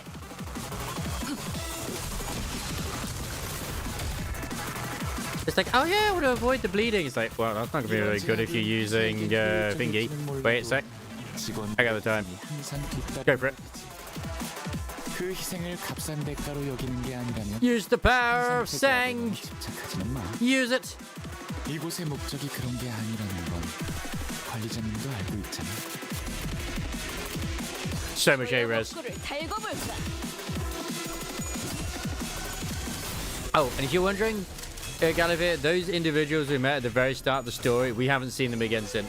It's like, oh yeah, I want to avoid the bleeding. It's like, well, that's not going to be really good if you're using thingy. Wait a sec. I got the time. 항상 뒷다리. Go for it. 그 희생을 값싼 대가로 여기는 게 아니라면 Use the power of 항상 sang. 집착하지는 마. Use it. 이곳의 목적이 그런 게 아니라는 건 관리자님도 알고 있잖아. So much A-res. Oh, and if you're wondering, Gallivere, those individuals we met at the very start of the story, we haven't seen them again since.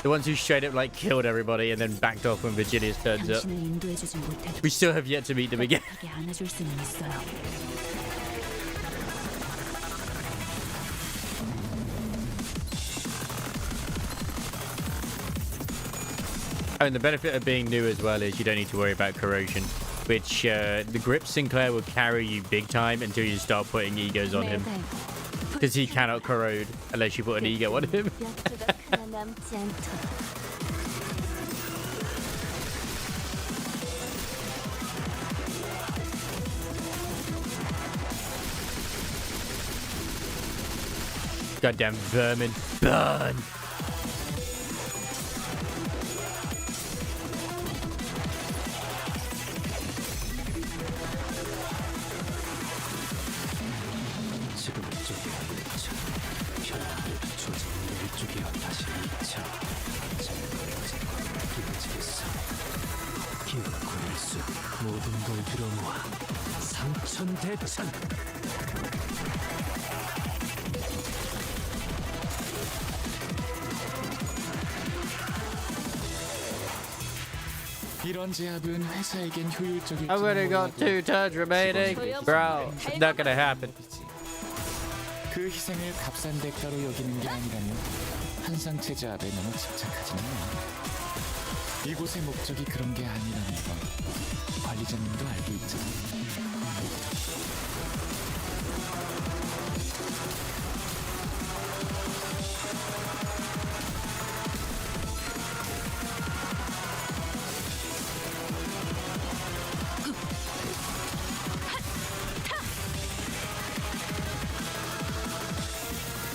The ones who straight up like killed everybody and then backed off when Virgilius turns up. 당신을 인도해주진 못해도 We still have yet to meet them again. 하게 안아줄 수는 있어요. Oh, and the benefit of being new as well is you don't need to worry about corrosion, which the grip Sinclair will carry you big time until you start putting egos on him, because he cannot corrode unless you put an ego on him. Goddamn vermin. Burn! 지금은 쪽이 차 현안을 조직 내 쪽이여 다시 2차 이어지겠어. 기운 구일수 모든 걸 들어모아 삼천대천. 이런 제압은 회사에겐 효율적일지 I've only got 2 turns remaining. Bro, it's not gonna happen. 그 희생을 값싼 대가로 여기는 게 아니라면 한상체 제압에 너무 집착하지는 마. 이곳의 목적이 그런 게 아니라는 건 관리자님도 알고 있잖아.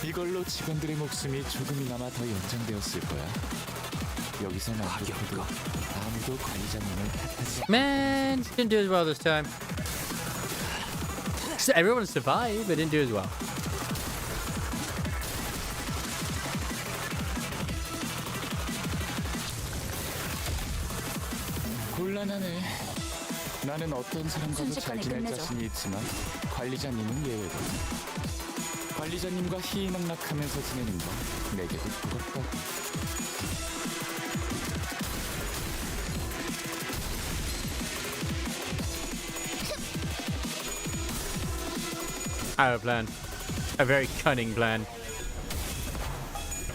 이걸로 직원들의 목숨이 조금이나마 더 연장되었을 거야. 여기서 놔두고도 아무도 관리자님을 탓하지. Man, didn't do as well this time. So everyone survived, but didn't do as well. 곤란하네. 나는 어떤 사람과도 잘 지낼 자신이 있지만 관리자님은 예외고. 관리자님과 희희낙낙하면서 지내는 건 내게도 부럽다고. I have a plan. A very cunning plan.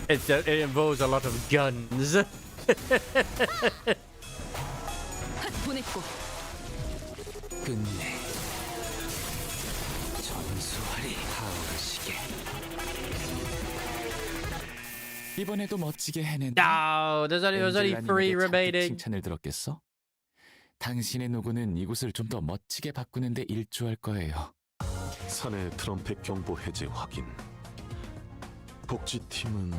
It involves a lot of guns. 보냈고. 끝내 전수하리 하오르시게. 이번에도 멋지게 해낸다. No, there's only 3 remaining. 칭찬을 들었겠어? 당신의 노고는 이곳을 좀 더 멋지게 바꾸는데 일조할 거예요. 사내 트럼펫 경보 해제 확인. 복지팀은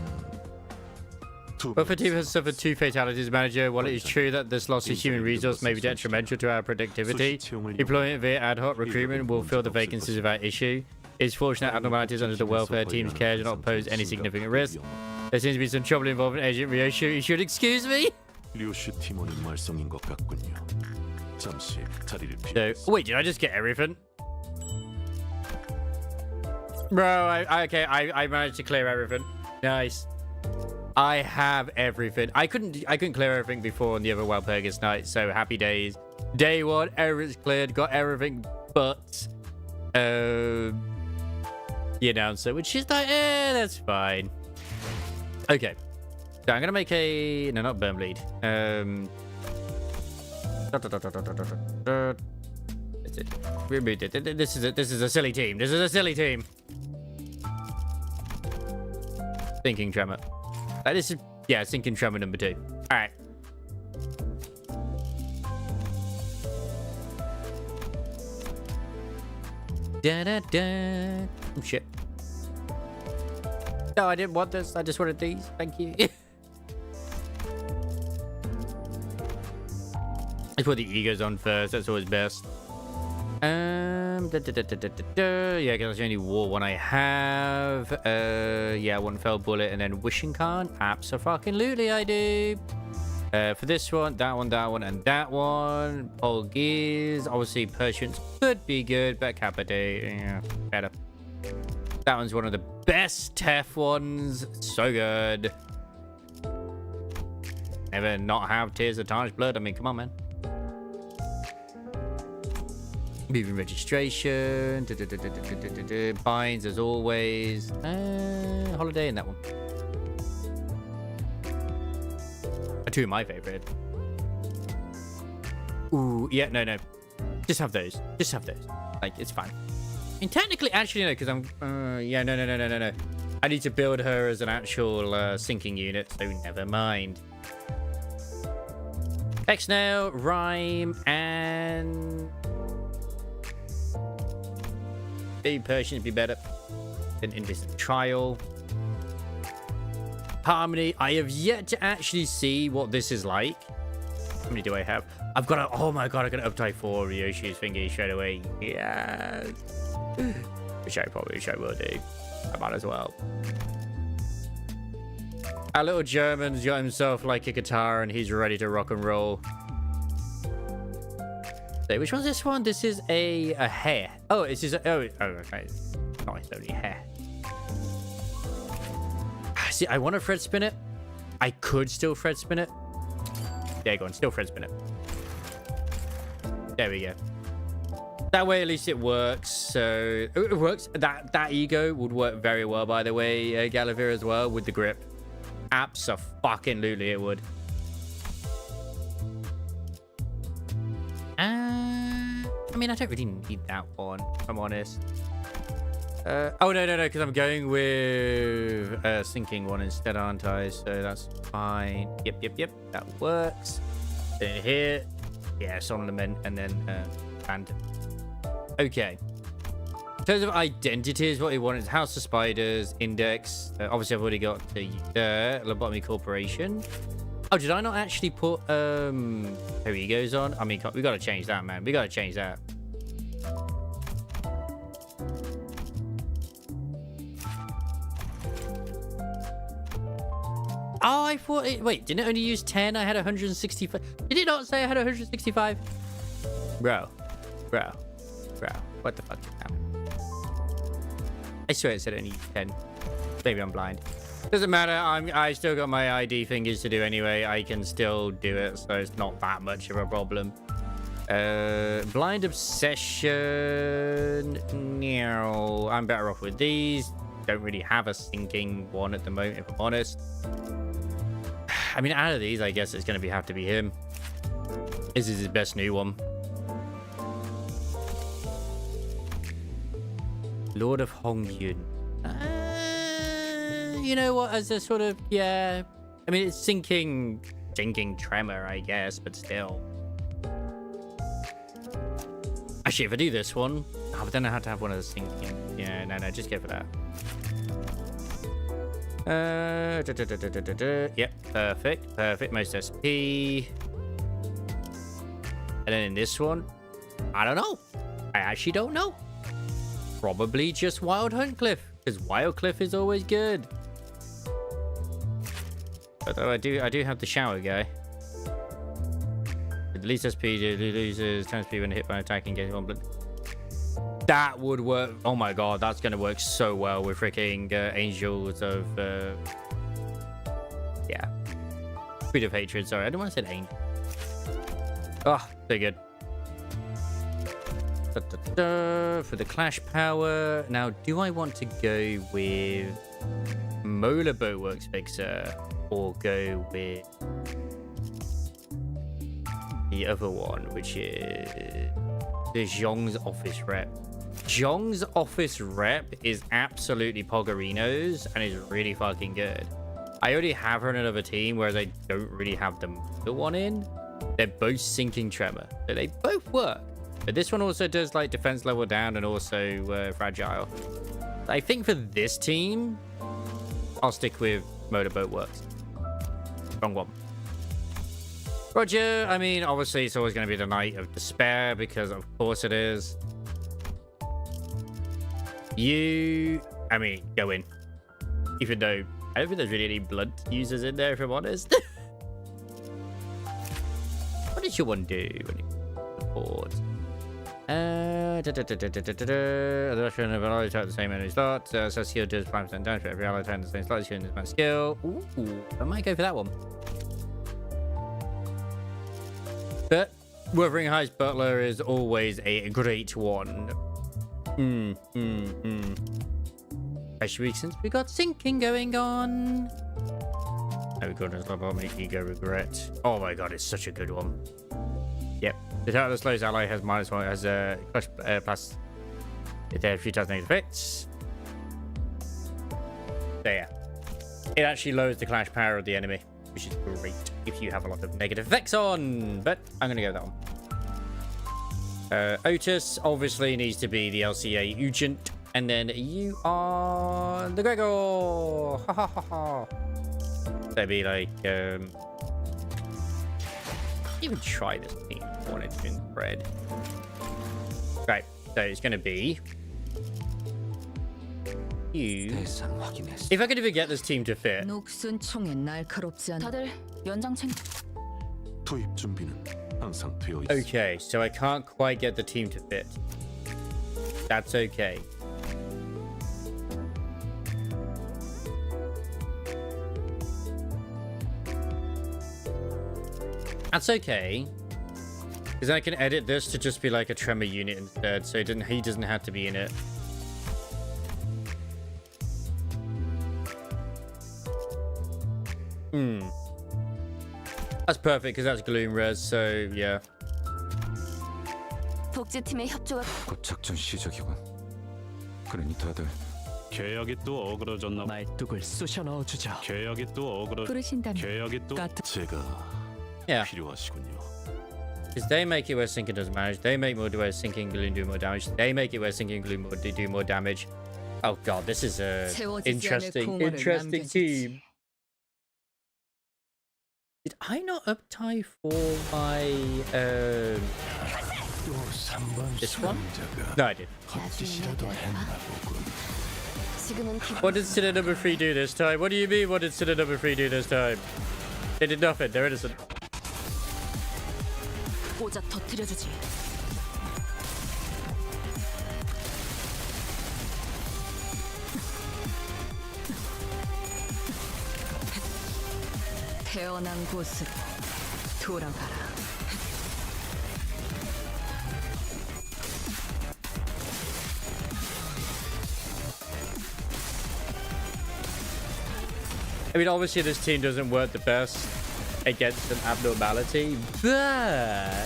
Both team has suffered 2 fatalities, manager. While it is true that this loss of human resource may be detrimental to our productivity, employment via ad hoc recruitment will fill the vacancies without issue. It is fortunate abnormalities under the welfare team's care do not pose any significant risk. There seems to be some trouble involving Agent Ryoshu. You should excuse me. 류슈 팀원의 말썽인 것 같군요. 잠시 자리를 So, 비우겠습니다. wait, did I just get everything? Bro, I managed to clear everything. Nice. I have everything. I couldn't clear everything before on the other Walpurgis night, so happy days. Day 1, everything's cleared, got everything but yeah, the announcer, which is like, that's fine. Okay. So I'm gonna make a no, not burn bleed. That's it. Remove it. This is a silly team. This is a silly team. Sinking tremor. This is sinking tremor number 2. All right. Da da da. Oh, shit. No, I didn't want this. I just wanted these. Thank you. I put the egos on first. That's always best. Yeah, because that's the only war one I have. Yeah, one fell bullet and then wishing can't. Abso-fucking-lutely I do. For this one, and that one. Walpurgis. Obviously, Persians could be good, but Capitate, yeah, better. That one's one of the best TEF ones. So good. Never not have Tears of Tarnished Blood. I mean, come on, man. Moving registration. Binds as always. Holiday in that one. Two of my favorite. Ooh, yeah, no. Just have those. Like, it's fine. I mean, technically, actually, no, because I'm... yeah, no. I need to build her as an actual sinking unit, so never mind. X-Nail, Rhyme, and... Maybe Persians be better than Invisible Trial. Harmony. I have yet to actually see what this is like. How many do I have? I've got a... Oh my god, I got an uptie 4 Ryoshi's thingy straight away. Yes. Which I will do. I might as well. Our little German's got himself like a guitar and he's ready to rock and roll. So which one's this one? This is a hair. Oh, it's just okay. No, it's only hair. See, I want to Fred spin it. I could still Fred spin it. There you go, and still Fred spin it. There we go. That way, at least it works. So it works. That ego would work very well, by the way, Gallivere as well with the grip. Abso-fucking-lutely, it would. I mean, I don't really need that one, if I'm honest. Oh, no, because I'm going with a sinking one instead, aren't I? So that's fine. Yep. That works. Then here. Yeah, Solomon, and then and. Okay. In terms of identities, what we want is House of Spiders, Index. Obviously, I've already got the Lobotomy Corporation. Oh, did I not actually put her egos on? I mean, we got to change that, man. We got to change that. Oh, I thought it... Wait, didn't it only use 10? I had 165. Did it not say I had 165? Bro. What the fuck happened? I swear it said it only used 10. Maybe I'm blind. Doesn't matter. I still got my ID fingers to do anyway. I can still do it, so it's not that much of a problem. Blind Obsession. No, I'm better off with these. Don't really have a sinking one at the moment, if I'm honest. I mean, out of these, I guess it's going to have to be him. This is his best new one. Lord of Hongyun. You know what? As a sort of, yeah. I mean, it's sinking tremor, I guess, but still. Actually, if I do this one, but then I have to have one of the sinking. Yeah, no, just go for that. Yep, perfect. Most SP. And then in this one, I don't know. I actually don't know. Probably just Wild Hunt Cliff, because Wild Cliff is always good. Although I do have the shower guy. With the least SP, loses 10 SP when hit by an attack and gains 1 blood. That would work. Oh my god, that's going to work so well with freaking Angels of... yeah. Breed of Hatred, sorry. I don't want to say Angel. Oh, so good. For the clash power. Now, do I want to go with Mola Boatworks Fixer or go with the other one, which is the Zhong's Office Rep? Zhong's Office Rep is absolutely Poggerino's and is really fucking good. I already have her in another team, whereas I don't really have the one in. They're both Sinking Tremor, so they both work. But this one also does like defense level down and also fragile. I think for this team, I'll stick with Motorboat Works. Wrong one. Roger. I mean, obviously it's always going to be the Night of Despair because of course it is. I mean, go in. Even though I don't think there's really any blood users in there, if I'm honest. What does your one do when you board? The Russian of an ally attack the same enemy slot. So skill does 5% damage for every ally attack in the same slot as you in this man's skill. Ooh, I might go for that one. But Wuthering Heights Butler is always a great one. Especially since we got sinking going on. Oh goodness, I'll make ego regret. Oh my god, it's such a good one. Yep. The attack that slows ally has -1 as a plus plus. If there are 3 times negative effects. There. It actually lowers the clash power of the enemy, which is great if you have a lot of negative effects on. But I'm gonna go with that one. Otis obviously needs to be the LCA agent, and then you are the Gregor. Ha ha ha ha. That'd be like even try this team if I wanted to inbred. Right, so it's gonna be you. If I could ever get this team to fit. 녹슨 총에 날카롭지 않. 다들 연장 챙. 투입 준비는 항상 되어 있어. Okay, so I can't quite get the team to fit. That's okay. That's okay. Because I can edit this to just be like a tremor unit instead, so he doesn't have to be in it. That's perfect because that's Gloom Res, so yeah. 복제팀의 협조가 곧 작전 시작이군. 그러니 다들 계약이 또 어그러졌나? 말뚝을 쑤셔 넣어주자. 계약이 또 어그러. 부르신다면 계약이 또 제가 Yeah. 필요하시군요. Because they make it where sinking does damage. They make more where sinking gloom do more damage. They make it where sinking gloom do more damage. Oh god, this is a interesting team. Did I not uptie for my this one? No, I did. What did Sinner number 3 do this time? What do you mean? What did Sinner number 3 do this time? They did nothing. They're innocent. 꽂아 터뜨려주지. 태어난 곳으로 돌아가라. I mean, obviously this team doesn't work the best against an abnormality, but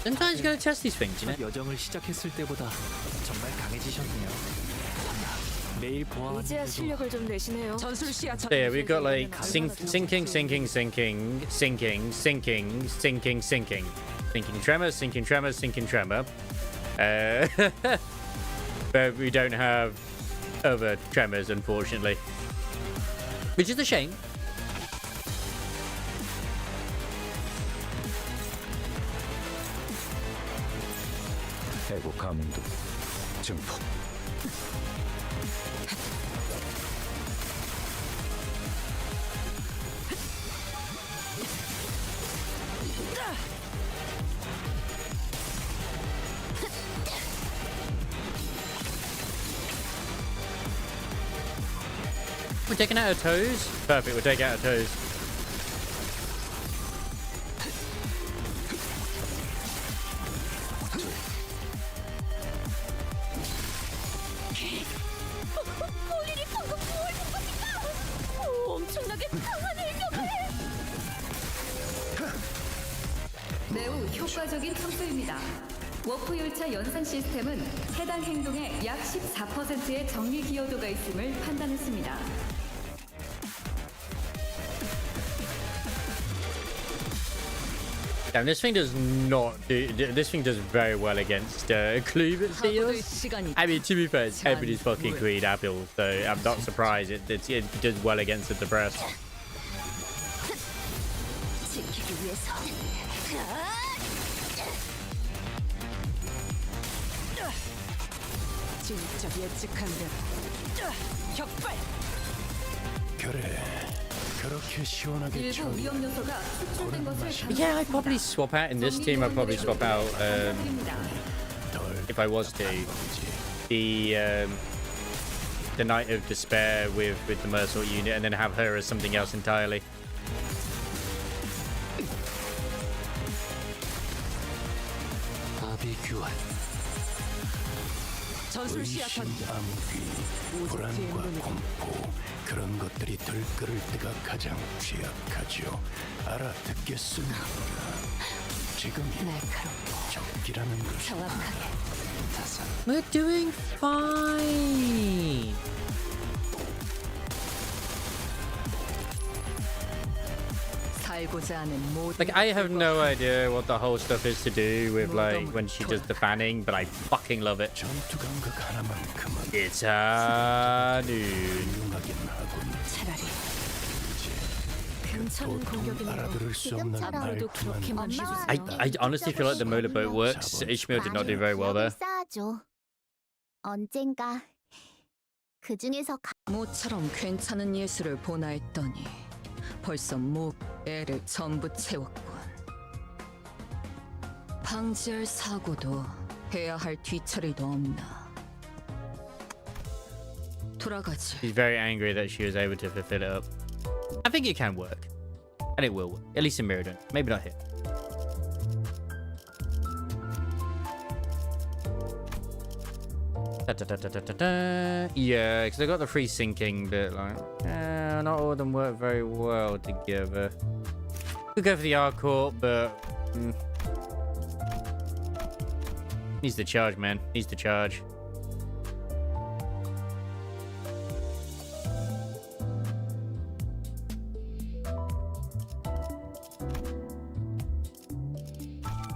sometimes you gotta test these things, you know? 여정을 시작했을 때보다 정말 강해지셨네요. 매일 보아하는 이제야 실력을 좀 내시네요. 전술 시야 So yeah, we've got like sinking tremor. But we don't have other tremors, unfortunately, which is a shame. 해고 가문도 증폭. taking out her toes? Perfect, we'll take out her toes. 볼일이 방금 뭘 본 것인가? 오, 엄청나게 강한 일격을. 매우 효과적인 첨수입니다. 워프 열차 연산 시스템은 해당 행동에 약 14%의 정리 기여도가 있음을 판단했습니다. Damn, this thing does not do. This thing does very well against Clove, it 파고들 feels. 시간이 I mean, to be fair, it's everybody's fucking Queen Apple, so I'm not surprised it does well against the depressed. 지키기 위해서. 진짜 예측한 대로. 격발. 그래. 그렇게 시원하게 일부 위험 요소가 축출된 것을 Yeah, I'd probably swap out in this team. I'd probably swap out if I was to the Knight of Despair with the Mersault unit, and then have her as something else entirely. 아비규환 전술 시야탄. 암귀, 불안과 공포 그런 것들이 들끓을 때가 가장 취약하죠. 알아듣겠습니다. 지금이 적기라는 것이 We're doing fine. 살고자 하는 모든 Like, I have no idea what the whole stuff is to do with, like, when she does the fanning, but I fucking love it. 전투 감각 하나만큼은 It's a dude. 훌륭하긴 하군. 차라리 도통 알아들을 수 없는 말투만 I honestly feel like the motorboat works. Ishmael did not do very well there. 쌓아줘. 언젠가 그 중에서 모처럼 괜찮은 예술을 보나 했더니 벌써 애를 전부 채웠군. 방지할 사고도 해야 할 뒤처리도 없나. 돌아가지. She's very angry that she was able to fulfill it up. I think it can work. And it will work. At least in Mirrodin. Maybe not here. Yeah, because I got the free sinking bit. Like, not all of them work very well together. Could go for the Arcourt, but needs the charge, man. Needs the charge.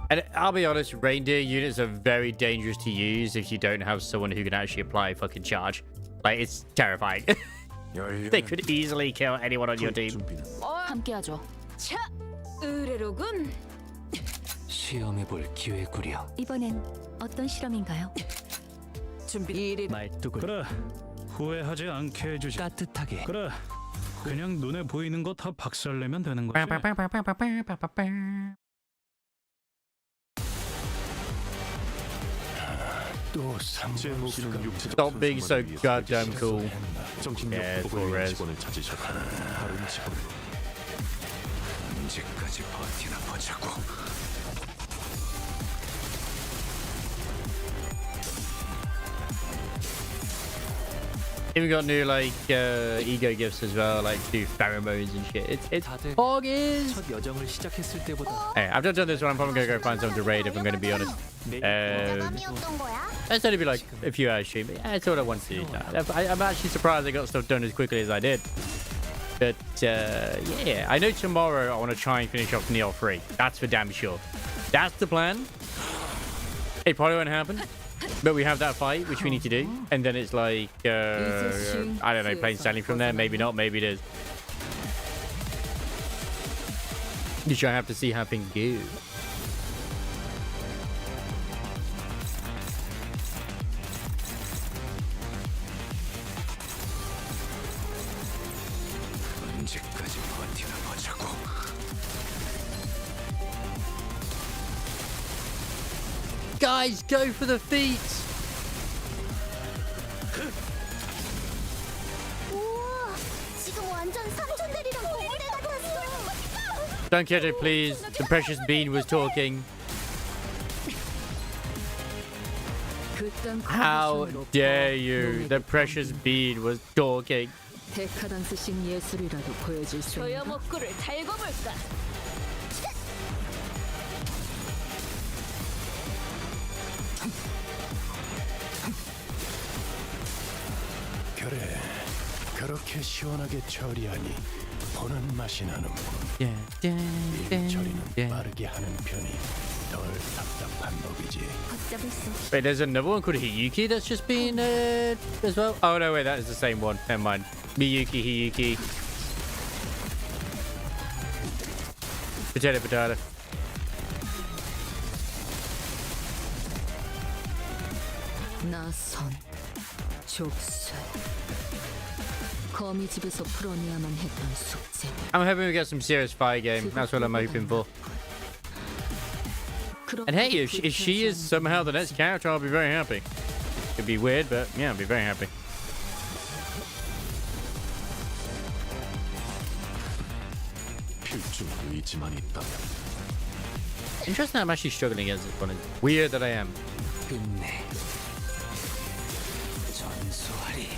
And I'll be honest, reindeer units are very dangerous to use if you don't have someone who can actually apply fucking charge. Like, it's terrifying. They could easily kill anyone on your team. 함께하죠. 차, 의뢰로군. 시험해볼 기회구려. 이번엔 어떤 실험인가요? 준비. 일이 말뚝을 그래, 후회하지 않게 해주지. 따뜻하게. 그래, 그냥 눈에 보이는 거 다 박살내면 되는 거지. 또 제 무기는 육체적 Stop being so goddamn cool. 정신력 Yeah, 회복을 cool 위한 res. 직원을 찾으셨다는 다른 직원. 언제까지 버티나 보자고. Even got new like ego gifts as well, like new pheromones and shit. It's 다들 Walpurgis. 첫 여정을 시작했을 때보다 Hey, I've done this one. I'm probably gonna go find someone to raid if I'm gonna be honest. 자감이었던 거야? It's only be like a few hours stream. But yeah, it's all I want to do. I'm actually surprised I got stuff done as quickly as I did. But yeah, I know tomorrow I want to try and finish off Neo 3. That's for damn sure. That's the plan. It probably won't happen. But we have that fight, which we need to do. And then it's like, I don't know, plain sailing from there. Maybe not, maybe it is. You should have to see how things go. 언제까지 버티나 보자고. Guys, go for the feet! 우와, 완전 삼촌들이랑 고모대 같았어. Don't catch it, please. The precious bean was talking. How dare you? The precious bean was talking. 데카단스식 예술이라도 보여줄 수 있나? 소여목구를 달고 볼까? 그래, 그렇게 시원하게 처리하니 보는 맛이 나는군. 이 처리는 빠르게 하는 편이 덜 답답한 법이지. 걷잡을 수 없어. Wait, there's another one called Hiyuki that's just been as well. Oh no, wait, that is the same one. Never mind. Miyuki, Hiyuki. Potato, potato. 나선, 족쇄. 거미집에서 풀어내야만 했던 숙제. I'm hoping we get some serious fire game. That's what I'm hoping for. And hey, if she is somehow the next character, I'll be very happy. It'd be weird, but yeah, I'll be very happy. 필중 의지만 있다면 Interesting that I'm actually struggling against this one. It's weird that I am. 끝내. 전수하리.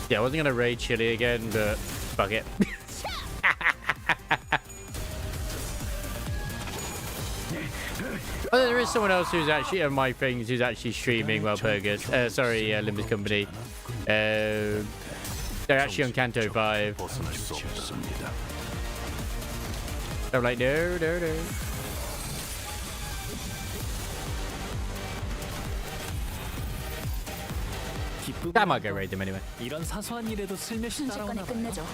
Yeah, I wasn't gonna raid Chili again, but fuck it. Oh, there is someone else who's actually on my things who's actually streaming Walpurgis. Sorry, Limbus Company. They're actually on Canto 5. 벗어날 수 없다. I'm like, no. I might go raid them anyway. 이런 사소한 일에도 슬며시 따라오나 봐요. 끝내죠.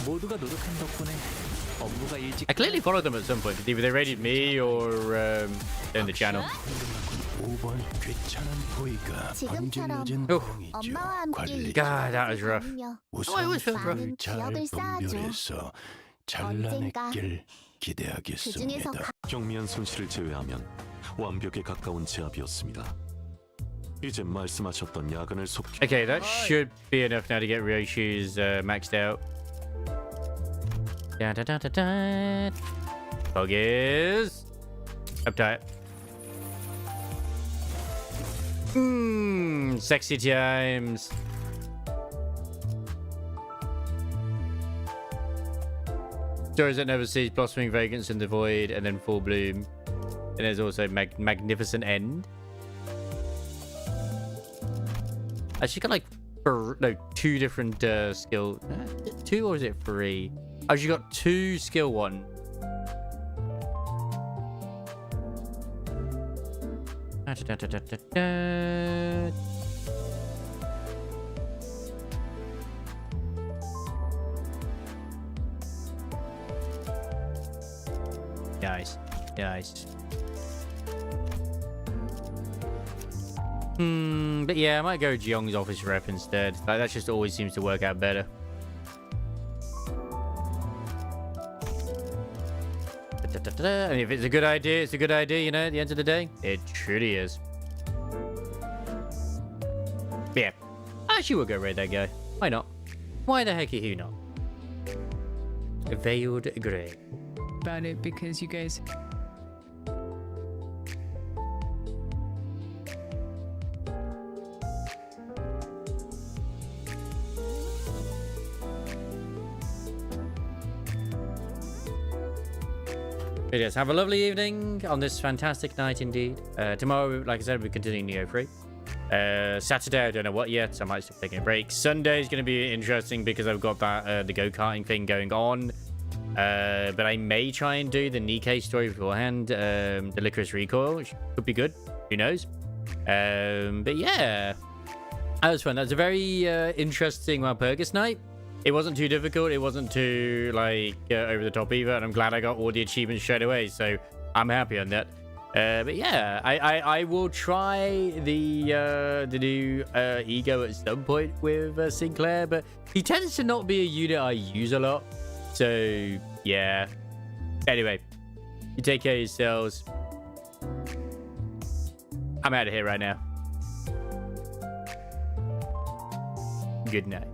모두가 노력한 덕분에 업무가 일찍. I clearly followed them at some point. Either they raided me or in the channel. 5번 괜찮은 보이가 지금처럼 얹은 Oh. 공이죠. 엄마와 함께 관리. God, that was rough. 우선 Oh, it was felt rough. 많은 잘 기억을 쌓아줘. 분별해서 언젠가 잘라냈길 그 중에서 기대하겠습니다. 경미한 손실을 제외하면 완벽에 가까운 제압이었습니다. 이제 말씀하셨던 야근을 속히 Okay, that should be enough now to get Ryoshu's maxed out. Da. Focus. Uptight. Sexy times. Stories that never cease, blossoming vagrants in the void, and then full bloom. And there's also magnificent end. She's got like two different skill. Two or is it three? Oh, she got two skill one. Nice. But yeah, I might go Jeong's office rep instead. Like, that just always seems to work out better. And if it's a good idea, it's a good idea, you know, at the end of the day. It truly is. But yeah, I actually will go raid that guy. Why not? Why the heck are you not? Veiled Grey. About it because you guys... But yes, have a lovely evening on this fantastic night indeed. Tomorrow, like I said, we're continuing Neo 3. Saturday, I don't know what yet, so I might still take a break. Sunday is going to be interesting because I've got that the go-karting thing going on. But I may try and do the Nikkei story beforehand, the Licorice Recoil, which could be good. Who knows? But yeah, that was fun. That was a very interesting Walpurgis night. It wasn't too difficult. It wasn't too like over the top either, and I'm glad I got all the achievements straight away. So I'm happy on that. But yeah, I will try the new ego at some point with Sinclair, but he tends to not be a unit I use a lot. So yeah. Anyway, you take care of yourselves. I'm out of here right now. Good night.